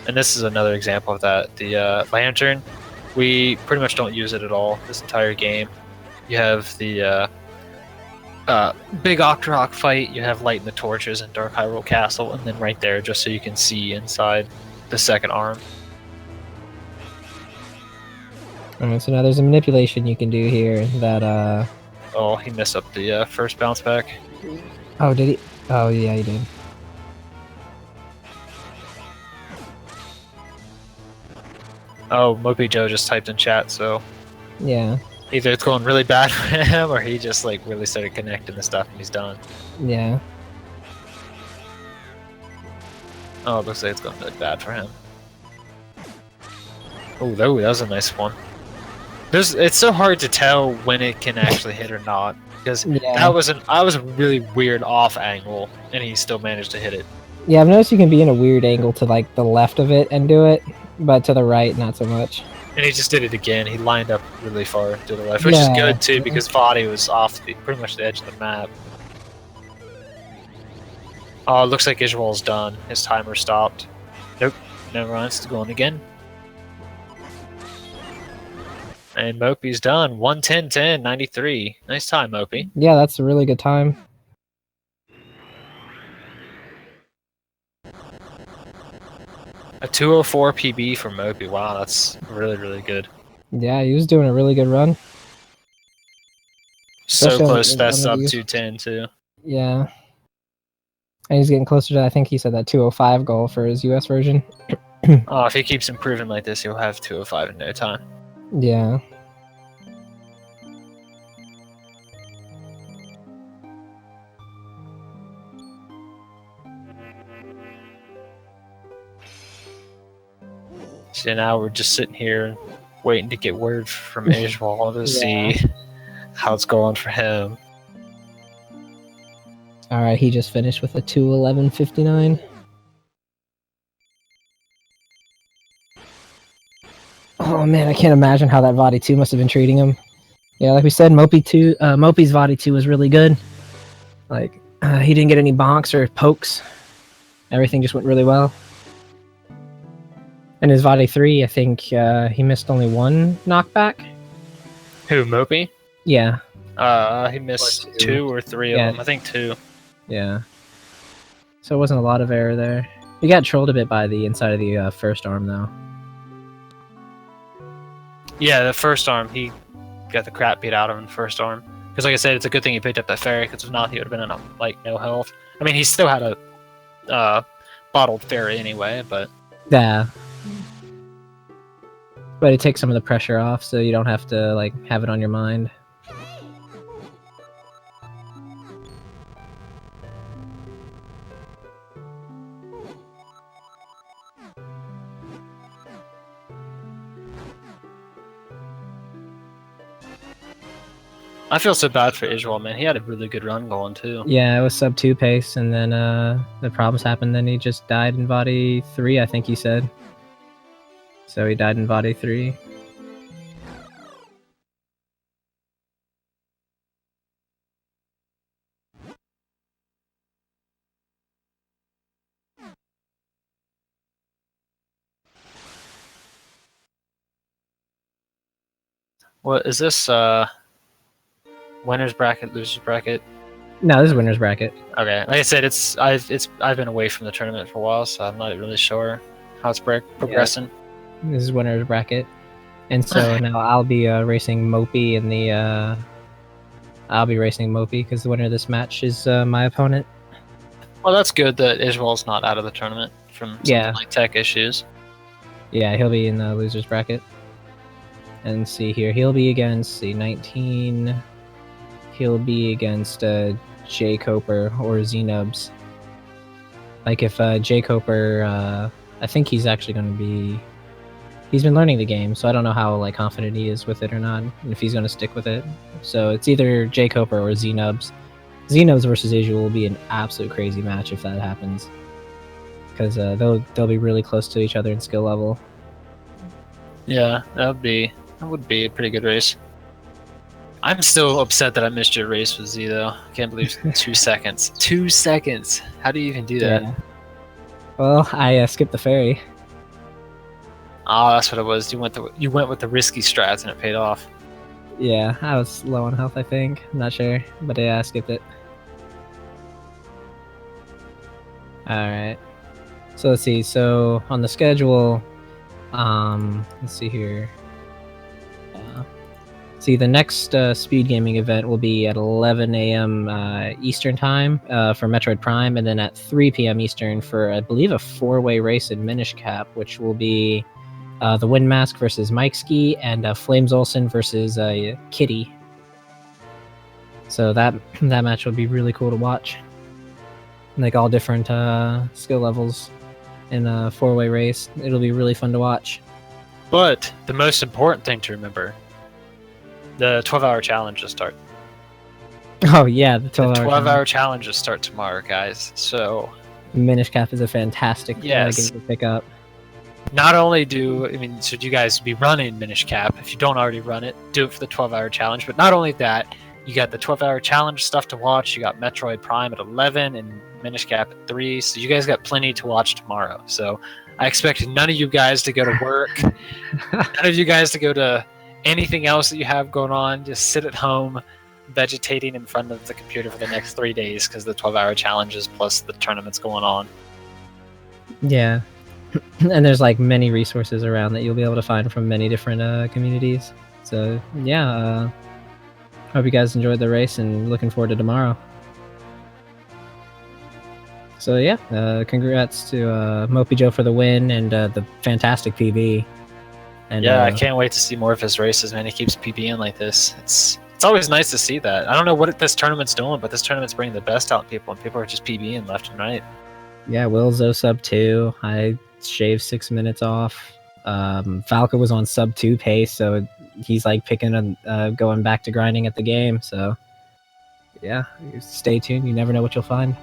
And this is another example of that. The lantern, we pretty much don't use it at all this entire game. You have the big Octorok fight, you have lighting the torches in Dark Hyrule Castle, and then right there, just so you can see inside the second arm. Alright, so now there's a manipulation you can do here that, Oh, he messed up the first bounce back. Oh, did he? Oh, yeah, he did. Oh, MopeyJoe just typed in chat, so Yeah. either it's going really bad for him, or he just like really started connecting the stuff and he's done. Yeah. Oh, it looks like it's going really bad for him. Oh, that was a nice one. It's so hard to tell when it can actually hit or not, because that was a really weird off angle, and he still managed to hit it. Yeah, I've noticed you can be in a weird angle to like the left of it and do it, but to the right, not so much. And he just did it again. He lined up really far to the left, which is good too, because Vadi was off pretty much the edge of the map. Oh, it looks like Isuall's done. His timer stopped. Nope, never mind. It's going again. And Mopey's done. 1:10:10 93. Nice time, Mopey. Yeah, that's a really good time. A 2:04 PB for Mopey. Wow, that's really, really good. Yeah, he was doing a really good run. So Especially close to that sub these. 210 too. Yeah. And he's getting closer to, I think he said that 205 goal for his US version. Oh, if he keeps improving like this, he'll have 205 in no time. Yeah. So now we're just sitting here waiting to get word from Isuall to see how it's going for him. Alright, he just finished with a 2:11:59. Oh man, I can't imagine how that Vadi 2 must have been treating him. Yeah, like we said, Mopey's Vadi 2 was really good. Like, he didn't get any bonks or pokes. Everything just went really well. And his Vadi 3, I think he missed only one knockback. Who, Mopey? Yeah. He missed two or three of them. I think two. Yeah. So it wasn't a lot of error there. He got trolled a bit by the inside of the first arm, though. Yeah, the first arm, he got the crap beat out of him in the first arm. Because like I said, it's a good thing he picked up that fairy, because if not, he would have been in like no health. I mean, he still had a bottled fairy anyway, but... Yeah. But it takes some of the pressure off, so you don't have to like have it on your mind. I feel so bad for Isuall, man. He had a really good run going, too. Yeah, it was sub 2 pace, and then the problems happened, then he just died in Vadi 3, I think he said. So he died in Vadi 3. What is this, winner's bracket, loser's bracket? No, this is winner's bracket. Okay, like I said, I've been away from the tournament for a while, so I'm not really sure how it's progressing. Yeah. This is winner's bracket, and so now I'll be racing Mopey in the. I'll be racing Mopey because the winner of this match is my opponent. Well, that's good that Isuall's not out of the tournament from something like tech issues. Yeah, he'll be in the loser's bracket. And see here, he'll be against the 19. He'll be against J Coper or Znubs. Like if J Coper, I think he's actually going to be. He's been learning the game, so I don't know how like confident he is with it or not, and if he's going to stick with it. So it's either J Coper or Znubs. Znubs versus Isuall will be an absolute crazy match if that happens, because they'll be really close to each other in skill level. Yeah, that would be a pretty good race. I'm still upset that I missed your race with Z though. I can't believe 2 seconds. 2 seconds. How do you even do that? Yeah. Well, I skipped the ferry. Oh, that's what it was. You went with the risky strats and it paid off. Yeah, I was low on health, I think. I'm not sure, but yeah, I skipped it. Alright. So let's see. So on the schedule, let's see here. See, the next speed gaming event will be at 11 a.m. Eastern time for Metroid Prime, and then at 3 p.m. Eastern for, I believe, a 4-way race in Minish Cap, which will be the Wind Mask versus Mike Ski and Flames Olsen versus Kitty. So that match will be really cool to watch. Like all different skill levels in a 4-way race. It'll be really fun to watch. But the most important thing to remember, the 12-hour challenges start. Oh yeah, the 12-hour challenges start tomorrow, guys. So Minish Cap is a fantastic game to pick up. Not only should you guys be running Minish Cap, if you don't already run it, do it for the 12-hour challenge. But not only that, you got the 12-hour challenge stuff to watch. You got Metroid Prime at 11 and Minish Cap at 3. So you guys got plenty to watch tomorrow. So I expect none of you guys to go to work, none of you guys to go to anything else that you have going on. Just sit at home, vegetating in front of the computer for the next 3 days because the 12-hour challenges plus the tournaments going on. Yeah. And there's like many resources around that you'll be able to find from many different communities. So yeah, hope you guys enjoyed the race and looking forward to tomorrow. So yeah, congrats to MopeyJoe for the win and the fantastic PB. And yeah, I can't wait to see more of his races, man. He keeps PBing like this. It's always nice to see that. I don't know what this tournament's doing, but this tournament's bringing the best out in people, and people are just PBing left and right. Yeah, Willzo sub 2. I shaved 6 minutes off. Falco was on sub 2 pace, so he's like picking going back to grinding at the game. So yeah, stay tuned. You never know what you'll find.